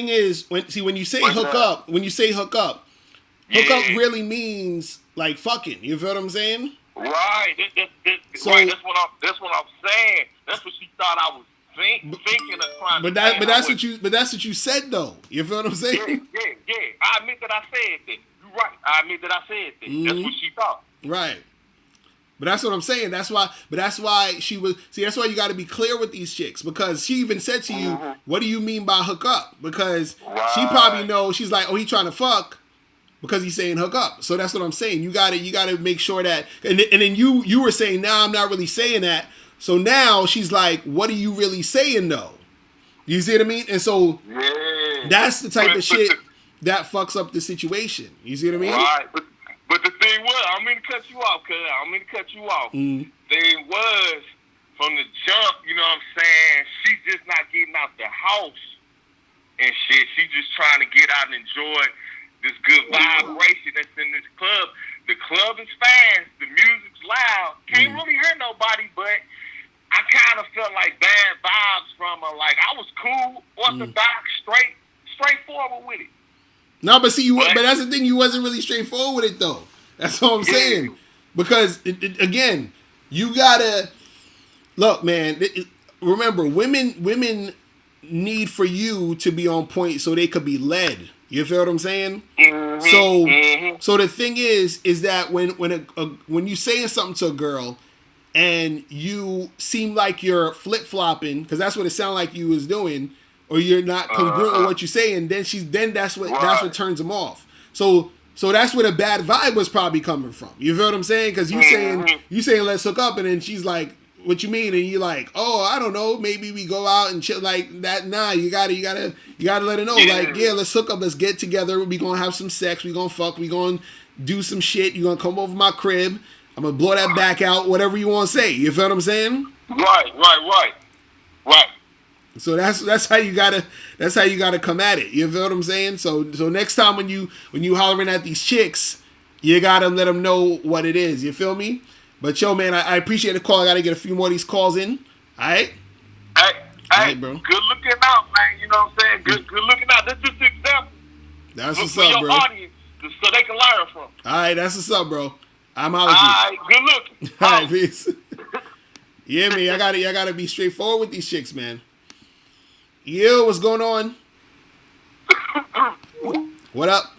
is, when you say What's hook that? up, hook up Yeah. really means like fucking. You feel what I'm saying? Right. So- Right. That's what I'm saying. That's what she thought I was thinking of trying But to say. that's what you said though. You feel what I'm saying? Yeah. I admit that I said that. You're right. I admit that I said that. That's what she thought. Right. But that's what I'm saying. That's why she was. See, that's why you got to be clear with these chicks, because she even said to you, "What do you mean by hook up?" Because she probably knows. She's like, "Oh, he trying to fuck," because he's saying hook up. So that's what I'm saying. You got to make sure that. And then you were saying, "Nah, I'm not really saying that." So now she's like, "What are you really saying though?" You see what I mean? And so that's the type of shit that fucks up the situation. You see what I mean? Right. But the thing was, I don't mean to cut you off, cuz. I don't mean to cut you off. Thing was, from the jump, you know what I'm saying, she's just not getting out the house and shit. She's just trying to get out and enjoy this good vibration that's in this club. The club is fast. The music's loud. Can't really hear nobody, but I kind of felt like bad vibes from her. Like, I was cool, orthodox, straightforward with it. No, but see, but that's the thing. You wasn't really straightforward with it, though. That's all I'm saying. Because again, you gotta look, man. Remember, women need for you to be on point so they could be led. You feel what I'm saying? So the thing is that when you saying something to a girl and you seem like you're flip flopping, because that's what it sounded like you was doing, or you're not congruent with what you say, and then that's what turns them off. So that's where the bad vibe was probably coming from. You feel what I'm saying? Because you saying let's hook up, and then she's like, "What you mean?" And you're like, "Oh, I don't know. Maybe we go out and chill like that." Nah, you gotta let her know. Like, yeah, let's hook up. Let's get together. We gonna have some sex. We gonna fuck. We gonna do some shit. You gonna come over my crib. I'm gonna blow that back out. Whatever you want to say. You feel what I'm saying? Right. So that's how you gotta come at it. You feel what I'm saying? So next time when you hollering at these chicks, you gotta let them know what it is. You feel me? But yo, man, I appreciate the call. I gotta get a few more of these calls in. All right. Hey, bro. Good looking out, man. You know what I'm saying? Good looking out. This is the example. That's what's for up, your bro. audience, so they can learn from. All right, that's what's up, bro. I'm out of All right, good looking. All right, peace. Yeah, man, I gotta be straightforward with these chicks, man. Yo, what's going on? What up?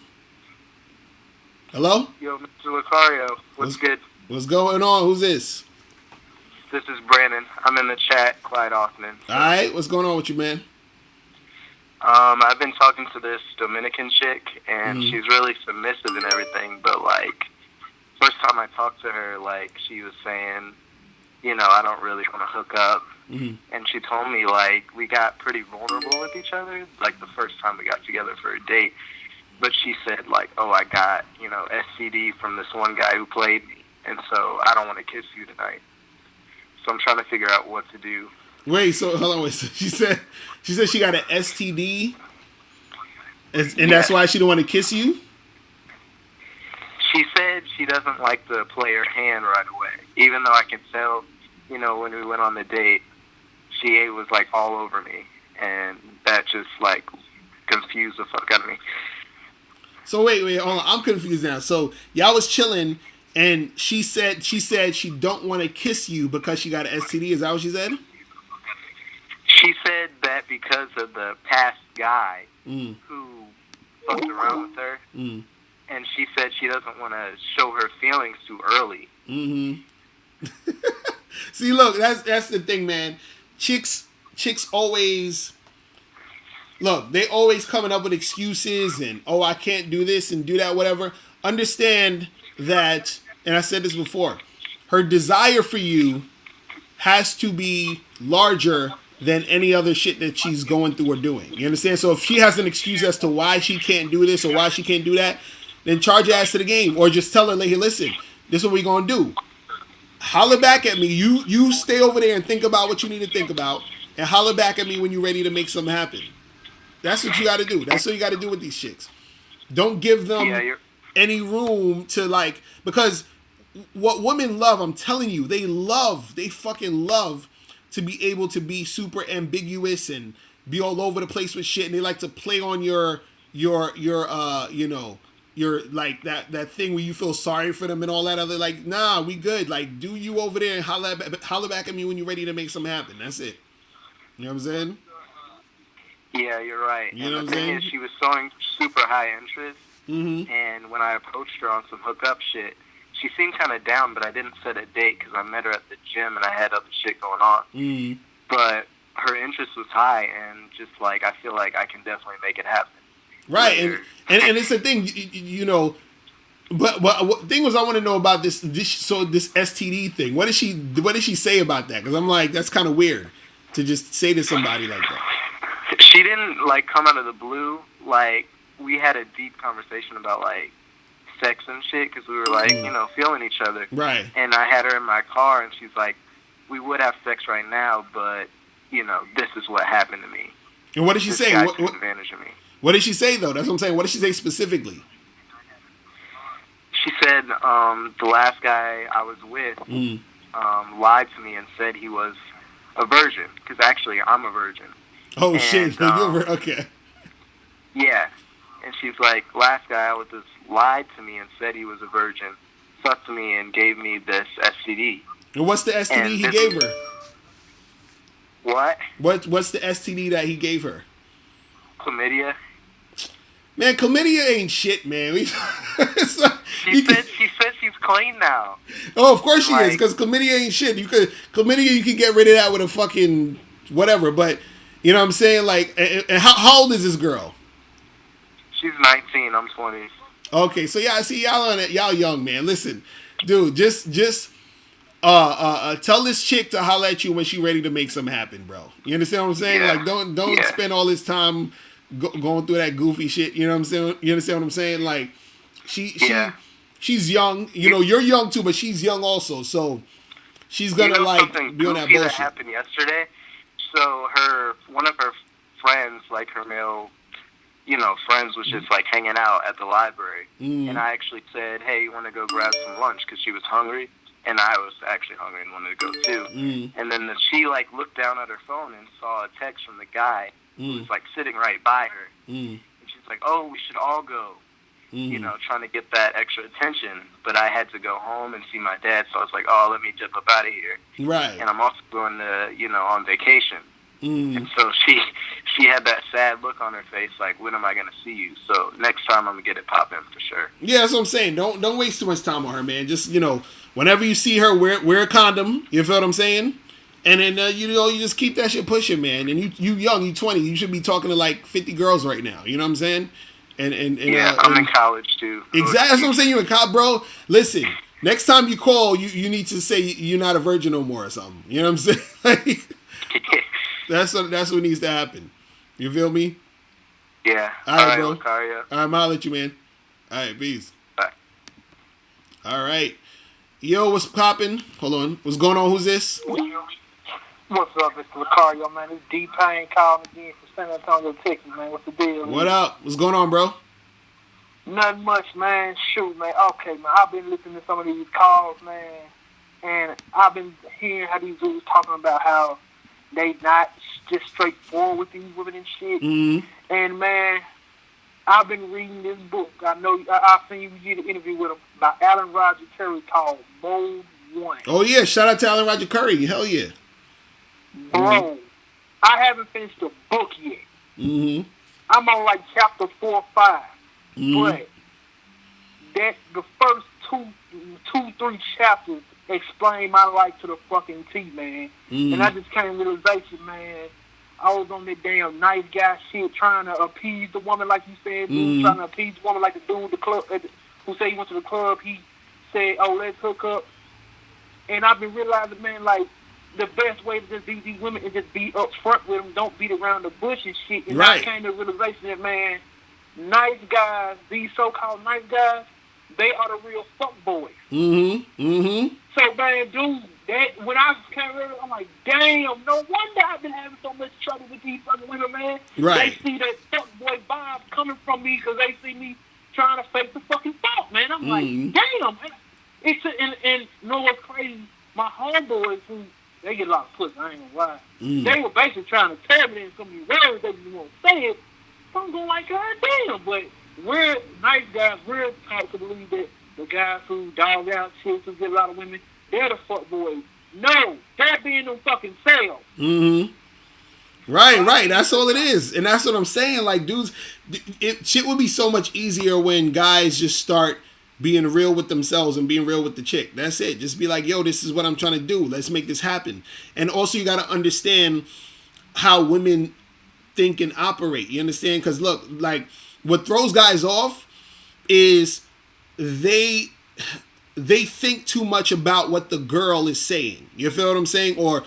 Hello? Yo, Mr. Locario, what's good? What's going on? Who's this? This is Brandon. I'm in the chat quite often. All right, what's going on with you, man? I've been talking to this Dominican chick, and she's really submissive and everything, but, like, first time I talked to her, like, she was saying, you know, I don't really want to hook up. And she told me, like, we got pretty vulnerable with each other, like, the first time we got together for a date. But she said, like, oh, I got, you know, STD from this one guy who played me, and so I don't want to kiss you tonight. So I'm trying to figure out what to do. Wait, so hold on. Wait, so she said she got an STD, and that's why she don't want to kiss you? She said she doesn't like to play her hand right away, even though I can tell, you know, when we went on the date, she was, like, all over me, and that just, like, confused the fuck out of me. So wait, hold on. I'm confused now. So y'all was chilling, and she said she don't want to kiss you because she got an STD. Is that what she said? She said that because of the past guy who fucked around with her, and she said she doesn't want to show her feelings too early. See, look, that's the thing, man. Chicks always look. They always coming up with excuses and I can't do this and do that, whatever. Understand that, and I said this before. Her desire for you has to be larger than any other shit that she's going through or doing. You understand? So if she has an excuse as to why she can't do this or why she can't do that, then charge your ass to the game, or just tell her, like, hey, listen, this is what we gonna do. Holler back at me. You stay over there and think about what you need to think about, and holler back at me when you're ready to make something happen. That's what you got to do. That's what you got to do with these chicks. Don't give them any room to, like, because what women love, I'm telling you, they fucking love to be able to be super ambiguous and be all over the place with shit, and they like to play on your you know, your like that thing where you feel sorry for them and all that other, like, nah, we good. Like, do you over there and holler back at me when you're ready to make something happen. That's it. You know what I'm saying? Yeah, you're right. You know and what the I'm thing saying? is, she was showing super high interest, Mm-hmm. and when I approached her on some hookup shit, she seemed kind of down, but I didn't set a date because I met her at the gym and I had other shit going on. Mm-hmm. But her interest was high, and just like, I feel like I can definitely make it happen. Right, and it's a thing, you know. But what thing was, I want to know about this STD thing. What did she say about that? Because I'm like, that's kind of weird to just say to somebody like that. She didn't like come out of the blue. Like, we had a deep conversation about like sex and shit because we were like, you know, feeling each other. Right. And I had her in my car, and she's like, "We would have sex right now, but you know, this is what happened to me." And what did she This say? guy What took advantage of me. did she say though? That's what I'm saying. What did she say specifically? She said the last guy I was with lied to me and said he was a virgin, because actually I'm a virgin. Oh, and, shit. Okay. Yeah. And she's like, last guy I was with lied to me and said he was a virgin, fucked me and gave me this STD. And what's the STD And he this- gave her? What? What's the STD that he gave her? Chlamydia. Man, chlamydia ain't shit, man. It's like, She said she's clean now. oh, of course she is, like- because chlamydia ain't shit. You can get rid of that with a fucking whatever. But you know what I'm saying? Like, and how old is this girl? She's 19. I'm 20. Okay, so yeah, I see y'all on it. Y'all young, man. Listen, dude, just tell this chick to holler at you when she ready to make something happen, bro. You understand what I'm saying? Yeah. Like, don't Yeah. spend all this time going through that goofy shit. You know what I'm saying? You understand what I'm saying? Like, she's young. You know, you're young too, but she's young also. So she's gonna something be on that goofy bullshit. that happened yesterday. So one of her friends, like her male, you know, friends, was just like hanging out at the library, and I actually said, "Hey, you want to go grab some lunch?" Because she was hungry, and I was actually hungry and wanted to go too. And then she like looked down at her phone and saw a text from the guy who was like sitting right by her, and she's like, "Oh, we should all go." You know, trying to get that extra attention, but I had to go home and see my dad, so I was like, "Oh, let me jump up out of here." Right. And I'm also going to, you know, on vacation. And so she had that sad look on her face, like, when am I going to see you? So next time I'm going to get it popping for sure. Yeah, that's what I'm saying. Don't waste too much time on her, man. Just, you know, whenever you see her, wear a condom. You feel what I'm saying? And then, you know, you just keep that shit pushing, man. And you young, you 20. You should be talking to like 50 girls right now. You know what I'm saying? And yeah, I'm in college too. Exactly. That's what I'm saying. You in college, bro. Listen, next time you call, you need to say you're not a virgin no more or something. You know what I'm saying? Like, that's what needs to happen. You feel me? Yeah. All right, bro. Locario. All right, I'll let you, man. All right, peace. Bye. All right. Yo, what's poppin'? Hold on. What's going on? Who's this? What's up, Mr. Locario, man? It's D-Pain calling again from San Antonio, Texas, man. What's the deal? What up? What's going on, bro? Nothing much, man. Shoot, man. Okay, man. I've been listening to some of these calls, man, and I've been hearing how these dudes talking about how they not just straightforward with these women and shit. Mm-hmm. And, man, I've been reading this book. I know I've seen you did an interview with him by Alan Roger Terry called Mode 1. Oh, yeah. Shout out to Alan Roger Curry. Hell yeah. Bro, I haven't finished the book yet. Mm-hmm. I'm on like chapter 4 or 5. Mm-hmm. But that the first two, 3 chapters explain my life to the fucking T, man. Mm-hmm. And I just came to the realization, man. I was on that damn nice guy shit trying to appease the woman, like you said, dude, trying to appease the woman like the dude at the club who said he went to the club. He said, "Oh, let's hook up." And I've been realizing, man, like, the best way to just be these women is just be up front with them. Don't beat around the bush and shit. And Right. I came to the realization that, man, nice guys, these so-called nice guys, they are the real fuck boys. Mm-hmm. Mm-hmm. So, man, dude, that when I came to realize, I'm like, damn, no wonder I've been having so much trouble with these fucking women, man. Right. They see that fuck boy vibe coming from me because they see me trying to fake the fucking fuck, man. I'm like, damn. And you know what's crazy? My homeboys who they get a lot of pussy. I ain't gonna lie. They were basically trying to tell me in so many words they didn't want to say it. So I'm going like, God damn. But we're nice guys. We're taught to believe that the guys who dog out chicks who get a lot of women, they're the fuck boys. No, that being them fucking sales. Right. That's all it is, and that's what I'm saying. Like, dudes, shit would be so much easier when guys just start being real with themselves and being real with the chick. That's it. Just be like, yo, this is what I'm trying to do. Let's make this happen. And also, you got to understand how women think and operate. You understand? Because look, like, what throws guys off is they think too much about what the girl is saying. You feel what I'm saying? Or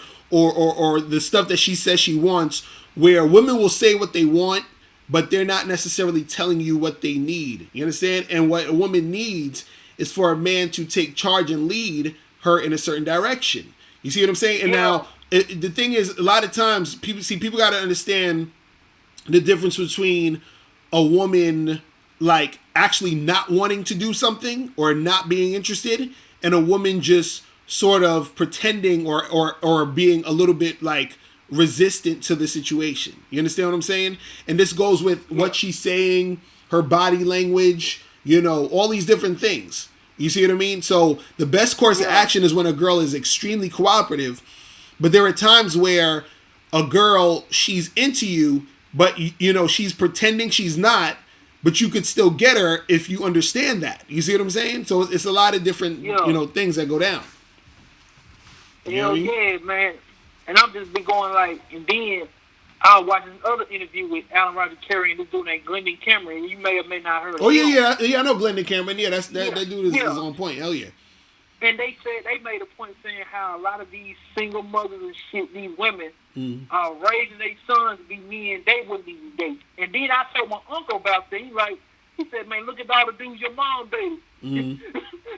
the stuff that she says she wants, where women will say what they want, but they're not necessarily telling you what they need. You understand? And what a woman needs is for a man to take charge and lead her in a certain direction. You see what I'm saying? And now, the thing is, a lot of times, people got to understand the difference between a woman, like, actually not wanting to do something or not being interested, and a woman just sort of pretending or being a little bit, like, resistant to the situation. You understand what I'm saying? And this goes with what she's saying, her body language, you know, all these different things. You see what I mean? So the best course of action is when a girl is extremely cooperative, but there are times where a girl, she's into you, but, you know, she's pretending she's not, but you could still get her if you understand that. You see what I'm saying? So it's a lot of different, you know, things that go down. Hell yeah, man. And I'm just be going like, and then I was watching another interview with Alan Roger Carey and this dude named Glendon Cameron. You may or may not heard of him. Oh, yeah, I know Glendon Cameron. Yeah, that dude is on point. Hell yeah. And they said, they made a point saying how a lot of these single mothers and shit, these women, are raising their sons to be men they wouldn't even date. And then I told my uncle about that. He said, man, look at all the dudes your mom dated.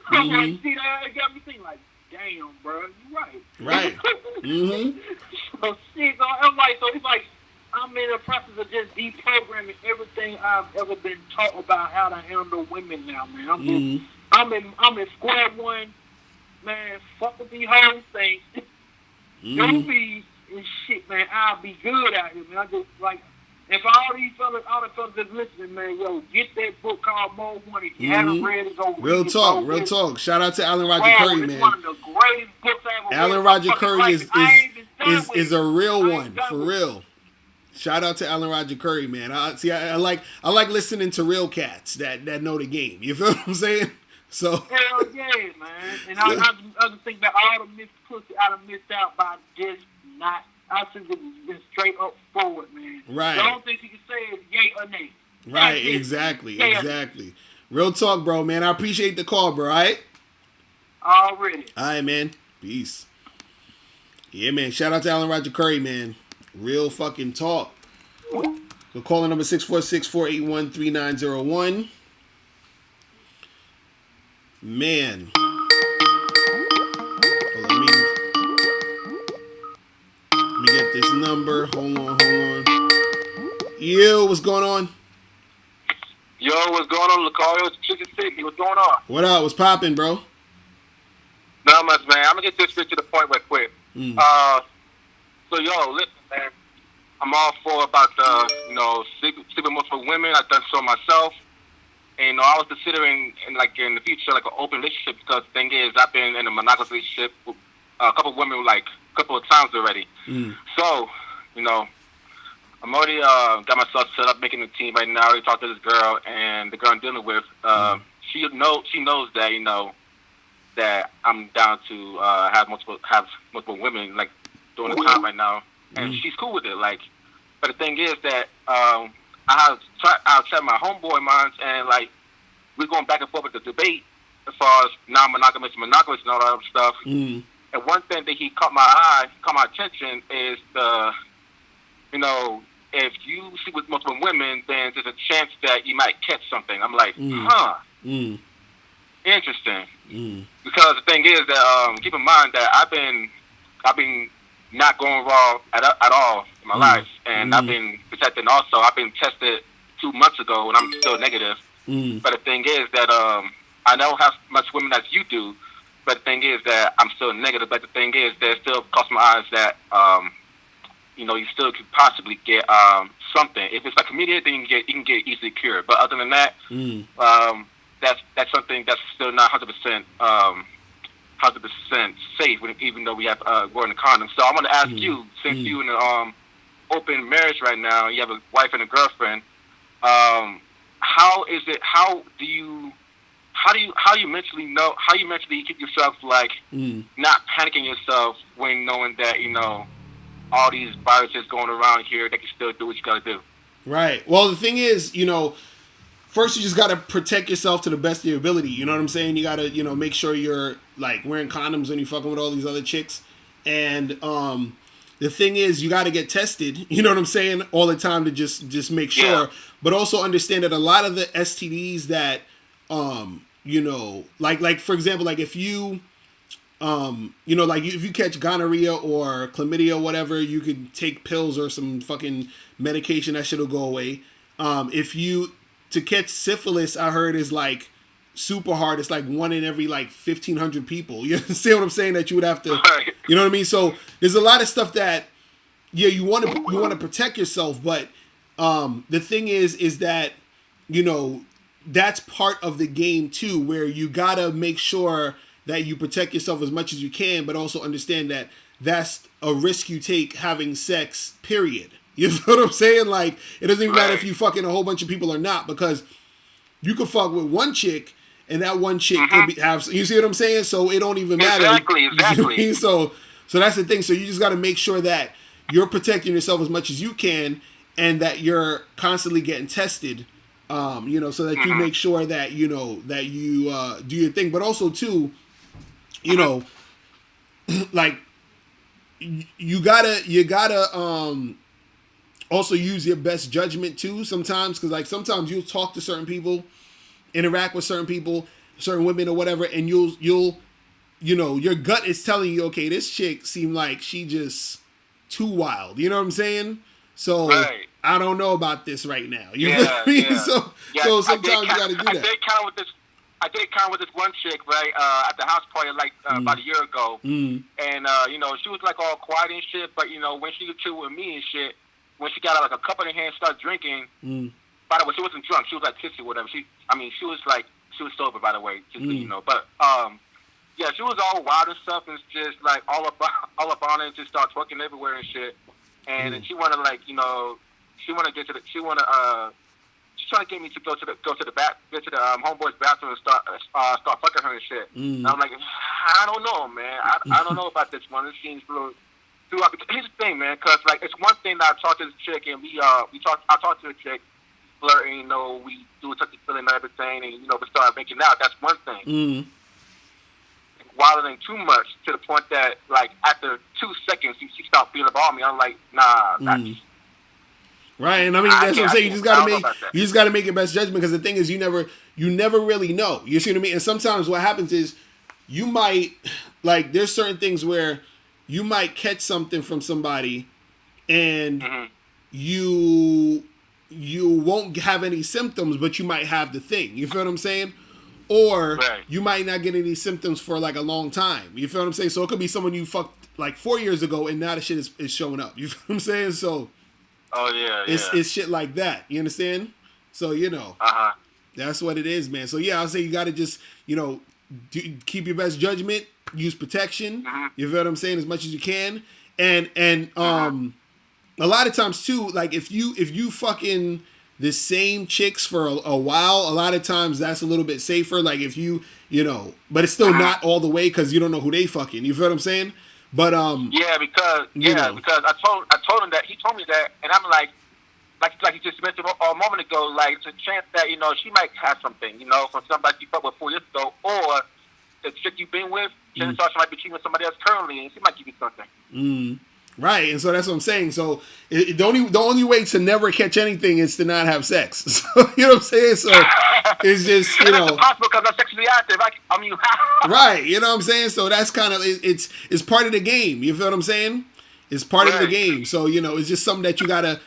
I'm like, see, that got me thinking, like, damn, bro, you right. Right. So shit, so I'm like, so it's like I'm in the process of just deprogramming everything I've ever been taught about how to handle women now, man. I'm in square one, man. Fuck with these whole things. Don't be and shit, man. I'll be good out here, man. I just like. If all the fellas that's listening, man, yo, get that book called More Money. If you haven't read it, go read it. Real talk. Shout out to Alan Roger Curry, man. It's one of the greatest books I ever read. Alan Roger Curry is a real one, for real. Shout out to Alan Roger Curry, man. I like listening to real cats that know the game. You feel what I'm saying? So hell yeah, man. And I just think that all the missed pussy I done missed out by just not. I should have been straight up forward, man. Right. The only thing you can say is yay or nay. Right, exactly. Real talk, bro, man. I appreciate the call, bro, all right? Already. All right, man. Peace. Yeah, man. Shout out to Alan Roger Curry, man. Real fucking talk. So calling number 646-481-3901. Man. Let me get this number. Hold on. Yo, what's going on? Yo, what's going on, Locario? It's Chicken City. What's going on? What up? What's popping, bro? Not much, man. I'm going to get this straight to the point right quick. So, yo, listen, man. I'm all for about sleeping more for women. I've done so myself. And, I was considering, in the future, like, an open relationship because the thing is, I've been in a monogamous relationship with a couple of women, like, a couple of times already. So, I'm already got myself set up making a team right now. I already talked to this girl, and the girl I'm dealing with, she knows that, that I'm down to have multiple women, like, during the time right now. And she's cool with it, like. But the thing is that I'll tell my homeboy of mine, and, like, we're going back and forth with the debate as far as non-monogamous, monogamous, and all that other stuff. And one thing that he caught my attention is if you sleep with multiple women, then there's a chance that you might catch something. I'm like, interesting. Because the thing is that keep in mind that I've been not going raw at all in my life, and I've been protected. Also, I've been tested 2 months ago, and I'm still negative. But the thing is that I don't have much women as you do, But the thing is that I'm still negative. But the thing is that it still crossed my eyes that you still could possibly get something. If it's like chlamydia, then you can get easily cured. But other than that, that's something that's still not 100% 100% safe. Even though we have wearing a condom. So I want to ask you, since you in an open marriage right now, you have a wife and a girlfriend. How do you mentally keep yourself like not panicking yourself when knowing that all these viruses going around here, they can still do what you gotta do. Right. Well, the thing is, first you just gotta protect yourself to the best of your ability. You know what I'm saying? You gotta, make sure you're like wearing condoms when you're fucking with all these other chicks. And the thing is, you gotta get tested. You know what I'm saying? All the time to just make sure. Yeah. But also understand that a lot of the STDs that, like for example, like if you. If you catch gonorrhea or chlamydia or whatever, you could take pills or some fucking medication, that shit'll go away. To catch syphilis, I heard is like super hard. It's like 1 in every like 1,500 people. You see what I'm saying? That you would have to, you know what I mean? So there's a lot of stuff that, you want to protect yourself, but the thing is that, that's part of the game too, where you gotta make sure that you protect yourself as much as you can, but also understand that that's a risk you take having sex, period. You know what I'm saying? Like, it doesn't even matter if you fucking a whole bunch of people or not, because you could fuck with one chick and that one chick could have, you see what I'm saying? So it don't even matter. Exactly. So that's the thing. So you just got to make sure that you're protecting yourself as much as you can and that you're constantly getting tested, so that you make sure that, that you do your thing. But also, too, like you gotta also use your best judgment too sometimes, because like sometimes you'll talk to certain people, interact with certain people, certain women or whatever, and you'll your gut is telling you, okay, this chick seemed like she just too wild, you know what I'm saying? So I don't know about this right now, you know what I mean? So sometimes you gotta do that. I did kind of with this one chick, right, at the house party, like, about a year ago. And, she was, like, all quiet and shit, but, when she was chill with me and shit, when she got, like, a cup in her hand, started drinking, by the way, she wasn't drunk. She was, like, tipsy or whatever. She was sober, by the way, just so you know. But, she was all wild and stuff, and just, like, all up on it, and just start twerking everywhere and shit. And then she wanted, like, she's trying to get me to go to the homeboy's bathroom and start fucking her and shit. And I'm like, I don't know, man. I don't know about this one. It seems a little too. Here's the thing, man, because like it's one thing that I talked to this chick and I talked to the chick, flirting, we do a touchy feeling and everything, and we start making out. That's one thing. Wilding too much to the point that like after 2 seconds she stopped feeling about me. I'm like, nah, that's. Right, and I mean that's what I'm saying. You just gotta make your best judgment, because the thing is, you never really know. You see what I mean? And sometimes what happens is you might like there's certain things where you might catch something from somebody, and you won't have any symptoms, but you might have the thing. You feel what I'm saying? Or you might not get any symptoms for like a long time. You feel what I'm saying? So it could be someone you fucked like 4 years ago, and now the shit is showing up. You feel what I'm saying? So. Oh yeah, it's shit like that. You understand? So that's what it is, man. So yeah, I'll say you got to just keep your best judgment, use protection. You feel what I'm saying, as much as you can, and a lot of times too, like if you fucking the same chicks for a while, a lot of times that's a little bit safer. Like if but it's still not all the way, because you don't know who they fucking. You feel what I'm saying? But because I told him that, he told me that, and I'm like you just mentioned a moment ago, like it's a chance that she might have something from somebody you fucked with 4 years ago, or the chick you've been with, chances are she might be cheating with somebody else currently, and she might give you something. Right, and so that's what I'm saying. So the only way to never catch anything is to not have sex. So, you know what I'm saying? So it's just That's impossible because I'm sexually active. I mean, right? You know what I'm saying? So that's kind of it's part of the game. You feel what I'm saying? It's part of the game. So it's just something that you gotta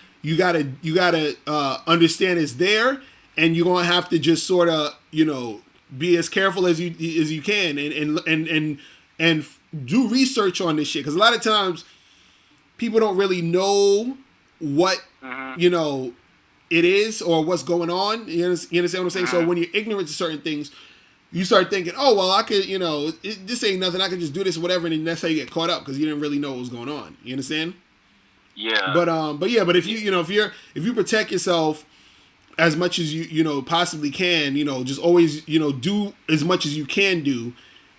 understand is there, and you're gonna have to just sort of be as careful as you can, and do research on this shit, because a lot of times people don't really know what it is or what's going on. You understand what I'm saying? So when you're ignorant to certain things, you start thinking, oh well, I could, this ain't nothing. I could just do this or whatever, and then that's how you get caught up because you didn't really know what was going on. You understand? Yeah. But if if you protect yourself as much as you possibly can, just always do as much as you can do,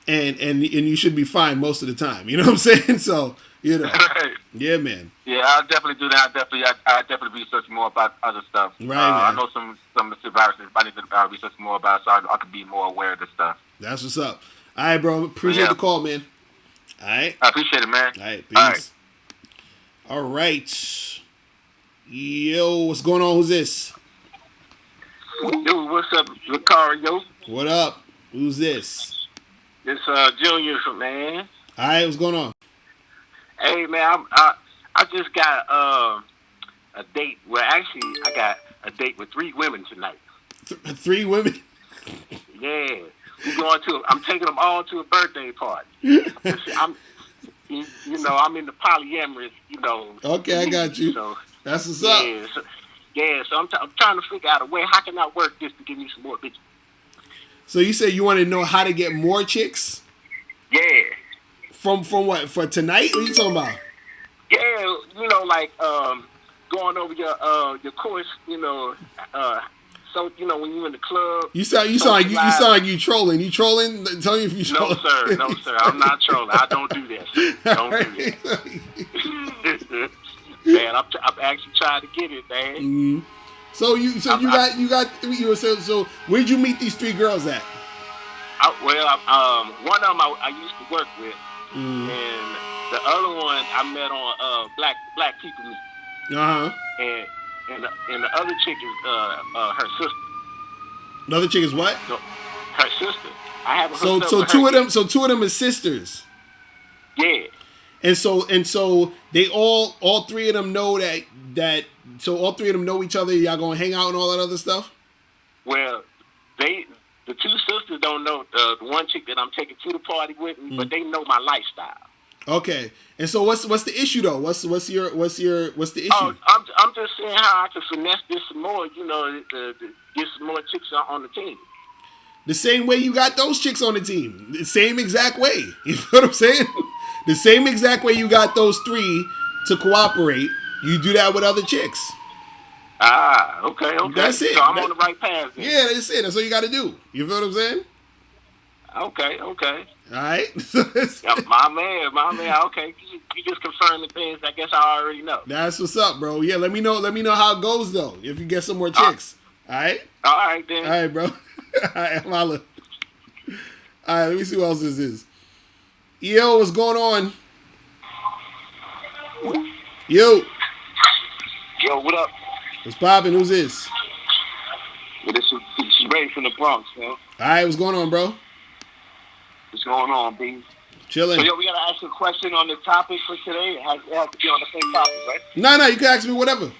and you should be fine most of the time. You know what I'm saying? So Right. Yeah, man. Yeah, I'll definitely do that. I definitely research more about other stuff. Right, I man. know some of the viruses. I need to research more about it so I can be more aware of this stuff. That's what's up. All right, bro. Appreciate the call, man. All right. I appreciate it, man. All right. Peace. All right. Yo, what's going on? Who's this? Yo, what's up, Locario? What up? Who's this? This Junior, man. All right, what's going on? Hey, man, I just got a date. Well, actually, I got a date with 3 women tonight. 3 women? Yeah, I'm taking them all to a birthday party. I'm in the polyamorous, Okay, I got you. So that's what's up. So I'm trying to figure out a way. How can I work this to give me some more bitches? So you said you want to know how to get more chicks? Yeah. From what? For tonight? What are you talking about? Yeah, like going over your course, so when you're in the club. You sound like you trolling. You trolling? Tell me if you trolling. No, sir. I'm not trolling. I don't do that. Don't do that. Man, I'm actually trying to get it, man. Mm-hmm. So you got 3. So where'd you meet these 3 girls at? One of them I used to work with, and the other one I met on Black People Meet. And the other chick is her sister. The other chick is what? Her sister. I haven't. So two of them. So 2 of them is sisters. Yeah. And so they all 3 of them know that. So all 3 of them know each other. Y'all gonna hang out and all that other stuff. Well, the 2 sisters don't know the one chick that I'm taking to the party with me, but they know my lifestyle. Okay. And so what's the issue though? What's the issue? Oh, I'm just saying how I can finesse this some more. To get some more chicks on the team. The same way you got those chicks on the team. The same exact way. You know what I'm saying? The same exact way you got those 3 to cooperate. You do that with other chicks. Okay. That's it. So I'm on the right path then. Yeah, that's it. That's all you got to do. You feel what I'm saying? Okay. All right. Yeah, my man. Okay, you just confirming things I guess I already know. That's what's up, bro. Yeah, let me know how it goes though. If you get some more chicks. All right. All right then. All right, bro. All right, holla. All right, let me see what else this is. Yo, what's going on? Yo, what up? what's poppin'? Who's this? Well, this is Ray from the Bronx, man. All right, what's going on, bro? What's going on, B? Chilling. So, we gotta ask a question on the topic for today. It has to be on the same topic, right? No, you can ask me whatever.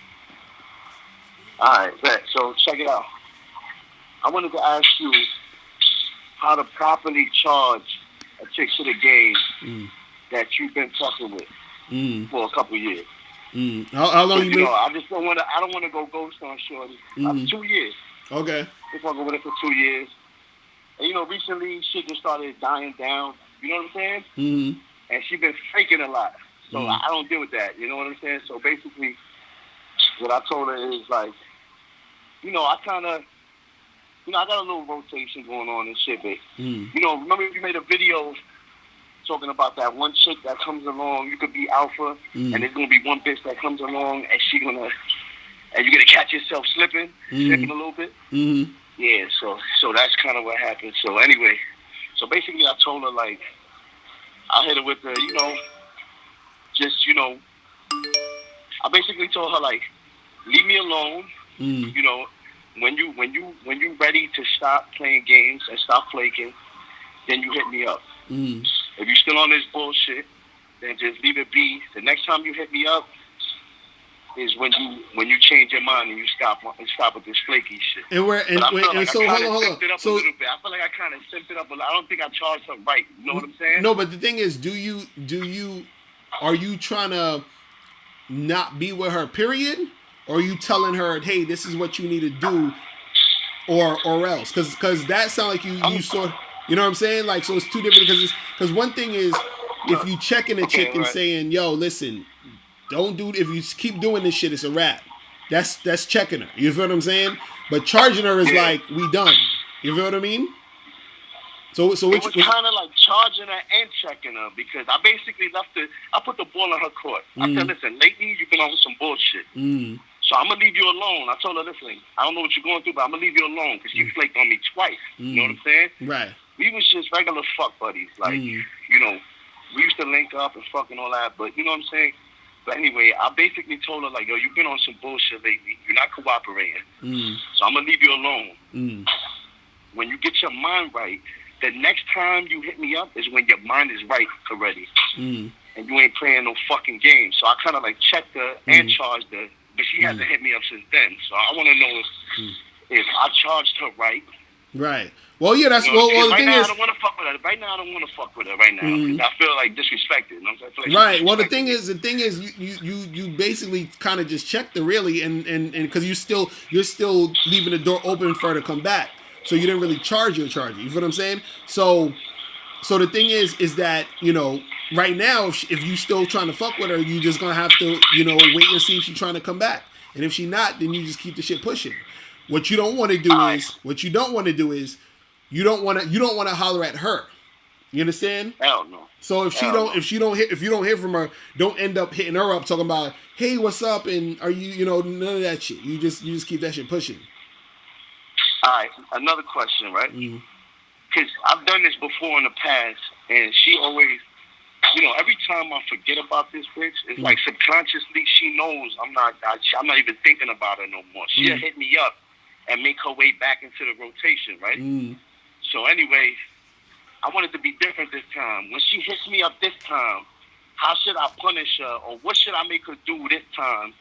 All right, bet. So check it out. I wanted to ask you how to properly charge a chick to the game that you've been fucking with for a couple years. How long you been? I don't want to go ghost on shorty. 2 years. Okay. Been fucking with her for 2 years. And recently shit just started dying down. You know what I'm saying? Mm-hmm. And she been faking a lot. So I don't deal with that. You know what I'm saying? So basically, what I told her is like, I kind of, I got a little rotation going on and shit, but, remember you made a video talking about that one chick that comes along, you could be alpha, and there's going to be one bitch that comes along, and you're going to catch yourself slipping a little bit. Mm-hmm. Yeah, so that's kind of what happened. So anyway, basically I told her, like, I hit her with the, I basically told her, like, leave me alone, when you ready to stop playing games and stop flaking, then you hit me up. If you're still on this bullshit, then just leave it be. The next time you hit me up, is when you change your mind and you stop with this flaky shit. And we're and, But I feel and like so I hold kinda on. simped it up a So little bit. I feel like I kind of simped it up a little. I don't think I charged her right. You know what I'm saying? no, but the thing is, are you trying to not be with her? Period. Or are you telling her, hey, this is what you need to do, or else? Because that sounds like you sort. You know what I'm saying? Like, so it's two different. Because one thing is if you checking a chick and saying, yo, listen, don't do. If you keep doing this shit, it's a wrap. That's checking her. You feel what I'm saying? But charging her is like, we done. You feel what I mean? So it was kind of like charging her and checking her because I basically I put the ball in her court. I said, listen, lately you've been on some bullshit. So I'm going to leave you alone. I told her, listen, I don't know what you're going through, but I'm going to leave you alone because you flaked on me twice. You know what I'm saying? Right. We was just regular fuck buddies. Like, you know, we used to link up and fucking all that, but you know what I'm saying? But anyway, I basically told her, like, yo, you've been on some bullshit lately. You're not cooperating. So I'm going to leave you alone. When you get your mind right, the next time you hit me up is when your mind is right already. And you ain't playing no fucking games. So I kind of, like, checked her and charged her, but she hasn't hit me up since then. So I want to know if I charged her right. Right. Well, yeah, that's... You know, well, the right thing now, is... I don't want to fuck with her. Right now, I don't want to fuck with her right now. 'Cause I feel like disrespected. You know what I'm saying? Right. Well, the thing is, you basically kind of just checked her, really, and because you're still leaving the door open for her to come back, so you didn't really charge her. You feel what I'm saying? So the thing is that, you know, right now, if you still trying to fuck with her, you just gonna have to, you know, wait and see if she's trying to come back, and if she not, then you just keep the shit pushing. What you don't want to do is you don't want to holler at her. You understand? Hell no. So if you don't hear from her, don't end up hitting her up talking about, hey, what's up, and are you, you know, none of that shit. You just keep that shit pushing. All right, another question, right? Because I've done this before in the past, and she always, you know, every time I forget about this bitch, it's like subconsciously she knows I'm not even thinking about her no more. She'll hit me up and make her way back into the rotation, right? So anyway, I want it to be different this time. When she hits me up this time, how should I punish her, or what should I make her do this time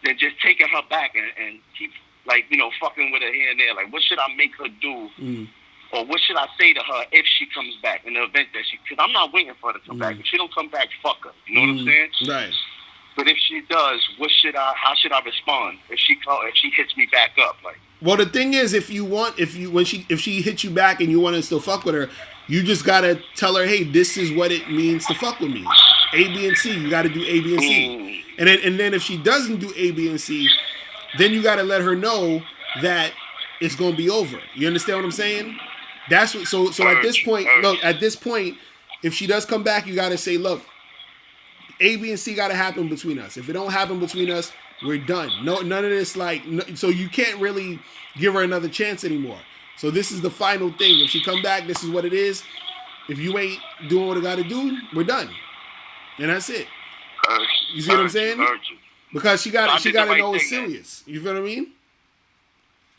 than just taking her back and keep, like, you know, fucking with her here and there? Like, what should I make her do? Or what should I say to her if she comes back in the event that because I'm not waiting for her to come back. If she don't come back, fuck her. You know what I'm saying? Right. But if she does, how should I respond if she hits me back up? Like, well, the thing is, if she hits you back and you want to still fuck with her, you just gotta tell her, hey, this is what it means to fuck with me. A, B, and C. You gotta do A, B, and C. And then if she doesn't do A, B, and C, then you gotta let her know that it's gonna be over. You understand what I'm saying? That's what. So at this point, look. At this point, if she does come back, you gotta say, look, A, B, and C gotta happen between us. If it don't happen between us, we're done. No, none of this. Like, no, so you can't really give her another chance anymore. So this is the final thing. If she come back, this is what it is. If you ain't doing what I gotta do, we're done, and that's it. You see what I'm saying? Because she gotta know it's serious. You feel what I mean?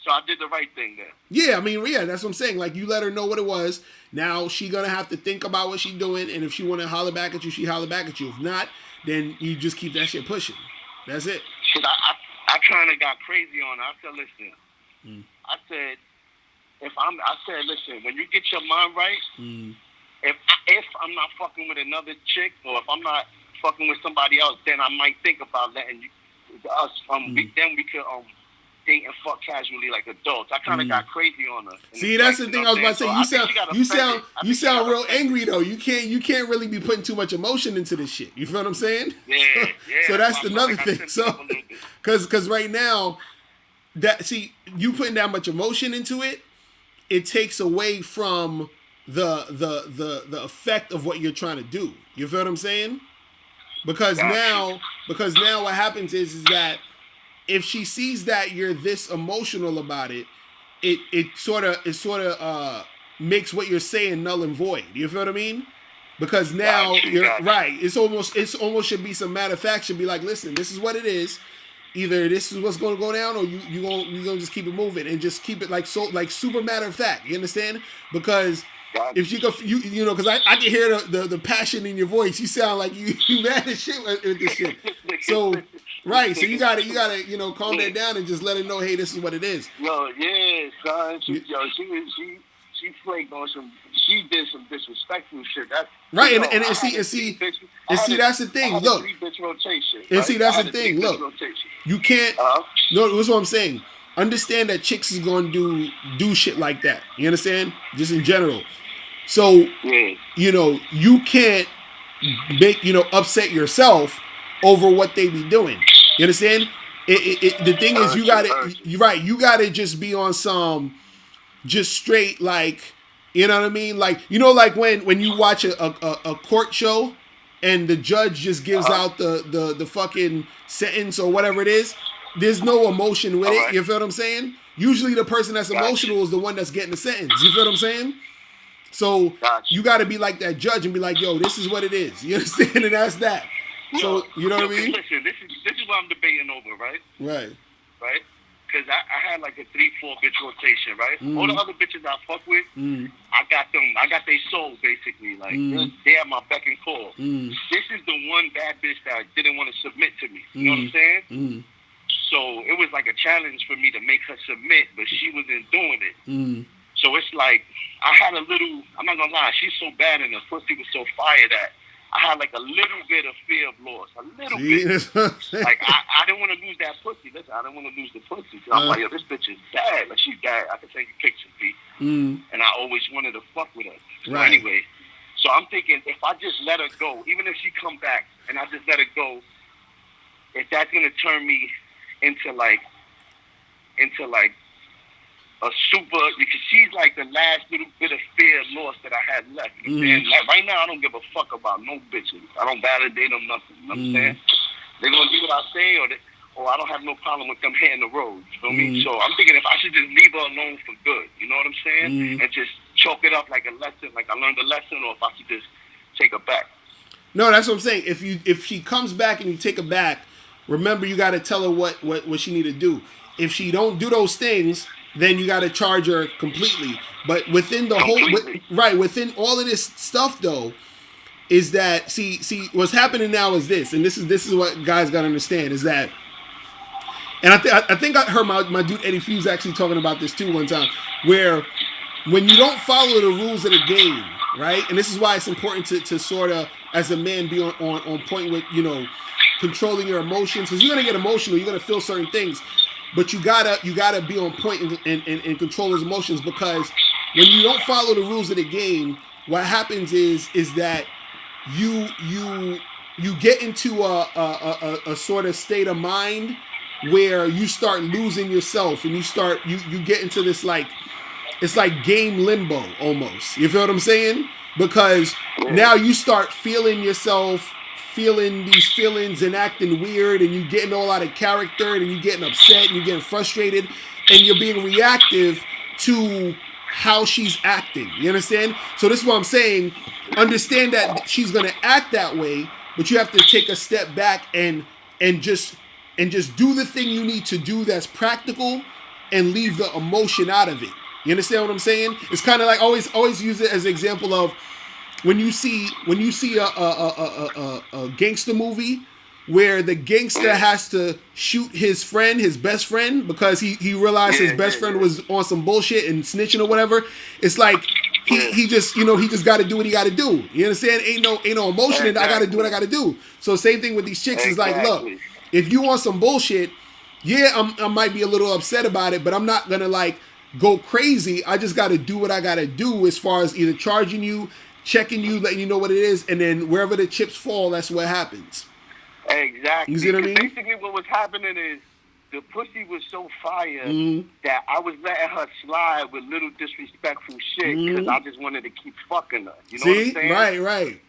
So I did the right thing there. Yeah, I mean, yeah, that's what I'm saying. Like, you let her know what it was. Now she gonna have to think about what she's doing, and if she want to holler back at you, she holler back at you. If not, then you just keep that shit pushing. That's it. Cause I kind of got crazy on her. I said, listen. I said, listen, when you get your mind right, if I'm not fucking with another chick, or if I'm not fucking with somebody else, then I might think about letting us. Then we could date and fuck casually like adults. I kind of got crazy on her. See, that's the thing I was about to say. You sound real angry though. You can't really be putting too much emotion into this shit. You feel what I'm saying? Yeah. So that's another thing. So, because right now, you putting that much emotion into it, it takes away from the effect of what you're trying to do. You feel what I'm saying? Because now what happens is that if she sees that you're this emotional about it, it sort of makes what you're saying null and void. You feel what I mean? Because now you're right. It's almost should be some matter of fact. Should be like, listen, this is what it is. Either this is what's going to go down, or you gonna just keep it moving and just keep it like super matter of fact. You understand? Because if she go, you know, because I can hear the passion in your voice. You sound like you mad as shit with this shit. Right. So you gotta calm that down and just let her know, hey, this is what it is. Yo, yeah, son. She flaked on some. She did some disrespectful shit. Right, and see, that's the thing. Look, three-bitch rotation. and right? see, that's the thing. Look, you can't. No, that's what I'm saying. Understand that chicks is gonna do shit like that. You understand? Just in general. So you can't make upset yourself over what they be doing. You understand? The thing is, you gotta just be on some just straight, like, you know what I mean? Like, like when you watch a court show and the judge just gives out the fucking sentence or whatever it is, there's no emotion with it. You feel what I'm saying? Usually the person that's emotional is the one that's getting the sentence. You feel what I'm saying? So you got to be like that judge and be like, yo, this is what it is. You understand? And that's that. So, you know what I mean? Listen, this is what I'm debating over, right? Right. Right? Because I had like a 3-4 bitch rotation, right? All the other bitches I fuck with, I got their soul, basically. Like, they have my beck and call. This is the one bad bitch that didn't want to submit to me. You know what I'm saying? So it was like a challenge for me to make her submit, but she wasn't doing it. So it's like, I had a little, I'm not going to lie, she's so bad and the pussy was so fire that I had like a little bit of fear of loss. A little bit. Like, I didn't want to lose that pussy. Listen, I didn't want to lose the pussy. I'm like, yo, this bitch is bad. Like, she's bad. I can take you pictures, B. And I always wanted to fuck with her. So anyway, so I'm thinking, if I just let her go, even if she come back and I just let her go, if that's going to turn me into like a super, because she's like the last little bit of fear and loss that I had left. You know what I'm saying? Like, right now, I don't give a fuck about no bitches. I don't validate them, nothing. You know what I'm saying? They're going to do what I say, or I don't have no problem with them hitting the road. You feel me? So I'm thinking if I should just leave her alone for good, you know what I'm saying? And just chalk it up like a lesson, like I learned a lesson, or if I should just take her back. No, that's what I'm saying. If she comes back and you take her back, remember you got to tell her what she need to do. If she don't do those things, then you got to charge her completely. But within the within all of this stuff though, is that see what's happening now is this, and this is what guys got to understand is that, and I think I heard my dude Eddie Fuse actually talking about this too one time, where when you don't follow the rules of the game, right, and this is why it's important to sort of as a man be on point with controlling your emotions, because you're gonna get emotional, you're gonna feel certain things. But you gotta be on point and control those emotions, because when you don't follow the rules of the game, what happens is that you get into a sort of state of mind where you start losing yourself, and you get into this, like, it's like game limbo almost. You feel what I'm saying? Because now you start feeling yourself, feeling these feelings and acting weird, and you getting all out of character, and you getting upset, and you getting frustrated, and you're being reactive to how she's acting. You understand? So this is what I'm saying. Understand that she's gonna act that way, but you have to take a step back and just do the thing you need to do that's practical, and leave the emotion out of it. You understand what I'm saying? It's kind of like always use it as an example of when you see a gangster movie where the gangster has to shoot his best friend, because he realized his best friend was on some bullshit and snitching or whatever. It's like he just got to do what he got to do. You understand? Ain't no emotion in it. I got to do what I got to do. So same thing with these chicks. Is like, look, if you want some bullshit, I might be a little upset about it, but I'm not gonna like go crazy. I just got to do what I got to do as far as either charging you, checking you, letting you know what it is, and then wherever the chips fall, that's what happens. Exactly. You see what I mean? Basically, what was happening is the pussy was so fire that I was letting her slide with little disrespectful shit because I just wanted to keep fucking her. You know what I'm saying? Right.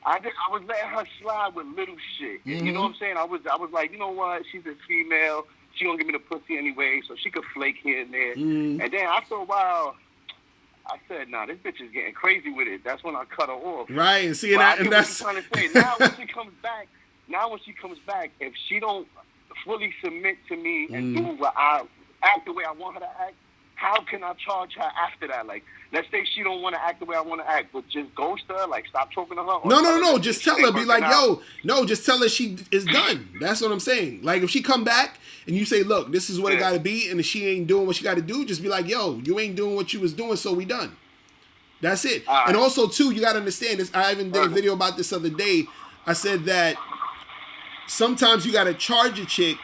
I was letting her slide with little shit. You know what I'm saying? I was like, you know what? She's a female. She gonna give me the pussy anyway, so she could flake here and there. And then after a while, I said, nah, this bitch is getting crazy with it. That's when I cut her off. Right, and see, and that's what you're trying to say. Now when she comes back, if she don't fully submit to me and do what I act the way I want her to act, how can I charge her after that? Like, let's say she don't want to act the way I want to act, but just ghost her, like stop talking to her. Or No. Just tell her, be like, yo, no, just tell her she is done. That's what I'm saying. Like, if she come back and you say, look, this is what it got to be, and if she ain't doing what she got to do, just be like, yo, you ain't doing what you was doing, so we done. That's it. Right. And also, too, you got to understand this. I even did a video about this other day. I said that sometimes you got to charge a chick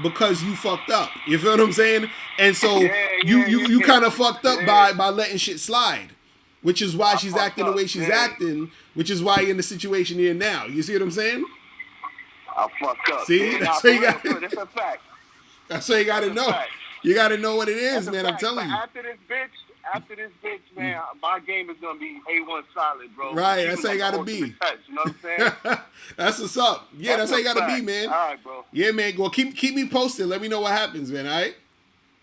because you fucked up. You feel what I'm saying? And so you kind of fucked up by letting shit slide, which is why she's acting the way she's acting, which is why you're in the situation you're in now. You see what I'm saying? I fucked up. See? That's what you got. That's a fact. That's what you got to know. You got to know what it is, man. I'm telling you. After this bitch, man, my game is gonna be A1 solid, bro. Right, that's how you gotta be. You know what I'm saying? That's what's up. Yeah, that's how you gotta be, man. All right, bro. Yeah, man. Well, keep me posted. Let me know what happens, man. All right.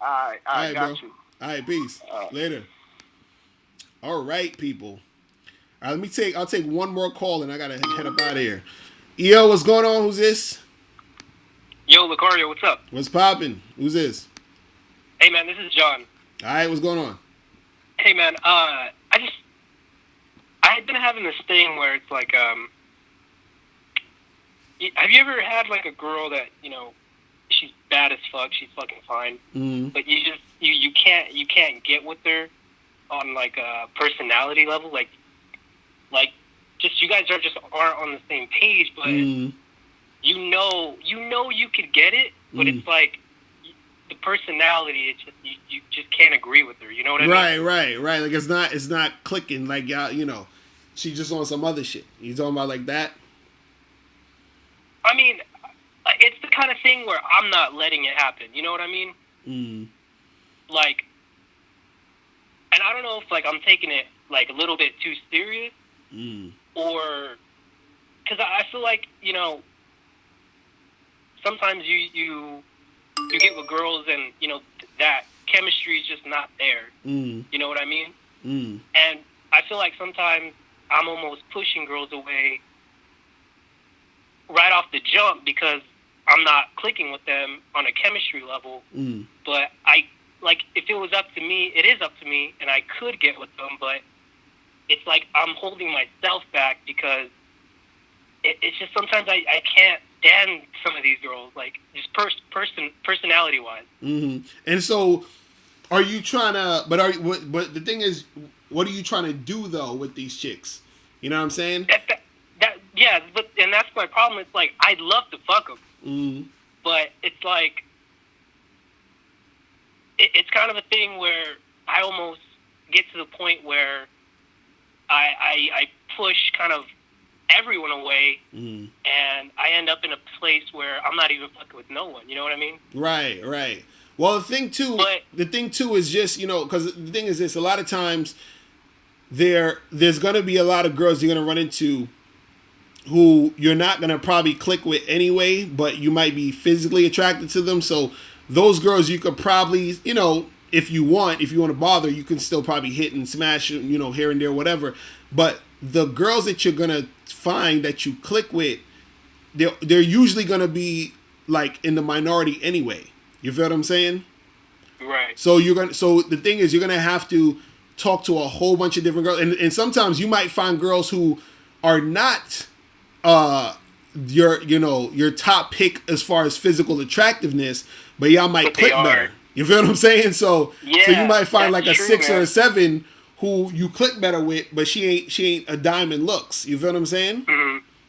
All right, got bro. you. All right, peace. Later. All right, people. All right, I'll take one more call and I gotta head up out of here. Yo, what's going on? Who's this? Yo, Locario, what's up? What's popping? Who's this? Hey, man, this is John. All right, what's going on? Hey, man, I had been having this thing where it's like, have you ever had like a girl that, you know, she's bad as fuck, she's fucking fine, but you can't get with her on like a personality level, like just you guys aren't on the same page, but you know you could get it, but it's like the personality, it's just you just can't agree with her. You know what I mean? Right. Like it's not clicking. Like you know, she just on some other shit. You talking about like that? I mean, it's the kind of thing where I'm not letting it happen. You know what I mean? Like, and I don't know if like I'm taking it like a little bit too serious, or because I feel like, you know, sometimes you get with girls and, you know, that chemistry is just not there. You know what I mean? And I feel like sometimes I'm almost pushing girls away right off the jump because I'm not clicking with them on a chemistry level. But if it was up to me, it is up to me, and I could get with them, but it's like I'm holding myself back because it's just sometimes I can't stand some of these girls, like just personality wise. And so, are you trying to? But the thing is, what are you trying to do though with these chicks? You know what I'm saying? And that's my problem. It's like I'd love to fuck them, but it's like it's kind of a thing where I almost get to the point where I push kind of everyone away, and I end up in a place where I'm not even fucking with no one. You know what I mean? Right. Well, the thing too is just, you know, because the thing is this: a lot of times there's gonna be a lot of girls you're gonna run into who you're not gonna probably click with anyway, but you might be physically attracted to them. So those girls you could probably, you know, if you want to bother, you can still probably hit and smash, you know, here and there, whatever. But the girls that you're gonna find that you click with, they're usually gonna be like in the minority anyway. You feel what I'm saying? Right. So the thing is, you're gonna have to talk to a whole bunch of different girls, and sometimes you might find girls who are not your top pick as far as physical attractiveness, but y'all might click better. You feel what I'm saying? So you might find like a 6 or a 7 who you click better with, but she ain't a diamond looks. You feel what I'm saying?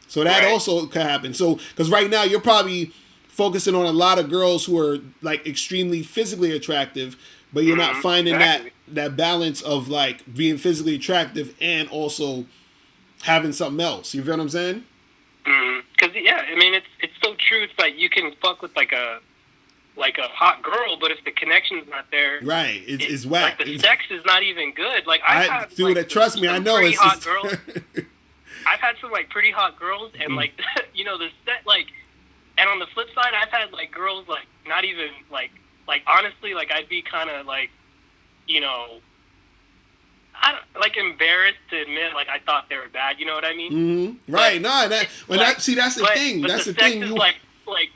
So that also could happen. So because right now you're probably focusing on a lot of girls who are like extremely physically attractive, but you're not finding that balance of like being physically attractive and also having something else. You feel what I'm saying? Because I mean it's so true. It's like you can fuck with like a hot girl, but if the connection's not there, right, it's whack. Like the sex is not even good. Like trust me, I know it's hot girls. I've had some like pretty hot girls, and like you know the set like, and on the flip side, I've had like girls like not even like honestly like I'd be kind of like, you know, embarrassed to admit like I thought they were bad. You know what I mean? Right. That's the thing. That's the thing. Is like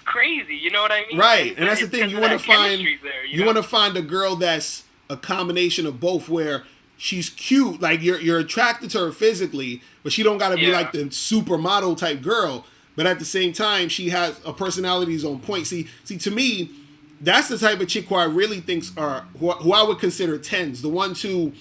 crazy. You know what I mean? Right. And that's the thing. You want to find. You want to find a girl that's a combination of both, where she's cute, like you're attracted to her physically, but she don't gotta be like the supermodel type girl. But at the same time, she has a personality's on point. See, to me, that's the type of chick who I really think are who I would consider tens. The ones who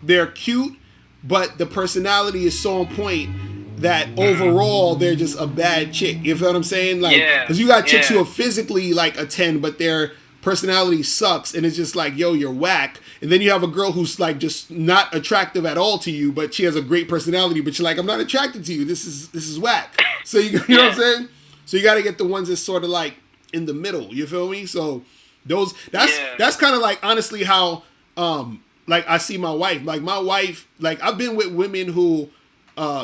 they're cute, but the personality is so on point that overall they're just a bad chick. You feel what I'm saying? Like, because you got chicks who are physically like a 10, but their personality sucks, and it's just like, yo, you're whack. And then you have a girl who's like just not attractive at all to you, but she has a great personality, but you're like, I'm not attracted to you. This is whack. So you know what I'm saying? So you got to get the ones that's sort of like in the middle. You feel me? So that's kind of like honestly how like I see my wife. Like my wife, like I've been with women who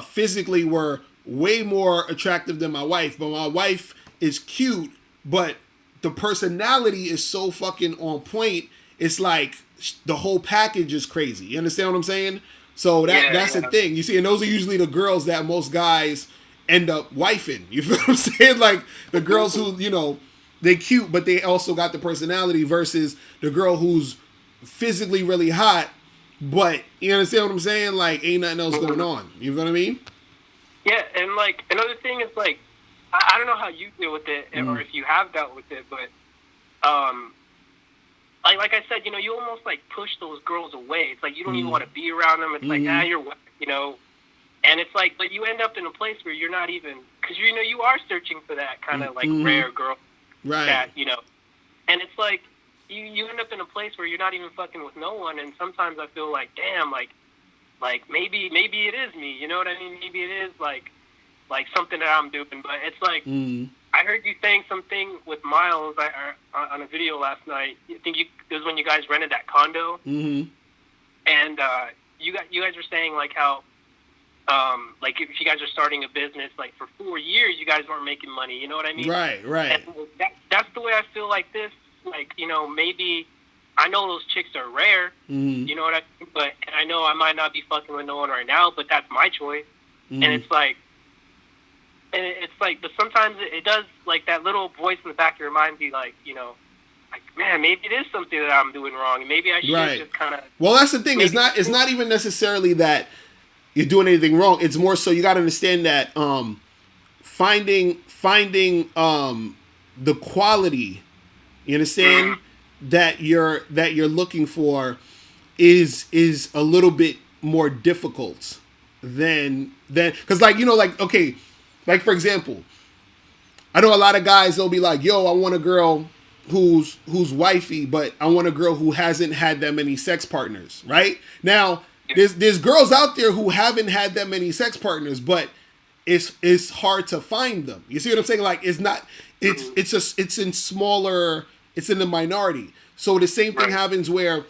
physically were way more attractive than my wife, but my wife is cute, but the personality is so fucking on point. It's like the whole package is crazy. You understand what I'm saying? So that's the thing. You see, and those are usually the girls that most guys end up wifing. You feel what I'm saying? Like the girls who, you know, they cute, but they also got the personality, versus the girl who's physically really hot, but you understand what I'm saying? Like ain't nothing else going on. You feel what I mean? Yeah, and like another thing is like, I don't know how you deal with it, or if you have dealt with it, but like I said, you know, you almost like push those girls away. It's like you don't even want to be around them. It's like, you're, you know, and it's like, but you end up in a place where you're not even, because you know you are searching for that kind of like rare girl, right? That, you know, and it's like you end up in a place where you're not even fucking with no one. And sometimes I feel like, damn, like maybe it is me. You know what I mean? Maybe it is like something that I'm doing. But it's like, I heard you saying something with Miles on a video last night. I think it was when you guys rented that condo. And you guys were saying like how, like if you guys are starting a business, like for 4 years, you guys weren't making money. You know what I mean? Right. And that's the way I feel like this. Like, you know, maybe I know those chicks are rare. You know what I mean? But I know I might not be fucking with no one right now, but that's my choice. And it's like, but sometimes it does, like that little voice in the back of your mind be like, you know, like, man, maybe it is something that I'm doing wrong. Maybe I should just kind of. Well, that's the thing. It's not even necessarily that you're doing anything wrong. It's more so you got to understand that finding the quality, you understand, that you're looking for is a little bit more difficult than because, like, you know, like, okay. Like, for example, I know a lot of guys, they'll be like, yo, I want a girl who's wifey, but I want a girl who hasn't had that many sex partners, right? Now, there's girls out there who haven't had that many sex partners, but it's hard to find them. You see what I'm saying? Like, it's not, it's in smaller, it's in the minority. So the same thing happens where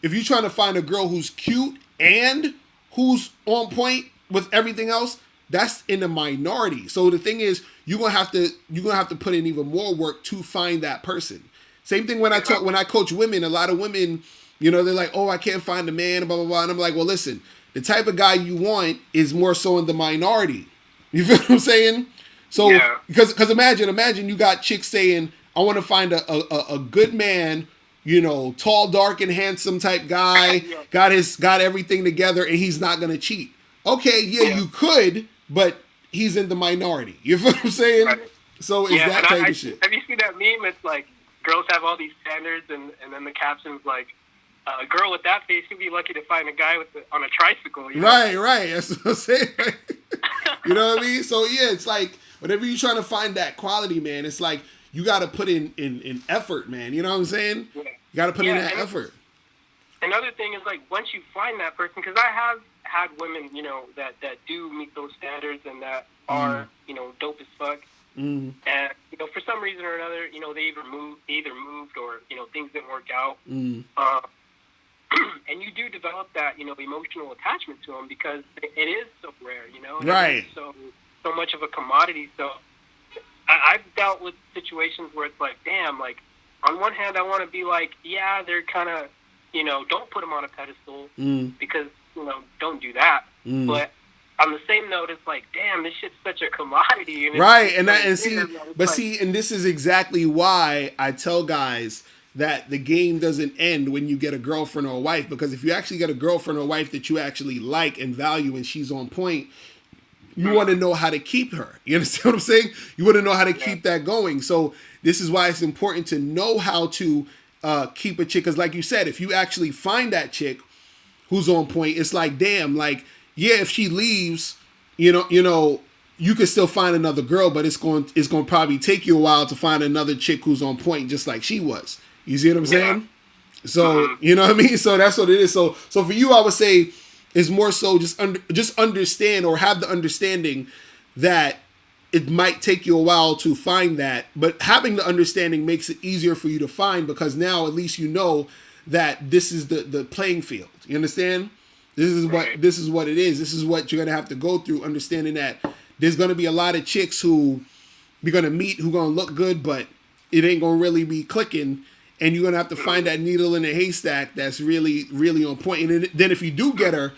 if you're trying to find a girl who's cute and who's on point with everything else, that's in the minority. So the thing is, you're gonna have to put in even more work to find that person. Same thing when I coach women. A lot of women, you know, they're like, oh, I can't find a man, blah blah blah. And I'm like, well, listen, the type of guy you want is more so in the minority. You feel what I'm saying? So because imagine you got chicks saying, I want to find a good man, you know, tall, dark, and handsome type guy, got everything together, and he's not gonna cheat. Okay, you could, but he's in the minority. You feel what I'm saying? Right. So it's that type of shit. Have you seen that meme? It's like girls have all these standards, and then the caption's like, a girl with that face could be lucky to find a guy on a tricycle. You know? Right. That's what I'm saying. You know what I mean? So yeah, it's like whenever you're trying to find that quality, man, it's like you got to put in effort, man. You know what I'm saying? Yeah. You got to put in that effort. Another thing is like once you find that person, because I have had women, you know, that do meet those standards and that are, you know, dope as fuck. And, you know, for some reason or another, you know, they either moved or, you know, things didn't work out. And you do develop that, you know, emotional attachment to them because it is so rare, you know? Right. So much of a commodity. So I've dealt with situations where it's like, damn, like, on one hand, I want to be like, yeah, they're kind of, you know, don't put them on a pedestal because, you know, don't do that. But on the same note, it's like, damn, this shit's such a commodity. And right, and this is exactly why I tell guys that the game doesn't end when you get a girlfriend or a wife, because if you actually get a girlfriend or a wife that you actually like and value and she's on point, you want to know how to keep her. You understand what I'm saying? You want to know how to keep that going. So this is why it's important to know how to keep a chick. Because like you said, if you actually find that chick who's on point, it's like, damn, like, yeah, if she leaves, you know, you can still find another girl, but it's going to probably take you a while to find another chick who's on point, just like she was. You see what I'm saying? So, you know what I mean? So that's what it is. So for you, I would say is more so just understand, or have the understanding that it might take you a while to find that, but having the understanding makes it easier for you to find, because now at least you know that this is the playing field. You understand? This is what it is. This is what you're gonna have to go through, understanding that there's gonna be a lot of chicks who you're gonna meet who gonna look good, but it ain't gonna really be clicking. And you're going to have to find that needle in a haystack that's really, really on point. And then if you do get her,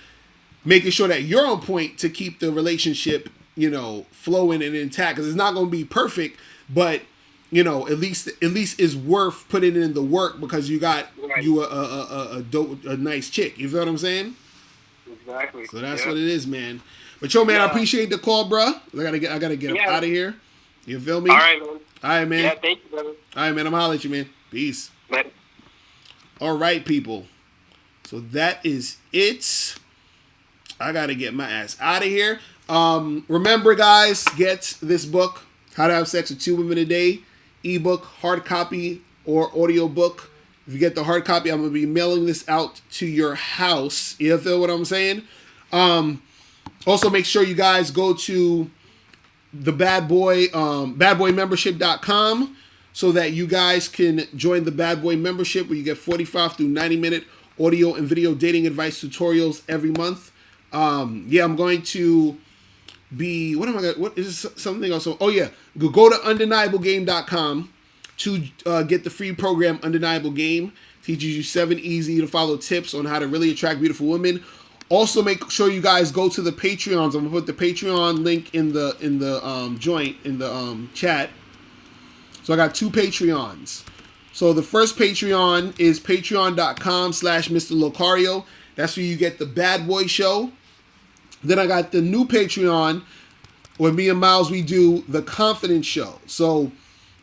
making sure that you're on point to keep the relationship, you know, flowing and intact. Because it's not going to be perfect, but, you know, at least it's worth putting in the work, because you got you a nice chick. You feel what I'm saying? Exactly. So that's what it is, man. But yo, man, I appreciate the call, bro. I gotta get up out of here. You feel me? All right, man. All right, man. Yeah, thank you, brother. All right, man. I'm holler at you, man. Peace. Later. All right, people. So that is it. I got to get my ass out of here. Remember, guys, get this book, How to Have Sex with 2 Women a Day, ebook, hard copy, or audio book. If you get the hard copy, I'm going to be mailing this out to your house. You feel what I'm saying? Also, make sure you guys go to the badboymembership.com so that you guys can join the Bad Boy membership, where you get 45 through 90-minute audio and video dating advice tutorials every month. I'm going to be, what is this, something else? Oh yeah, go to undeniablegame.com to get the free program Undeniable Game. Teaches you 7 easy to follow tips on how to really attract beautiful women. Also, make sure you guys go to the Patreons. I'm gonna put the Patreon link in the chat. So I got 2 Patreons. So the first Patreon is patreon.com/Mr. Locario. That's where you get the Bad Boy Show. Then I got the new Patreon where me and Miles, we do the Confidence Show. So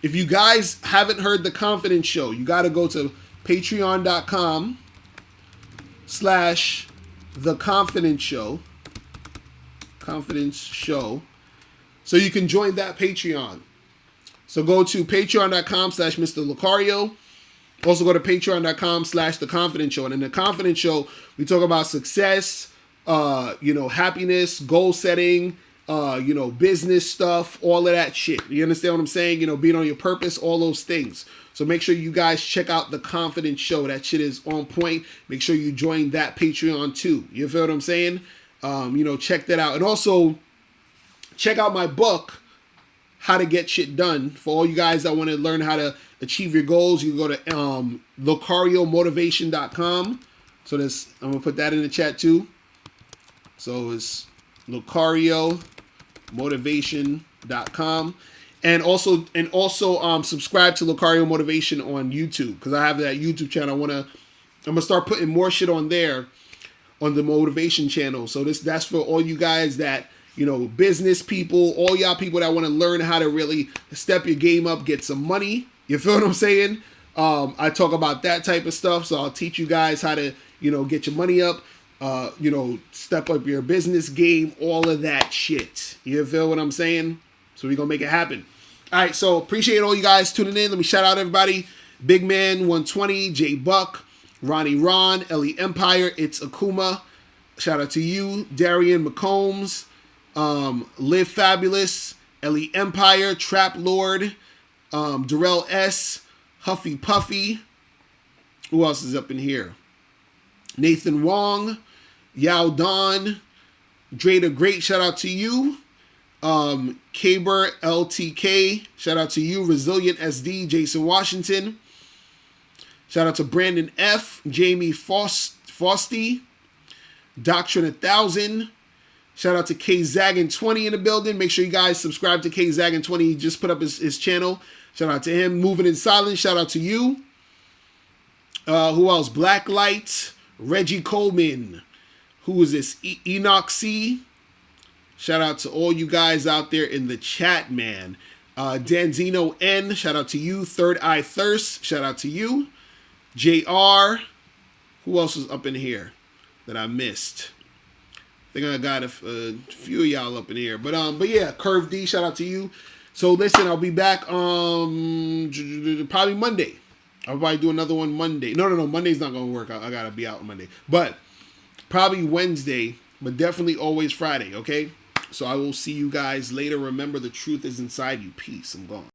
if you guys haven't heard the Confidence Show, you got to go to patreon.com/The Confidence Show. Confidence Show. So you can join that Patreon. So go to patreon.com/Mr. Locario. Also go to patreon.com/The Confidence Show. And in The Confidence Show, we talk about success, happiness, goal setting, business stuff, all of that shit. You understand what I'm saying? Being on your purpose, all those things. So make sure you guys check out The Confidence Show. That shit is on point. Make sure you join that Patreon too. You feel what I'm saying? Check that out. And also, check out my book, How to Get Shit Done. For all you guys that want to learn how to achieve your goals, you can go to LocarioMotivation.com. So I'm going to put that in the chat too. So it's LocarioMotivation.com. And also subscribe to Locario Motivation on YouTube, because I have that YouTube channel. I'm gonna start putting more shit on there, on the motivation channel. So that's for all you guys that, business people, all y'all people that want to learn how to really step your game up, get some money. You feel what I'm saying? I talk about that type of stuff. So I'll teach you guys how to, get your money up, step up your business game, all of that shit. You feel what I'm saying? So we're gonna make it happen. All right, so appreciate all you guys tuning in. Let me shout out everybody. Big Man 120, J Buck, Ronnie Ron, Ellie Empire, It's Akuma. Shout out to you, Darian McCombs, Live Fabulous, Ellie Empire, Trap Lord, Darrell S, Huffy Puffy. Who else is up in here? Nathan Wong, Yao Don, Dre the Great, shout out to you. Kaber LTK, shout out to you. Resilient SD, Jason Washington. Shout out to Brandon F, Jamie Fosty, Doctrine 1000. Shout out to K Zaggin 20 in the building. Make sure you guys subscribe to K Zaggin 20. He just put up his channel. Shout out to him. Moving in Silence, shout out to you. Who else? Blacklight, Reggie Coleman. Who is this? Enoch C. Shout out to all you guys out there in the chat, man. Danzino N. Shout out to you. Third Eye Thirst. Shout out to you. JR. Who else is up in here that I missed? I think I got a few of y'all up in here. But yeah, Curve D. Shout out to you. So listen, I'll be back probably Monday. I'll probably do another one Monday. No. Monday's not going to work. I got to be out on Monday. But probably Wednesday, but definitely always Friday, okay? So I will see you guys later. Remember, the truth is inside you. Peace. I'm gone.